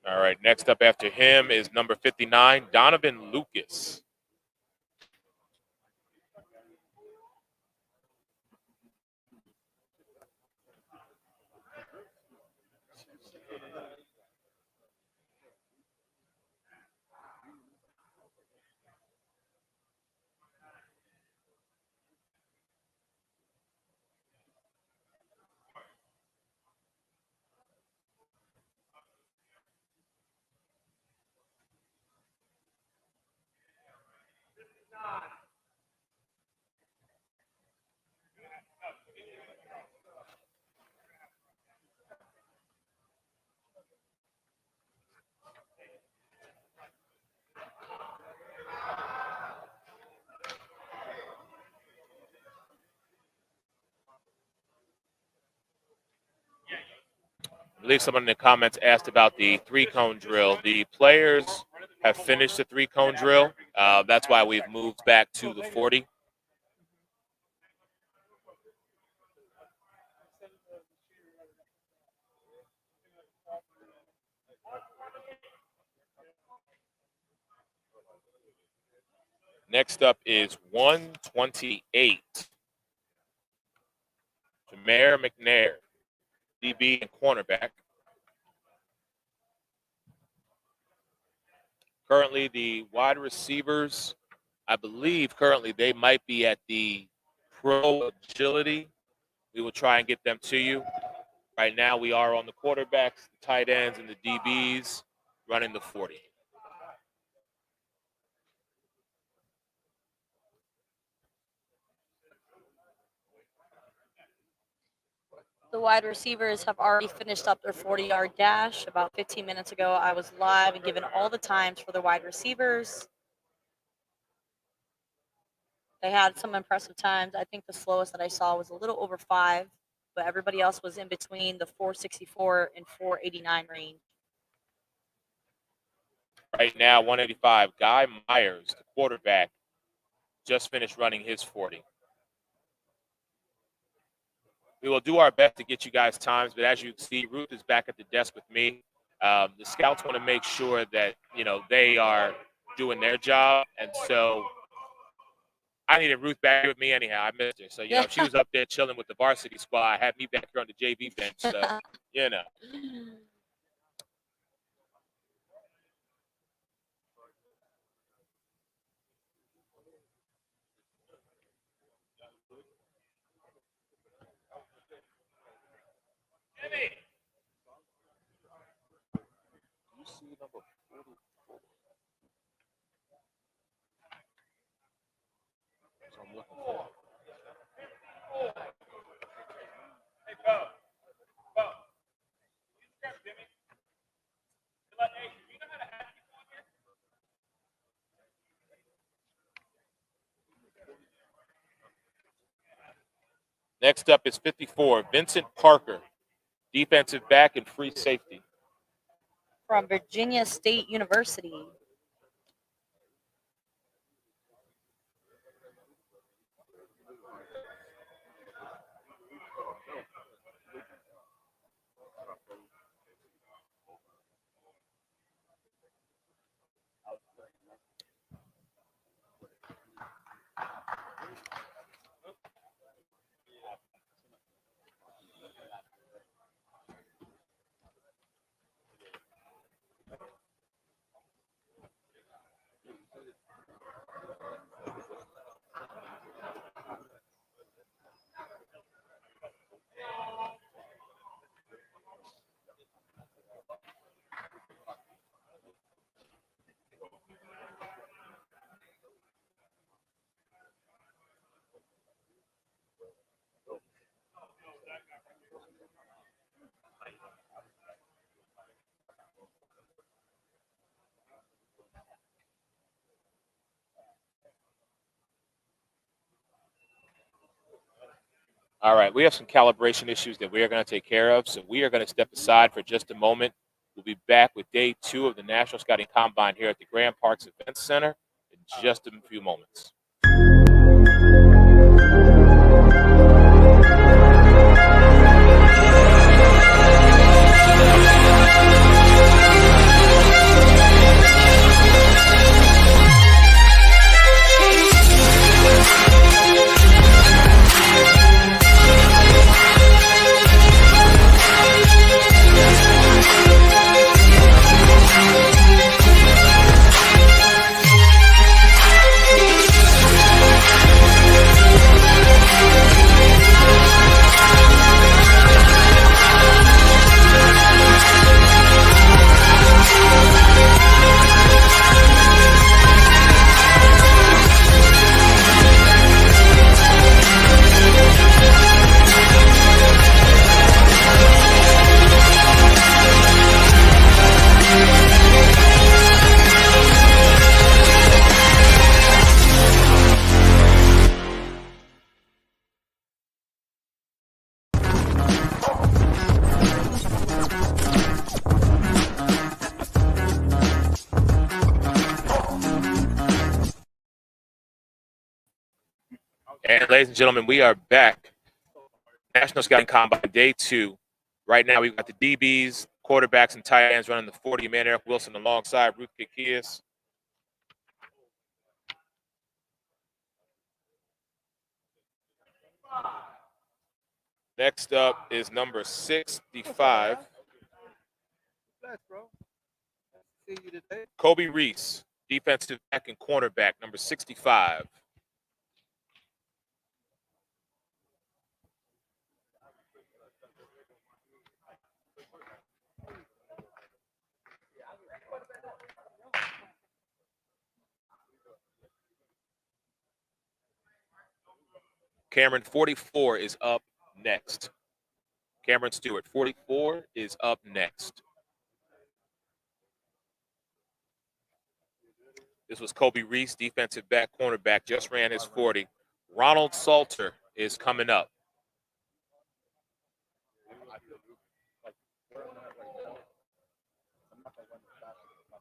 All right, next up after him is number 59, Donovan Lucas. I believe someone in the comments asked about the 3-cone drill. The players have finished the 3-cone drill. That's why we've moved back to the 40. Next up is 128. Jameer McNair, DB and cornerback. Currently, the wide receivers, I believe currently they might be at the pro agility. We will try and get them to you. Right now, we are on the quarterbacks, the tight ends, and the DBs running the 40. The wide receivers have already finished up their 40-yard dash. About 15 minutes ago, I was live and given all the times for the wide receivers. They had some impressive times. I think the slowest that I saw was a little over 5, but everybody else was in between the 464 and 489 range. Right now, 185. Guy Myers, the quarterback, just finished running his 40. We will do our best to get you guys times, but as you can see, Ruth is back at the desk with me. The scouts want to make sure that, they are doing their job. And so I needed Ruth back with me anyhow. I missed her. So, she was up there chilling with the varsity squad. Had me back here on the JV bench. So, Number 44. That's what I'm looking for. Next up is 54, Vincent Parker, defensive back and free safety. From Virginia State University. All right, we have some calibration issues that we are going to take care of, so we are going to step aside for just a moment. We'll be back with day 2 of the National Scouting Combine here at the Grand Parks Events Center in just a few moments. And ladies and gentlemen, we are back. National Scouting Combine Day 2. Right now, we've got the DBs, quarterbacks, and tight ends running the 40-man Eric Wilson alongside Ruth Kikias. Next up is number 65. Kobe Reese, defensive back and cornerback, number 65. Cameron, 44, is up next. Cameron Stewart, 44, is up next. This was Kobe Reese, defensive back, cornerback, just ran his 40. Ronald Salter is coming up.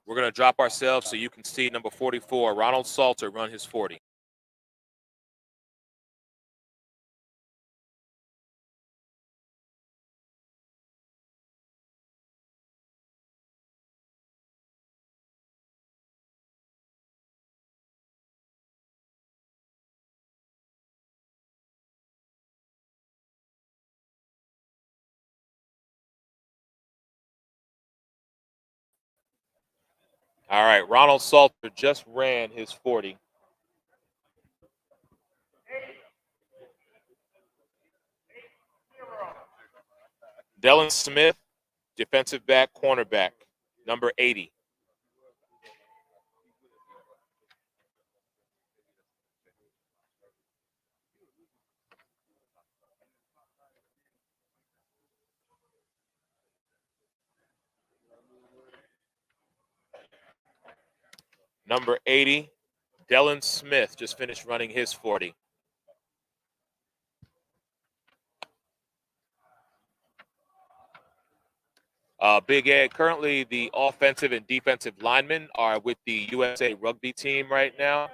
We're going to drop ourselves so you can see number 44, Ronald Salter, run his 40. All right, Ronald Salter just ran his 40. Dylan Smith, defensive back, cornerback, number 80. Number 80, Dylan Smith just finished running his 40. Big Ed, currently the offensive and defensive linemen are with the USA rugby team right now.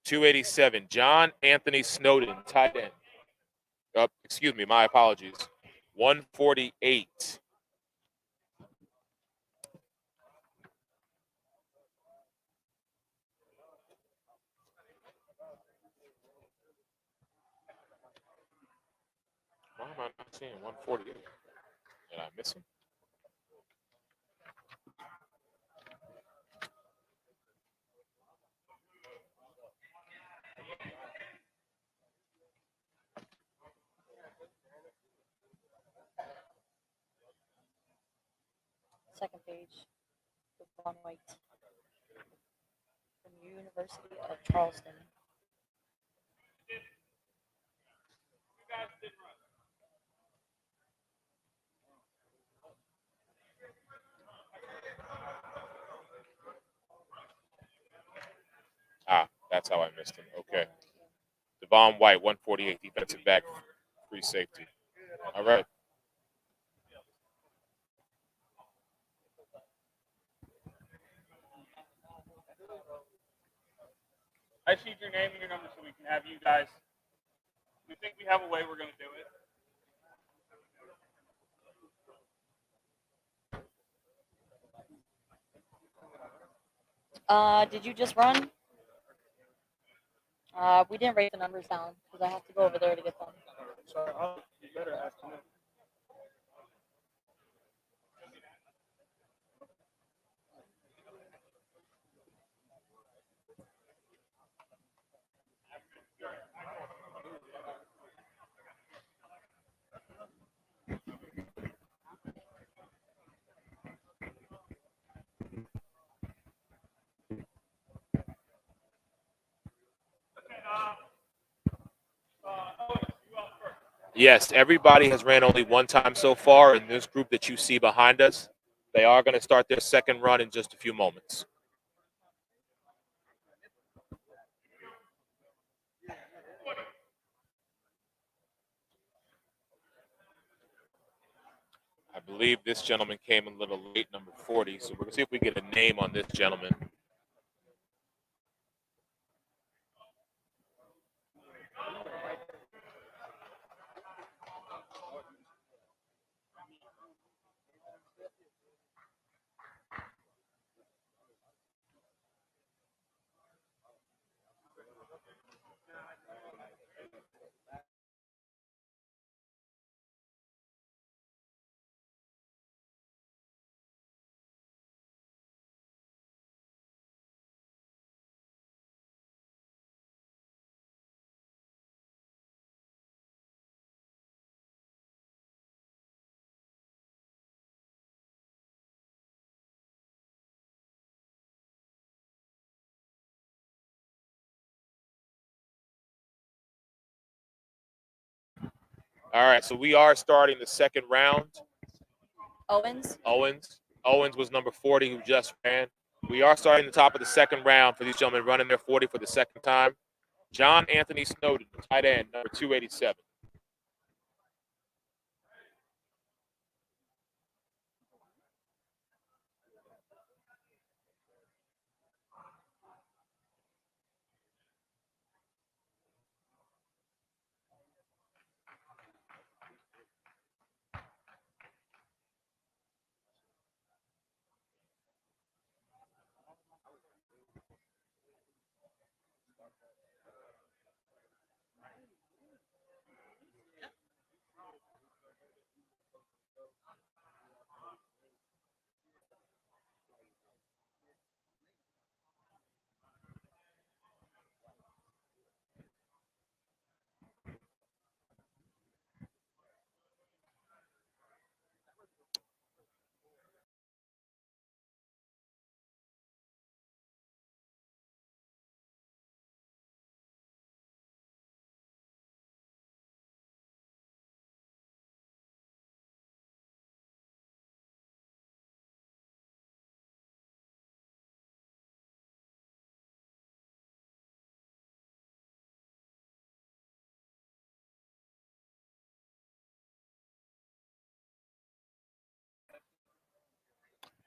.287, John Anthony Snowden, tight end. Excuse me, my apologies. 148. Why am I not seeing 148? Did I miss him? Second page. Devon White from University of Charleston. That's how I missed him. Okay. Devon White, 148, defensive back, free safety. All right. I just need your name and your number so we can have you guys. We think we have a way we're going to do it. Did you just run? We didn't write the numbers down because I have to go over there to get them. Sorry, you better ask him. Yes, everybody has ran only one time so far in this group that you see behind us. They are going to start their second run in just a few moments. I believe this gentleman came a little late, number 40, so we're going to see if we get a name on this gentleman. All right, so we are starting the second round. Owens? Owens was number 40 who just ran. We are starting the top of the second round for these gentlemen running their 40 for the second time. John Anthony Snowden, tight end, number 287.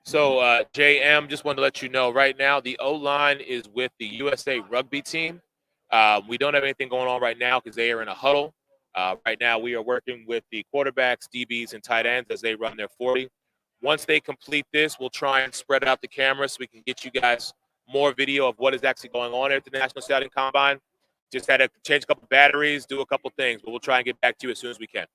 So, JM, just wanted to let you know right now the O-line is with the USA rugby team. We don't have anything going on right now because they are in a huddle. Right now, we are working with the quarterbacks, DBs, and tight ends as they run their 40. Once they complete this, we'll try and spread out the camera so we can get you guys more video of what is actually going on at the National Scouting Combine. Just had to change a couple batteries, do a couple things, but we'll try and get back to you as soon as we can.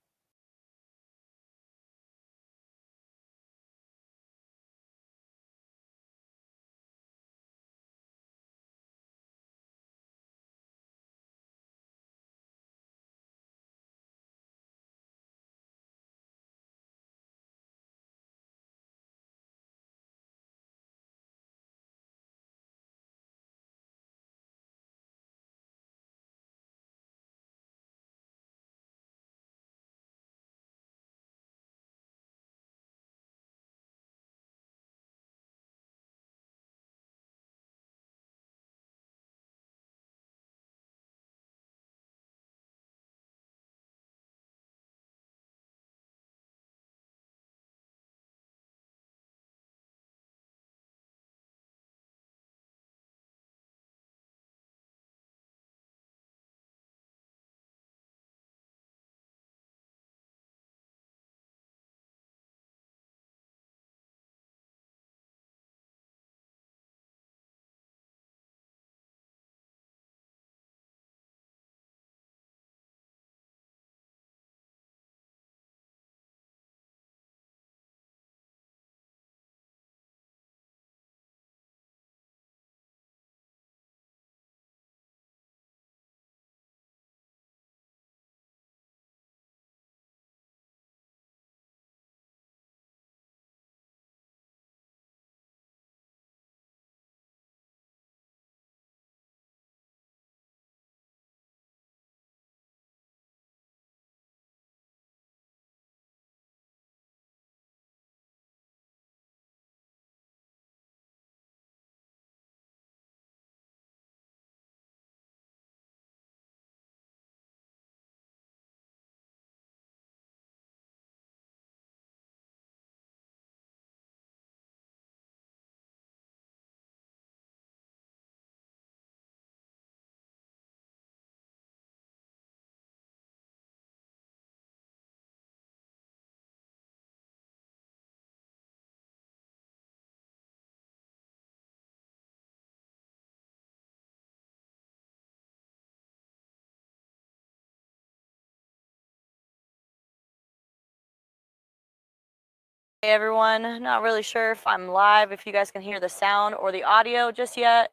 Hey everyone, not really sure if I'm live, if you guys can hear the sound or the audio just yet,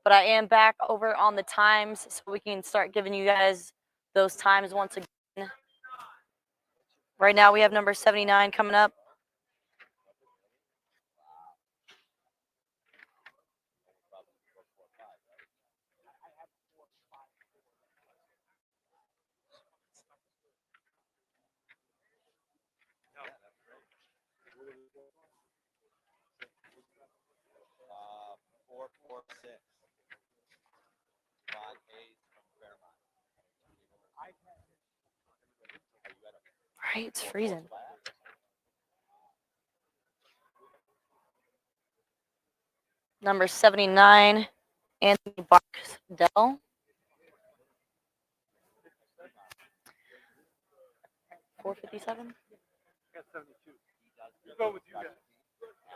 but I am back over on the times so we can start giving you guys those times once again. Right now we have number 79 coming up. Right, it's freezing. Number 79, Anthony Barksdale. 457?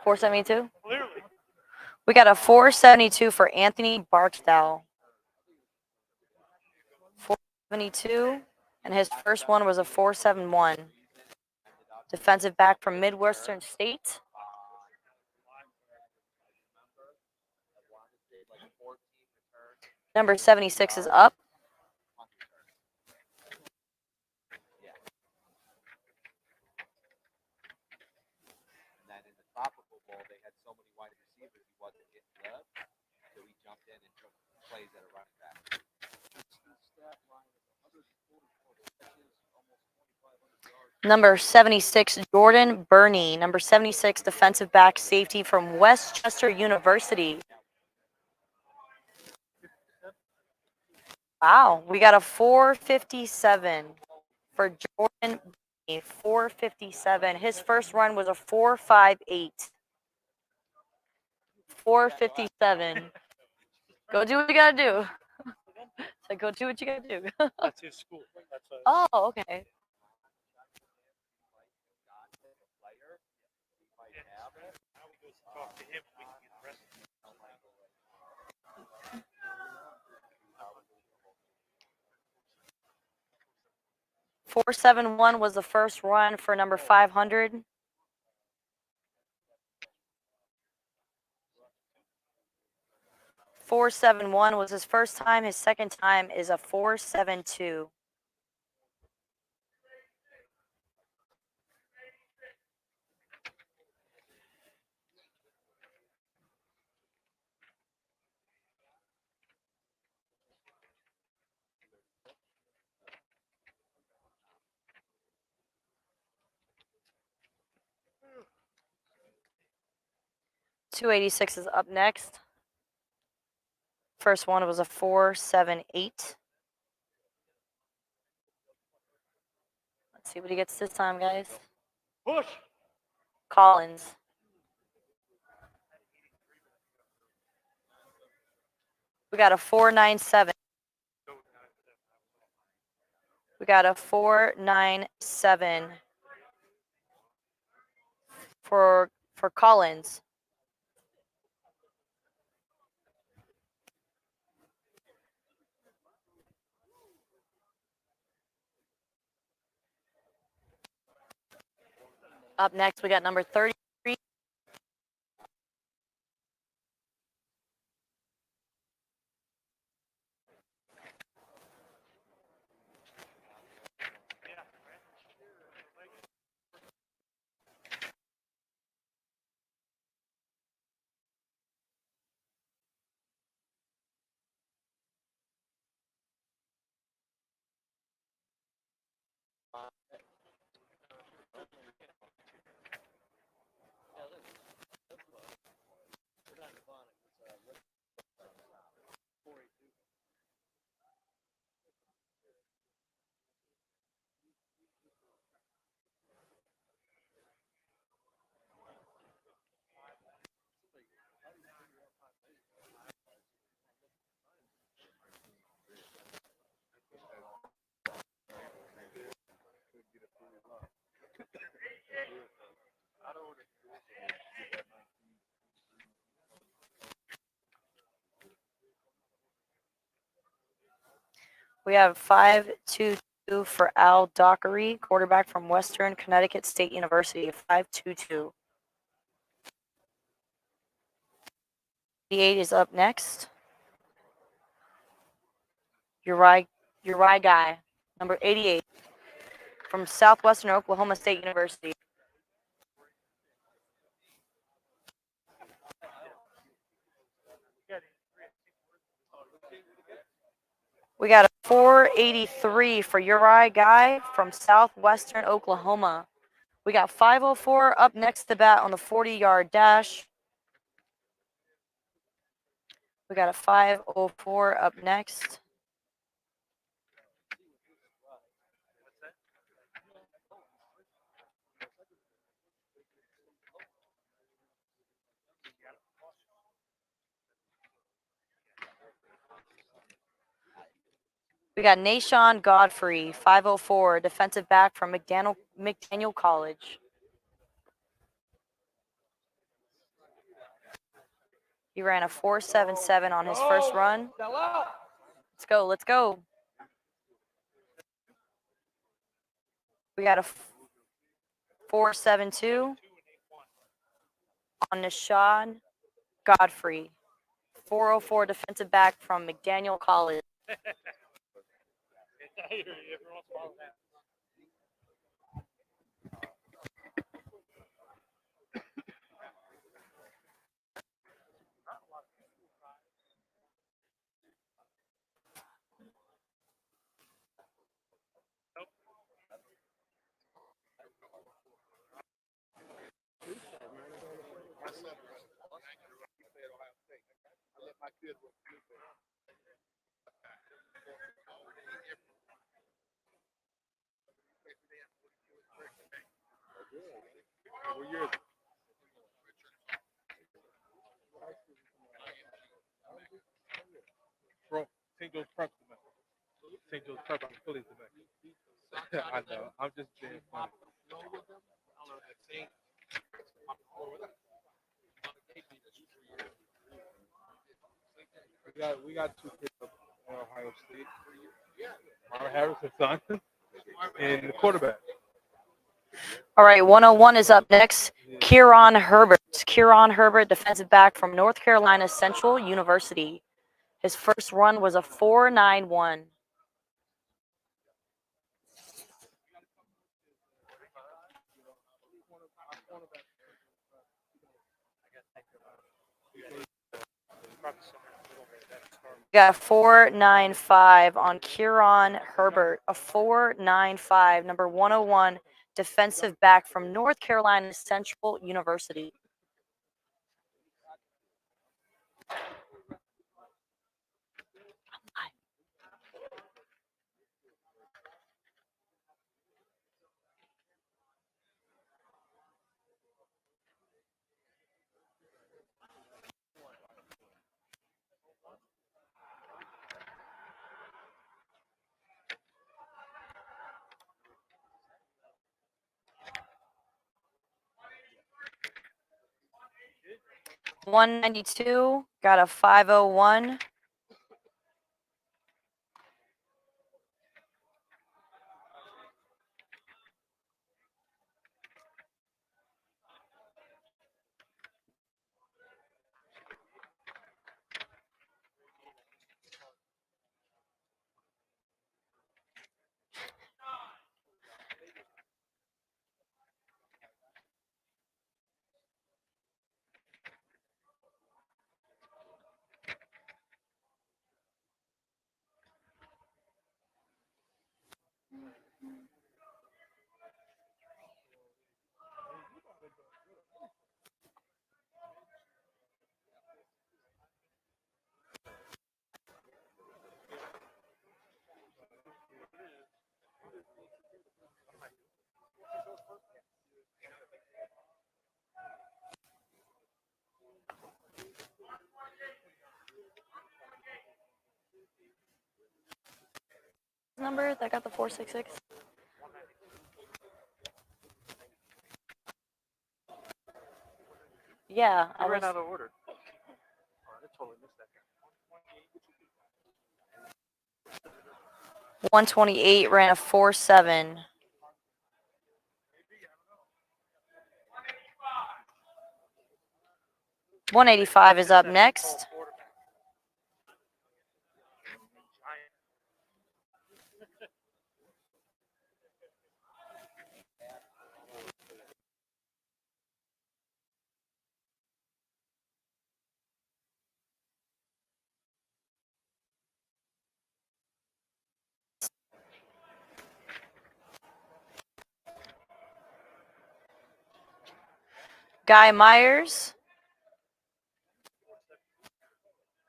472? We got a 472 for Anthony Barksdale. 472, and his first one was a 471. Defensive back from Midwestern State. Number 76 is up. Number 76, Jordan Burney. Number 76, defensive back safety from Westchester University. Wow, we got a 457 for Jordan Burney, 457. His first run was a 458. 457. Go do what you gotta do. So go do what you gotta do. That's his school. That's Oh, okay. I would go talk to him. We can get the rest of it. 471 was the first run for number 500. .471 was his first time. His second time is a 472. .286 is up next. First one was a 478. Let's see what he gets this time, guys. Push. Collins. We got a 497. We got a 497 for Collins. Up next, we got number 33. We have 522 for Al Dockery, quarterback from Western Connecticut State University. 522. 88 is up next. Uri Guy, number 88, from Southwestern Oklahoma State University. We got a 483 for Uri Guy from Southwestern Oklahoma. We got 504 up next to bat on the 40-yard dash. We got a 504 up next. We got Nashawn Godfrey, 504, defensive back from McDaniel College. He ran a 4.77 on his first run. Let's go, let's go. We got a 4.72 on Nashawn Godfrey, 404 defensive back from McDaniel College. What year is it? Joe's Prep domestic. St. Joe's Prep on Phillies domestic. I know. I'm just being funny. We got two kids up at Ohio State. Myra Harrison's son and the quarterback. All right, 101 is up next. Kieran Herbert. Kieran Herbert, defensive back from North Carolina Central University. His first run was a 4.91. Got a 4.95 on Kieran Herbert, a 4.95, number 101, defensive back from North Carolina Central University. $192, got a 501. Number that got the 466. Yeah, I ran was out of order. Oh, I totally missed that. 128, ran a 4.7. $185 is up next. Guy Myers.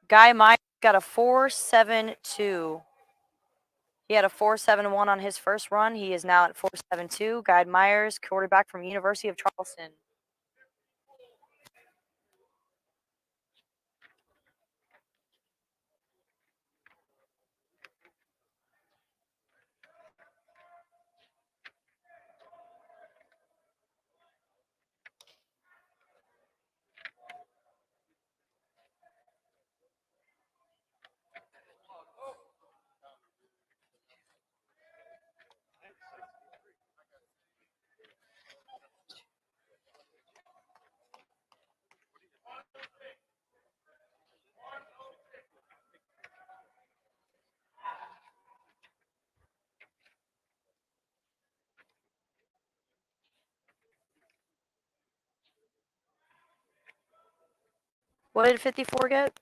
Guy Myers got a 4.72. He had a 4.71 on his first run. He is now at 4.72. Guy Myers, quarterback from University of Charleston. What did 54 get?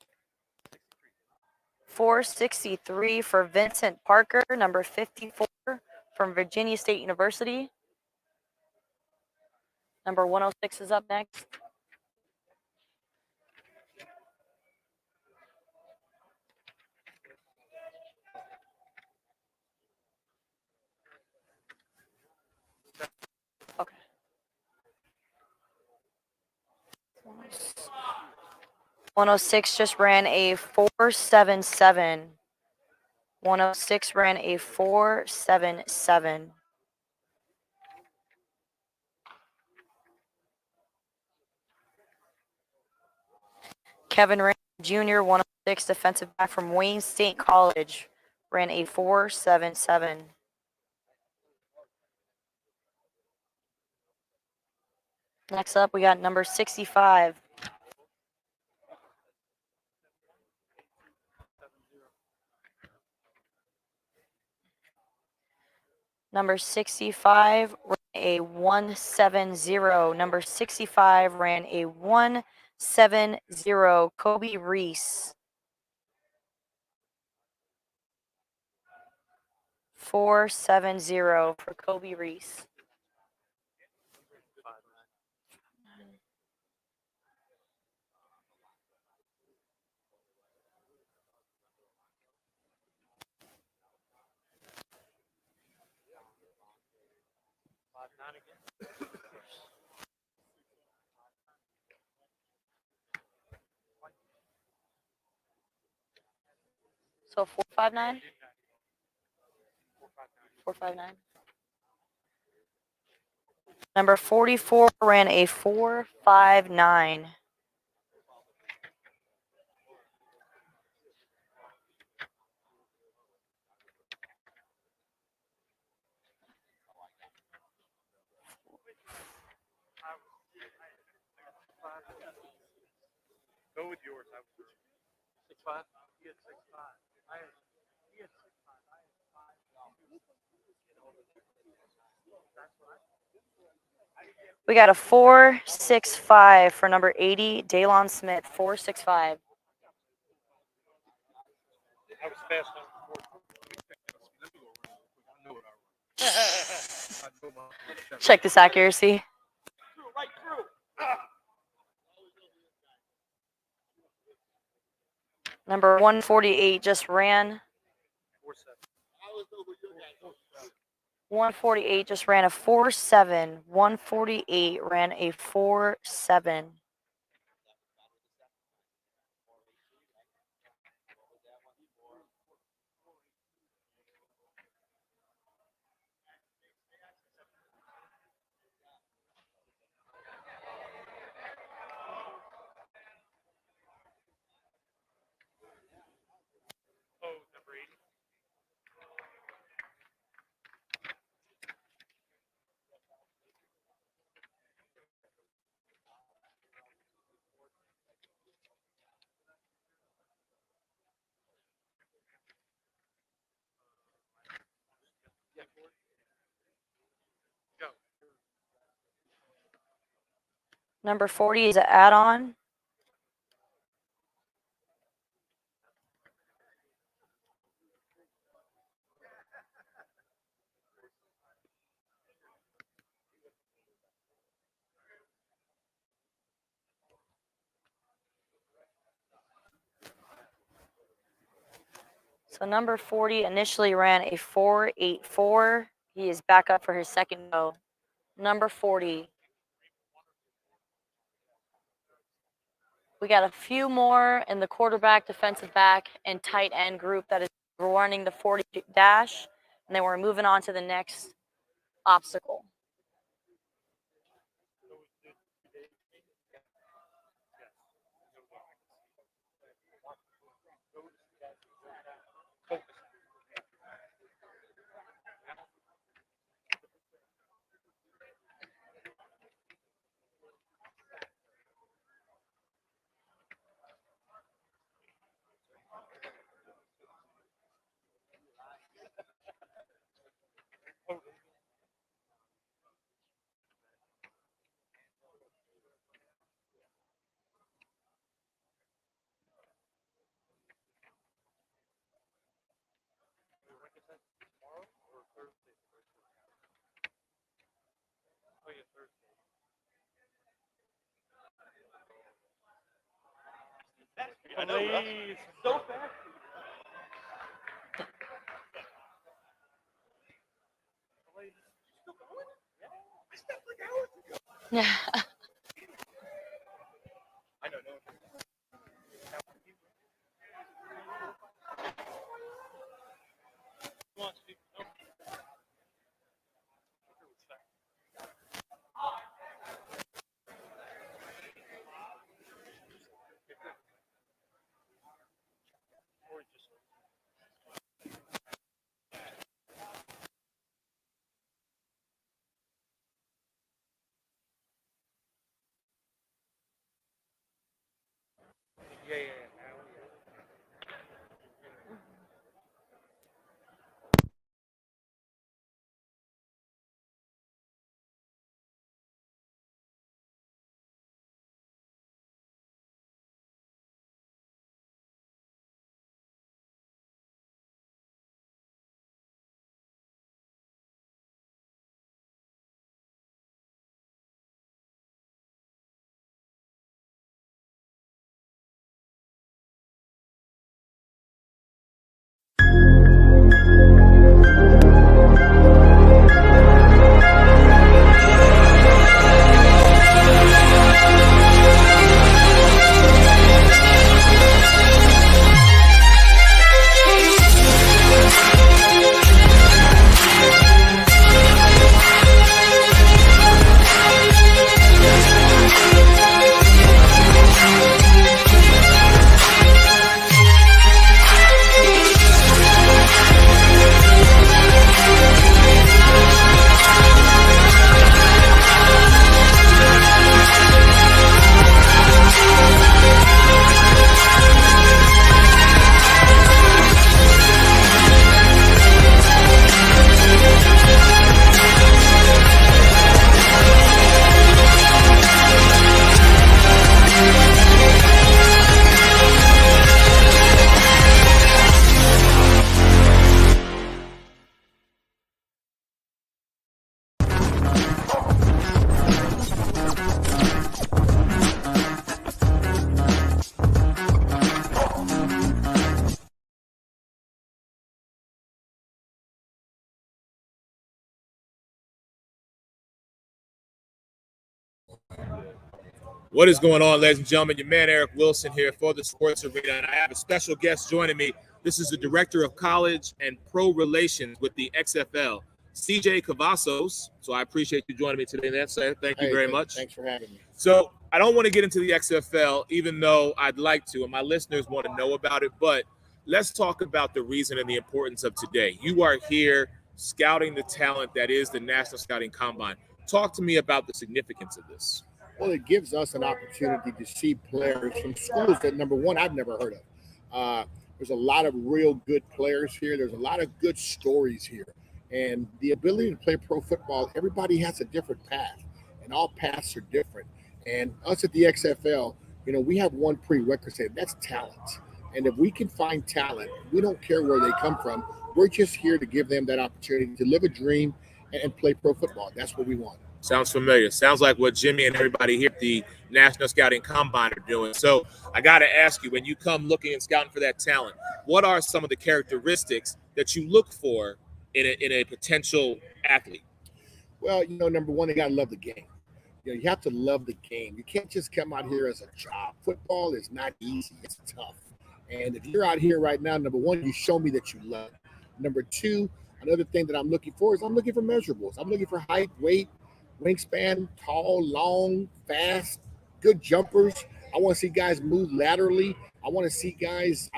463 for Vincent Parker, number 54 from Virginia State University. Number 106 is up next. Okay. 106 just ran a 4.77. 106 ran a 4.77. Kevin Rand Jr., 106, defensive back from Wayne State College, ran a 4.77. Next up, we got number 65. Number 65 ran a 1.70. Number 65 ran a 1.70. Kobe Reese. 4.70 for Kobe Reese. So 4.59? 4.59. Number 44 ran a 4.59. Go with yours. 6'5". He had 6'5". He had 6'5". I had 5. We got a 4.65 for number 80, Daylon Smith. 4.65. I was fast on Check this accuracy. Right through. Number 148 just ran. 148 just ran a 4.7. 148 ran a 4.7. Oh, number 80. Number 40 is an add-on. So number 40 initially ran a 4.84. He is back up for his second go. Number 40. We got a few more in the quarterback, defensive back, and tight end group that is running the 40 dash. And then we're moving on to the next obstacle. Oh, yeah, Thursday. Please. So fast. Yeah. Yeah. What is going on, ladies and gentlemen? Your man Eric Wilson here for the Sports Arena, and I have a special guest joining me. This is the Director of College and Pro Relations with the XFL, CJ Cavazos. So I appreciate you joining me today, sir. Thank you very much. Thanks for having me. So I don't want to get into the XFL, even though I'd like to, and my listeners want to know about it, but let's talk about the reason and the importance of today. You are here scouting the talent that is the National Scouting Combine. Talk to me about the significance of this. Well, it gives us an opportunity to see players from schools that, number one, I've never heard of. There's a lot of real good players here. There's a lot of good stories here. And the ability to play pro football, everybody has a different path, and all paths are different. And us at the XFL, we have one prerequisite, that's talent. And if we can find talent, we don't care where they come from. We're just here to give them that opportunity to live a dream and play pro football. That's what we want. Sounds familiar. Sounds like what Jimmy and everybody here at the National Scouting Combine are doing. So I got to ask you, when you come looking and scouting for that talent, what are some of the characteristics that you look for in a potential athlete? Well, number one, they got to love the game. You have to love the game. You can't just come out here as a job. Football is not easy. It's tough. And if you're out here right now, number one, you show me that you love it. Number two, another thing that I'm looking for is I'm looking for measurables. I'm looking for height, weight, wingspan, tall, long, fast, good jumpers. I want to see guys move laterally. I want to see guys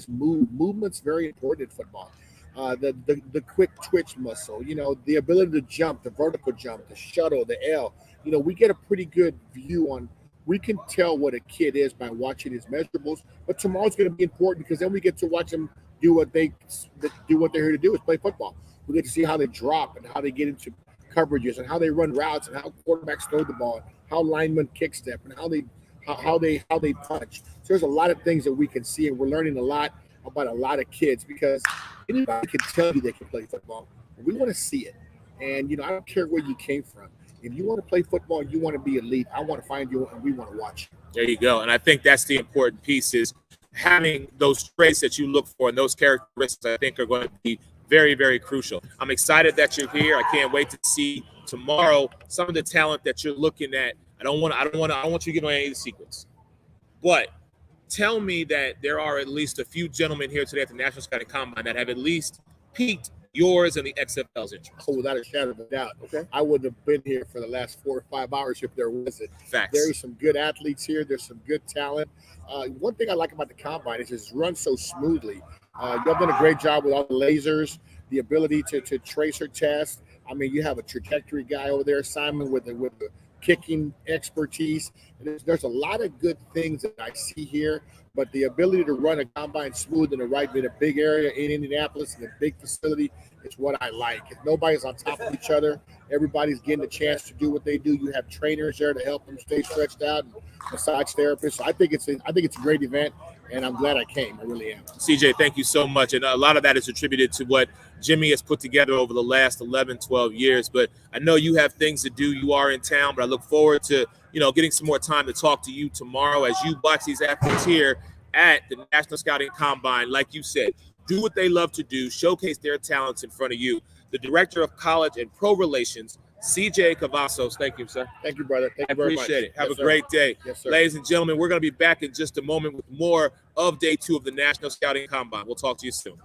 move. Movement's very important in football. The quick twitch muscle, the ability to jump, the vertical jump, the shuttle, the L. We get a pretty good view on. We can tell what a kid is by watching his measurables. But tomorrow's going to be important because then we get to watch them do what they're here to do, is play football. We get to see how they drop and how they get into coverages and how they run routes and how quarterbacks throw the ball, how linemen kick step, and how they punch. So there's a lot of things that we can see, and we're learning a lot about a lot of kids because anybody can tell you they can play football. We want to see it. And I don't care where you came from. If you want to play football, you want to be elite, I want to find you and we want to watch you. There you go. And I think that's the important piece, is having those traits that you look for and those characteristics I think are going to be very, very crucial. I'm excited that you're here. I can't wait to see tomorrow some of the talent that you're looking at. I don't want you to give away any of the secrets. But tell me that there are at least a few gentlemen here today at the National Scouting Combine that have at least piqued yours and the XFL's interest. Oh, without a shadow of a doubt. Okay. I wouldn't have been here for the last 4 or 5 hours if there wasn't. Facts. There's some good athletes here. There's some good talent. One thing I like about the Combine is it's run so smoothly. Y'all done a great job with all the lasers, the ability to tracer test. I mean, you have a trajectory guy over there, Simon, with the kicking expertise. And there's a lot of good things that I see here, but the ability to run a combine smooth in a big area in Indianapolis, in a big facility, is what I like. If nobody's on top of each other, everybody's getting a chance to do what they do. You have trainers there to help them stay stretched out, and massage therapists. So I think it's a great event, and I'm glad I came. I really am. CJ, thank you so much. And a lot of that is attributed to what Jimmy has put together over the last 11, 12 years. But I know you have things to do. You are in town, but I look forward to, getting some more time to talk to you tomorrow as you watch these athletes here at the National Scouting Combine. Like you said, do what they love to do, showcase their talents in front of you. The Director of College and Pro Relations, CJ Cavazos. Thank you, sir. Thank you, brother. Thank I you very much. appreciate it. Have Yes, a sir. great day. Yes, sir. Ladies and gentlemen, we're going to be back in just a moment with more of Day 2 of the National Scouting Combine. We'll talk to you soon.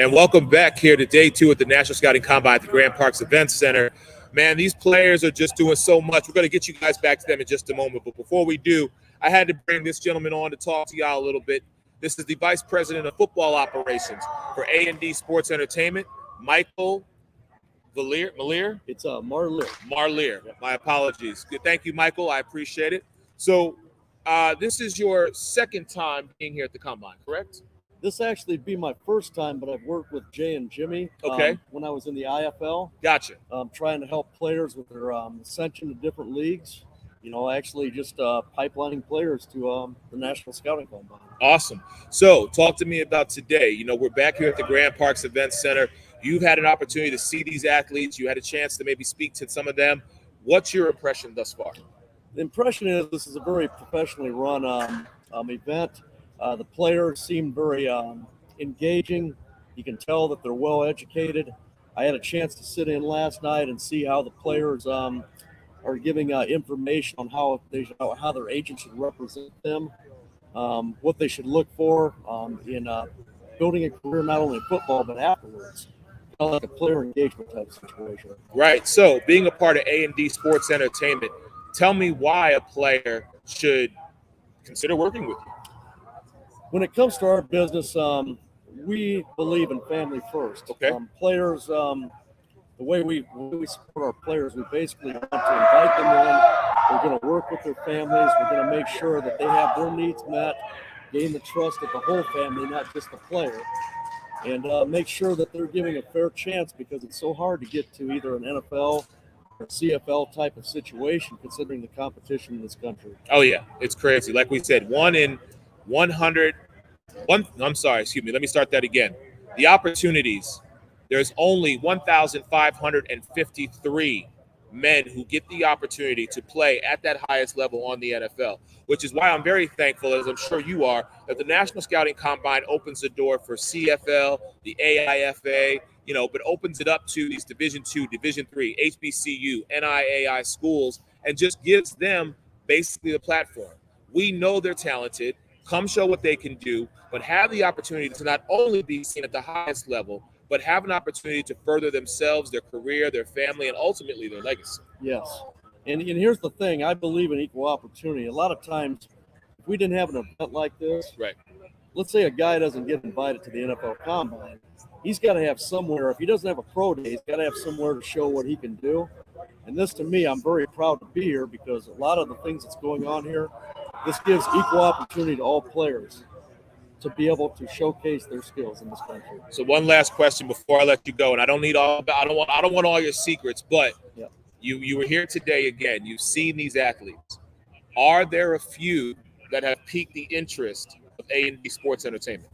And welcome back here to day 2 at the National Scouting Combine at the Grand Parks Event Center. Man, these players are just doing so much. We're going to get you guys back to them in just a moment. But before we do, I had to bring this gentleman on to talk to y'all a little bit. This is the Vice President of Football Operations for A&D Sports Entertainment, Michael Malier? It's Marlier. Marlier. Yeah. My apologies. Good. Thank you, Michael. I appreciate it. So this is your second time being here at the Combine, correct? This actually be my first time, but I've worked with Jay and Jimmy when I was in the IFL. Gotcha. Trying to help players with their ascension to different leagues. You know, actually just pipelining players to the National Scouting Combine. Awesome. So talk to me about today. You know, we're back here at the Grand Parks Event Center. You've had an opportunity to see these athletes. You had a chance to maybe speak to some of them. What's your impression thus far? The impression is this is a very professionally run event. The players seem very engaging. You can tell that they're well educated. I had a chance to sit in last night and see how the players are giving information on how their agents should represent them, what they should look for in building a career not only in football but afterwards. Kind of like a player engagement type situation. Right. So being a part of A&D Sports Entertainment, tell me why a player should consider working with you. When it comes to our business, we believe in family first. Okay. Players, the way we support our players, we basically want to invite them in. We're going to work with their families. We're going to make sure that they have their needs met, gain the trust of the whole family, not just the player, and make sure that they're giving a fair chance, because it's so hard to get to either an NFL or CFL type of situation considering the competition in this country. Oh, yeah. It's crazy. Like we said, 1 in 100. I'm sorry, excuse me. Let me start that again. The opportunities, there's only 1,553 men who get the opportunity to play at that highest level on the NFL, which is why I'm very thankful, as I'm sure you are, that the National Scouting Combine opens the door for CFL, the AIFA, but opens it up to these Division II, Division III, HBCU, NIAI schools, and just gives them basically the platform. We know they're talented. Come show what they can do, but have the opportunity to not only be seen at the highest level, but have an opportunity to further themselves, their career, their family, and ultimately their legacy. Yes. And here's the thing. I believe in equal opportunity. A lot of times, if we didn't have an event like this, right? Let's say a guy doesn't get invited to the NFL Combine. He's got to have somewhere. If he doesn't have a pro day, he's got to have somewhere to show what he can do. And this, to me, I'm very proud to be here, because a lot of the things that's going on here, this gives equal opportunity to all players to be able to showcase their skills in this country. So one last question before I let you go, and I don't want all your secrets, but yeah. You were here today again. You've seen these athletes. Are there a few that have piqued the interest of A&D Sports Entertainment?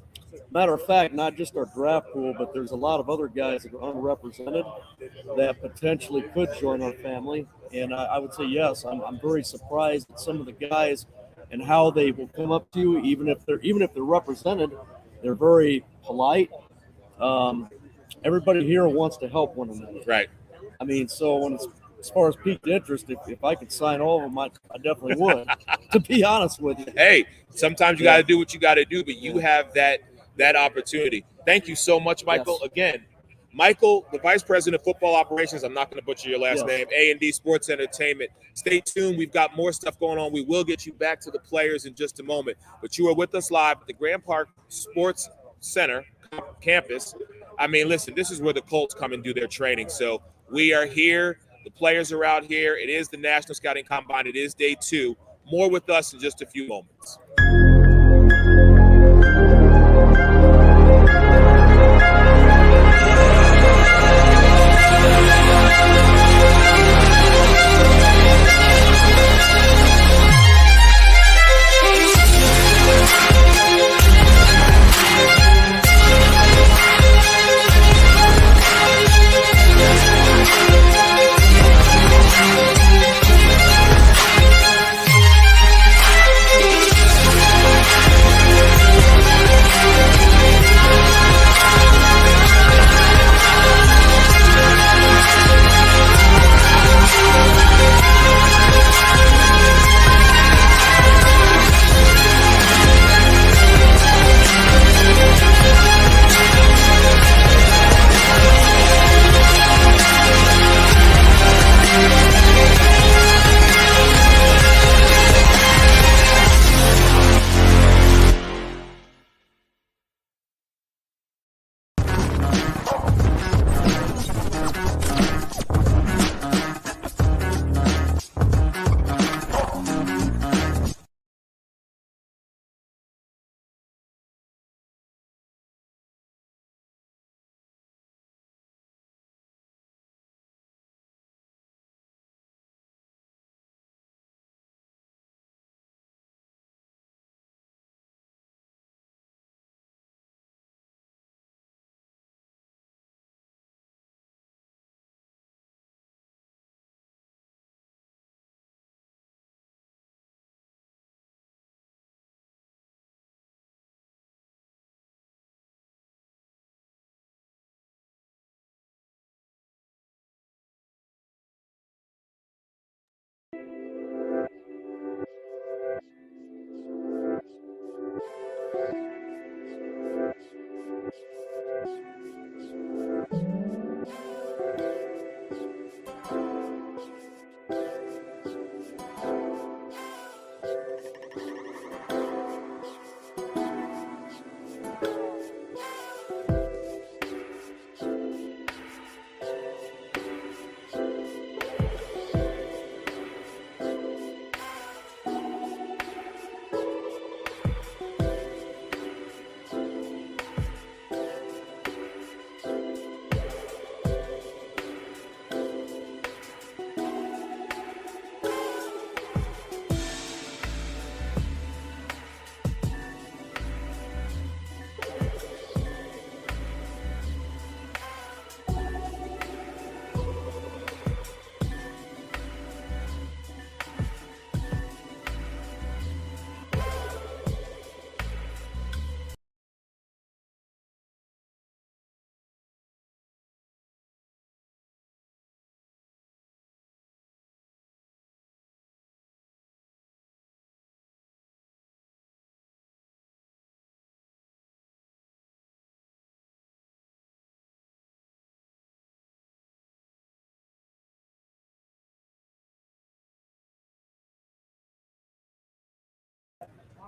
Matter of fact, not just our draft pool, but there's a lot of other guys that are unrepresented that potentially could join our family. And I would say yes. I'm very surprised at some of the guys and how they will come up to you, even if they're represented. They're very polite. Everybody here wants to help one another. Right. I mean, so as far as piqued interest, if I could sign all of them, I definitely would. To be honest with you. Hey, sometimes you got to do what you got to do, but you have that that opportunity. Thank you so much, Michael. Yes. Again, Michael, the Vice President of Football Operations. I'm not going to butcher your last Yes. name. A&D Sports Entertainment. Stay tuned. We've got more stuff going on. We will get you back to the players in just a moment. But you are with us live at the Grand Park Sports Center campus. I mean, listen, this is where the Colts come and do their training. So we are here. The players are out here. It is the National Scouting Combine. It is day 2. More with us in just a few moments.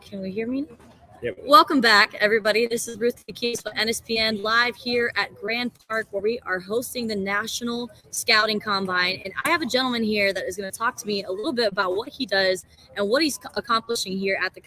Can we hear me? Yep. Welcome back, everybody. This is Ruth Keys with NSPN live here at Grand Park, where we are hosting the National Scouting Combine. And I have a gentleman here that is going to talk to me a little bit about what he does and what he's accomplishing here at the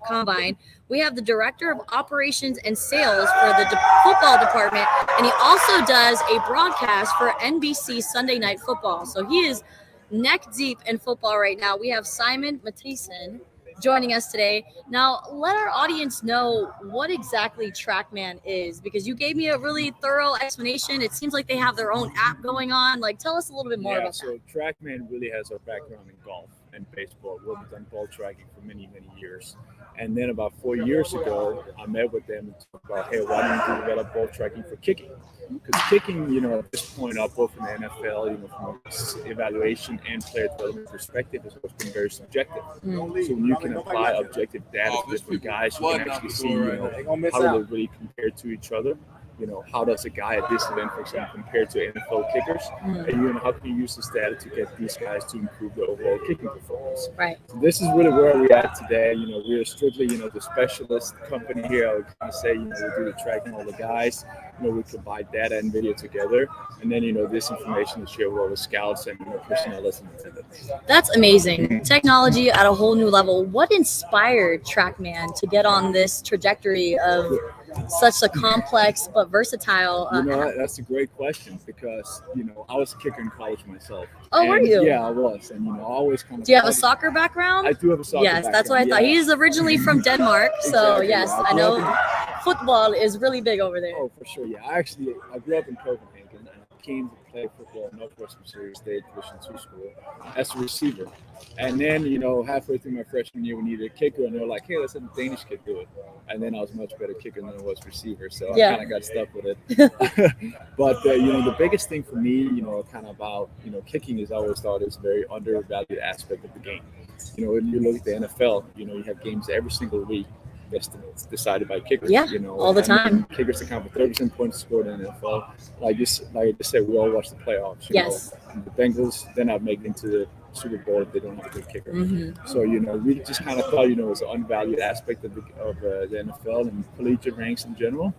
Combine. We have the Director of Operations and Sales for the football department, and he also does a broadcast for NBC Sunday Night Football. So he is neck deep in football right now. We have Simon Mathieson joining us today. Now, let our audience know what exactly TrackMan is, because you gave me a really thorough explanation. It seems like they have their own app going on. Like, tell us a little bit more about that. So TrackMan really has our background in golf and baseball. We've done ball tracking for many, many years. And then about 4 years ago, I met with them and talked about, hey, why don't you develop ball tracking for kicking? Because kicking, at this point, both in the NFL, from an evaluation and player development perspective, has always been very subjective. So when you can apply objective data to different guys, you can actually see, how do they really compare to each other. How does a guy at this event, for example, compare to NFL kickers? And how can you use this data to get these guys to improve their overall kicking performance? Right. So this is really where we're at today. We are strictly, the specialist company here. I would kind of say, we do the tracking all the guys. We combine data and video together, and then this information is shared with all the scouts and personnel that's in attendance. That's amazing. Technology at a whole new level. What inspired TrackMan to get on this trajectory of such a complex but versatile? That's a great question because I was a kicker in college myself. Oh, were you? Yeah, I was, and I always kind of. Do you have a soccer background? I do have a soccer background. Yes, that's what I thought. He's originally from Denmark, so Exactly, yes, yeah. I know football is really big over there. Oh, for sure. Yeah, I grew up in Copenhagen and I came to play football at Northwest Missouri State Division II school as a receiver. And then, halfway through my freshman year, we needed a kicker, and they were like, hey, let's have a Danish kid do it. And then I was a much better kicker than I was receiver, so I kind of got stuck with it. But, the biggest thing for me, kind of about, kicking is I always thought is a very undervalued aspect of the game. When you look at the NFL, you have games every single week that's decided by kickers. Yeah, all the time. Kickers account for 30% points scored in the NFL. Like I just said, we all watch the playoffs. Yes. The Bengals, they're not making it to the Super Bowl if they don't have a good kicker. So, we just kind of thought, it was an unvalued aspect of the NFL and collegiate ranks in general,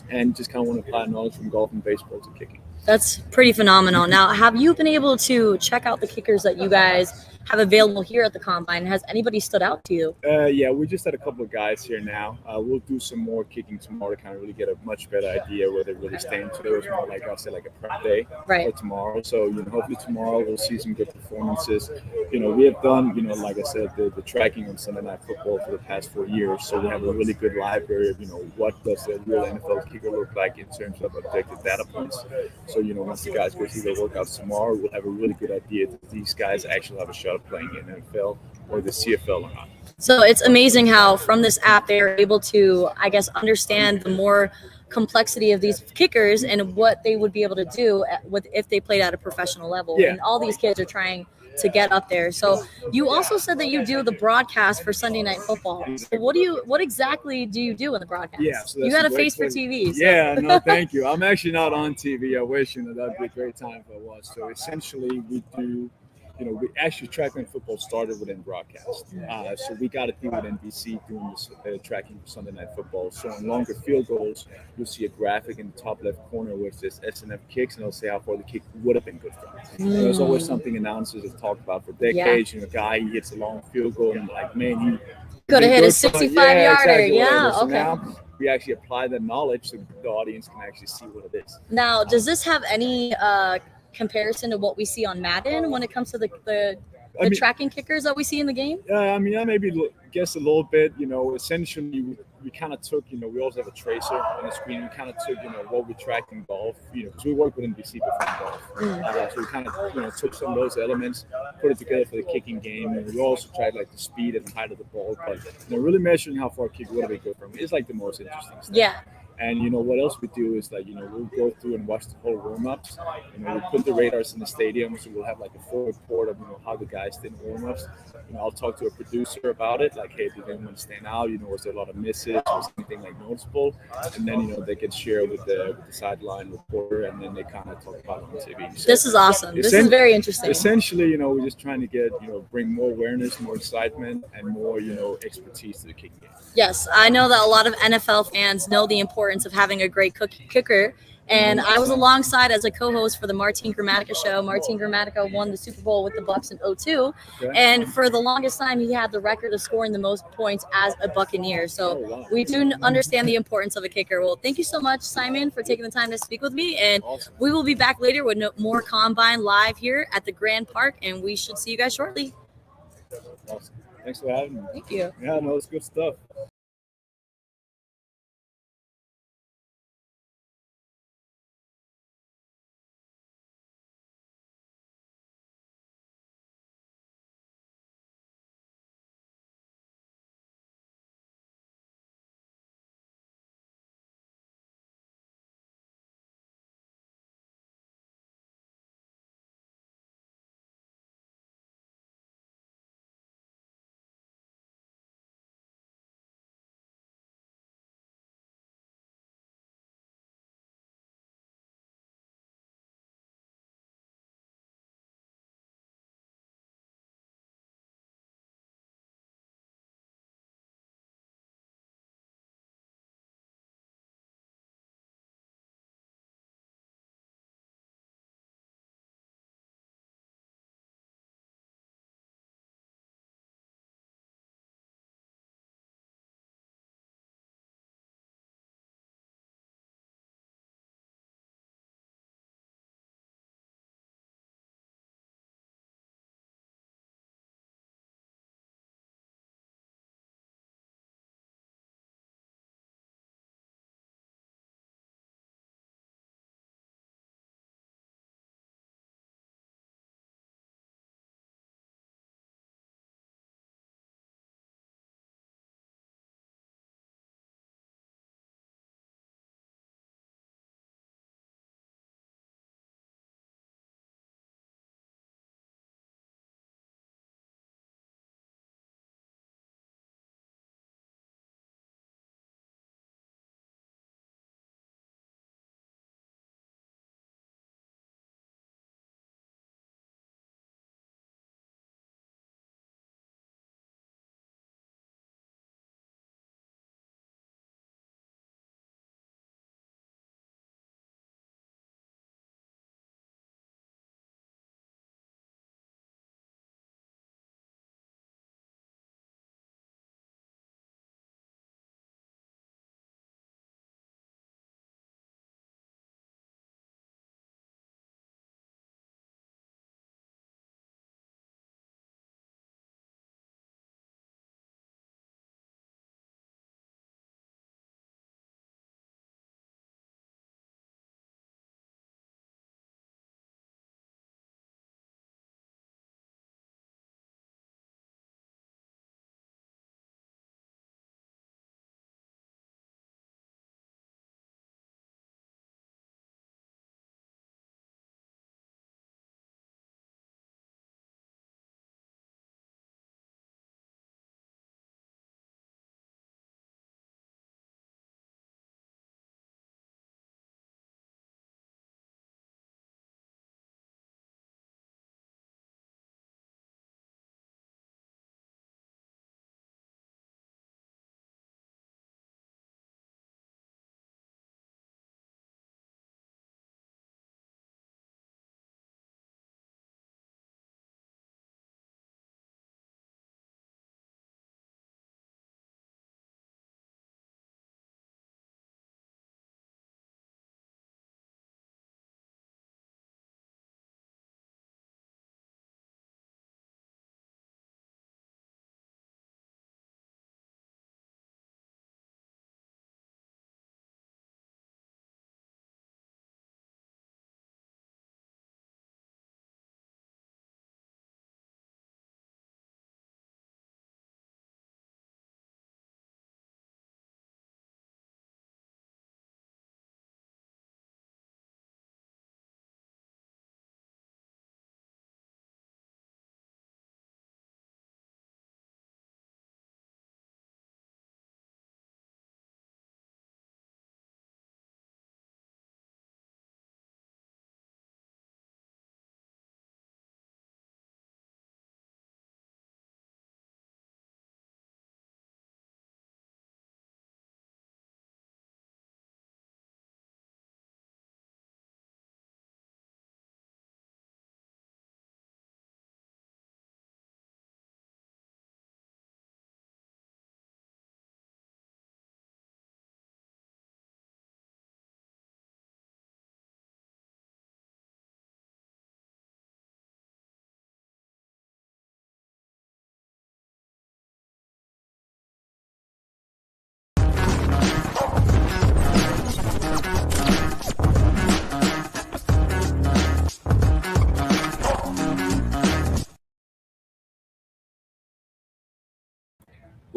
and just kind of want to apply knowledge from golf and baseball to kicking. That's pretty phenomenal. Now, have you been able to check out the kickers that you guys have available here at the Combine? Has anybody stood out to you? Yeah, we just had a couple of guys here now. We'll do some more kicking tomorrow to kind of really get a much better idea where they really stand. Today was more like I said, like a prep day for tomorrow. So, hopefully tomorrow we'll see some good performances. We have done, like I said, the tracking on Sunday Night Football for the past 4 years. So we have a really good library of, what does a real NFL kicker look like in terms of objective data points. So, once the guys go through their workouts tomorrow, we'll have a really good idea that these guys actually have a shot of playing in the NFL or the CFL or not. So it's amazing how from this app they're able to, I guess, understand the more complexity of these kickers and what they would be able to do if they played at a professional level. Yeah. And all these kids are trying to get up there. So you also said that you do the broadcast for Sunday Night Football. So what exactly do you do in the broadcast? Yeah, so you that's got a a great face for question. TV. So. Yeah, no, thank you. I'm actually not on TV. I wish, that'd be a great time if I was. So essentially we do, we actually TrackMan Football started within broadcast. So we got a deal with NBC doing this tracking for Sunday Night Football. So on longer field goals, you'll see a graphic in the top left corner where it says SNF kicks, and it'll say how far the kick would have been good from. There's always something announcers have talked about for decades. A guy, he hits a long field goal, and like, man, he could have hit a 65-yarder. Exactly. Yeah, So okay. now we actually apply that knowledge so the audience can actually see what it is. Now, does this have any comparison to what we see on Madden when it comes to the tracking kickers that we see in the game? I maybe guess a little bit. Essentially we kind of took, we also have a tracer on the screen. We kind of took, what we tracked in golf, because we work with NBC before in golf. So we kind of, took some of those elements, put it together for the kicking game. And we also tried like the speed and the height of the ball, but really measuring how far a kick would have been good from is like the most interesting stuff. Yeah. And what else we do is like, we'll go through and watch the whole warm-ups. We put the radars in the stadium, so we'll have like a full report of how the guys did in warm-ups. I'll talk to a producer about it, like, hey, did anyone stand out? Was there a lot of misses? Was anything like noticeable? And then they can share with the sideline reporter, and then they kind of talk about it on TV. So this is awesome. This is very interesting. Essentially, we're just trying to get, bring more awareness, more excitement, and more, expertise to the kicking game. Yes, I know that a lot of NFL fans know the importance of having a great kicker. And I was alongside as a co-host for the Martin Gramatica show. Martin Gramatica won the Super Bowl with the Bucs in 2002. Okay. And for the longest time, he had the record of scoring the most points as a Buccaneer. So we do understand the importance of a kicker. Well, thank you so much, Simon, for taking the time to speak with me. And we will be back later with more Combine live here at the Grand Park. And we should see you guys shortly. Awesome. Thanks for having me. Thank you. Yeah, no, it's good stuff.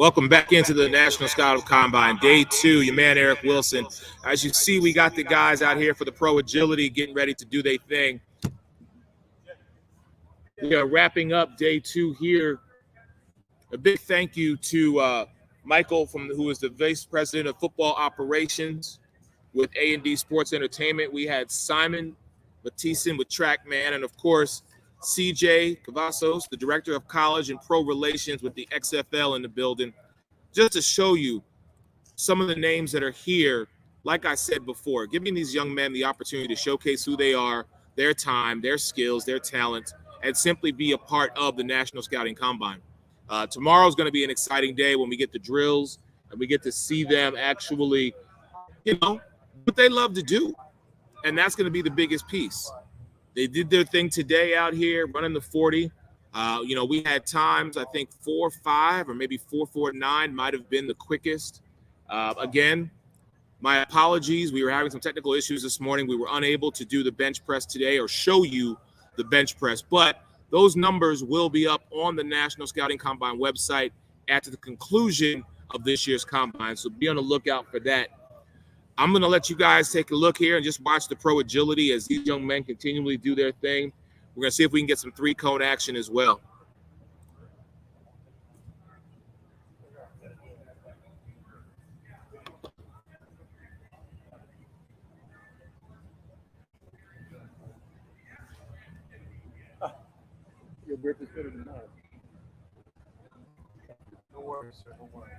Welcome back into the National Scouting Combine, day 2. Your man, Eric Wilson. As you see, we got the guys out here for the Pro Agility getting ready to do their thing. We are wrapping up day 2 here. A big thank you to Michael, who is the Vice President of Football Operations with A&D Sports Entertainment. We had Simon Mattison with TrackMan, and of course, CJ Cavazos, the Director of College and Pro Relations with the XFL in the building. Just to show you some of the names that are here, like I said before, giving these young men the opportunity to showcase who they are, their time, their skills, their talent, and simply be a part of the National Scouting Combine. Tomorrow is going to be an exciting day when we get the drills and we get to see them actually, what they love to do. And that's going to be the biggest piece. They did their thing today out here running the 40. We had times, I think 4.5 or maybe 4.49 might have been the quickest. Again, my apologies. We were having some technical issues this morning. We were unable to do the bench press today or show you the bench press, but those numbers will be up on the National Scouting Combine website at the conclusion of this year's combine. So be on the lookout for that. I'm going to let you guys take a look here and just watch the Pro Agility as these young men continually do their thing. We're going to see if we can get some 3-cone action as well. Your grip is better than mine. No worries, sir. No worries.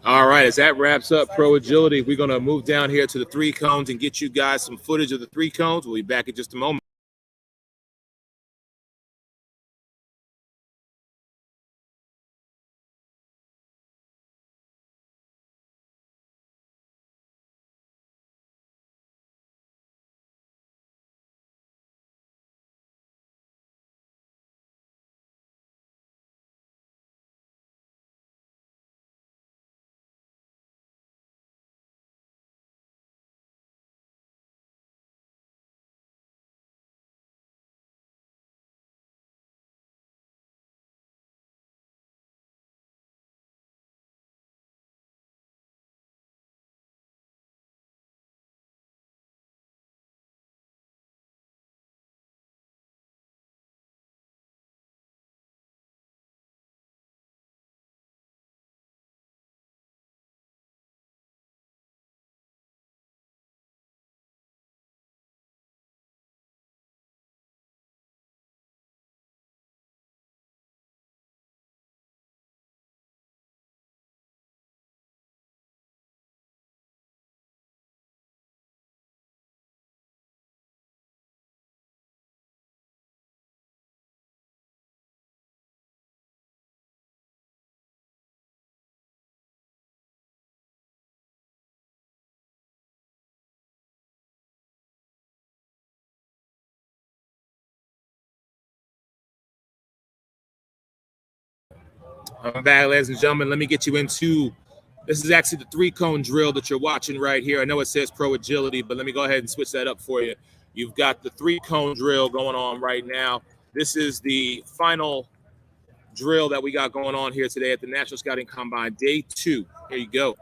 All right, as that wraps up Pro Agility, we're going to move down here to the 3 cones and get you guys some footage of the 3 cones. We'll be back in just a moment. I'm back, ladies and gentlemen. Let me get you into this is actually the 3-cone drill that you're watching right here. I know it says pro agility, but let me go ahead and switch that up for you. You've got the 3-cone drill going on right now. This is the final drill that we got going on here today at the National Scouting Combine, day 2. Here you go.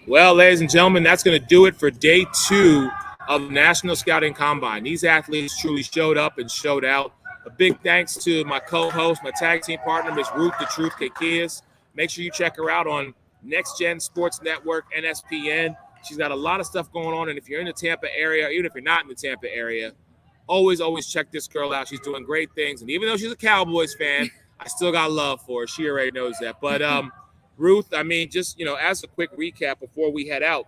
Well, ladies and gentlemen, that's going to do it for day 2 of the National Scouting Combine. These athletes truly showed up and showed out. A big thanks to my co-host, my tag team partner, Ms. Ruth the Truth Kekias. Make sure you check her out on Next Gen Sports Network, NSPN. She's got a lot of stuff going on, and if you're in the Tampa area, even if you're not in the Tampa area, always check this girl out. She's doing great things, and even though she's a Cowboys fan, I still got love for her. She already knows that. But Ruth, I mean, just, as a quick recap before we head out,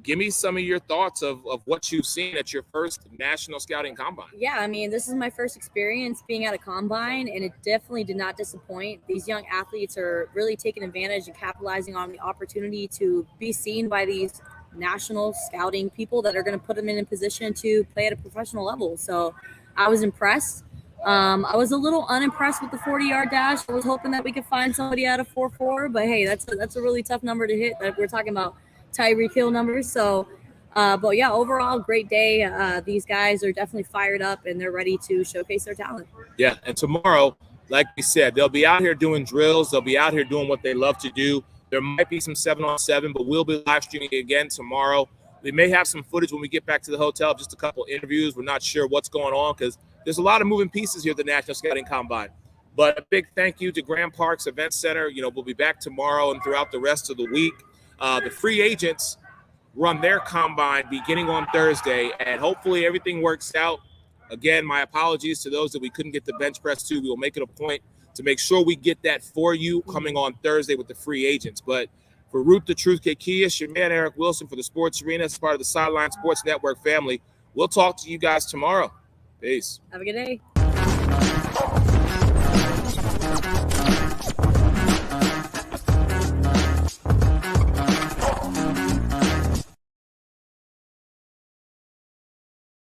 give me some of your thoughts of what you've seen at your first National Scouting Combine. Yeah, I mean, this is my first experience being at a combine, and it definitely did not disappoint. These young athletes are really taking advantage and capitalizing on the opportunity to be seen by these national scouting people that are going to put them in a position to play at a professional level. So I was impressed. I was a little unimpressed with the 40-yard dash. I was hoping that we could find somebody at a 4.4, but hey, that's a really tough number to hit. We're talking about Tyreek Hill numbers. So, but yeah, overall, great day. These guys are definitely fired up and they're ready to showcase their talent. Yeah, and tomorrow, like we said, they'll be out here doing drills. They'll be out here doing what they love to do. There might be some 7-on-7, but we'll be live streaming again tomorrow. We may have some footage when we get back to the hotel, just a couple interviews. We're not sure what's going on because there's a lot of moving pieces here at the National Scouting Combine. But a big thank you to Grand Parks Event Center. We'll be back tomorrow and throughout the rest of the week. The free agents run their combine beginning on Thursday, and hopefully everything works out. Again, my apologies to those that we couldn't get the bench press to. We will make it a point to make sure we get that for you coming on Thursday with the free agents. But for Ruth the Truth Kekias, your man Eric Wilson for the Sports Arena as part of the Sideline Sports Network family. We'll talk to you guys tomorrow. Peace. Have a good day.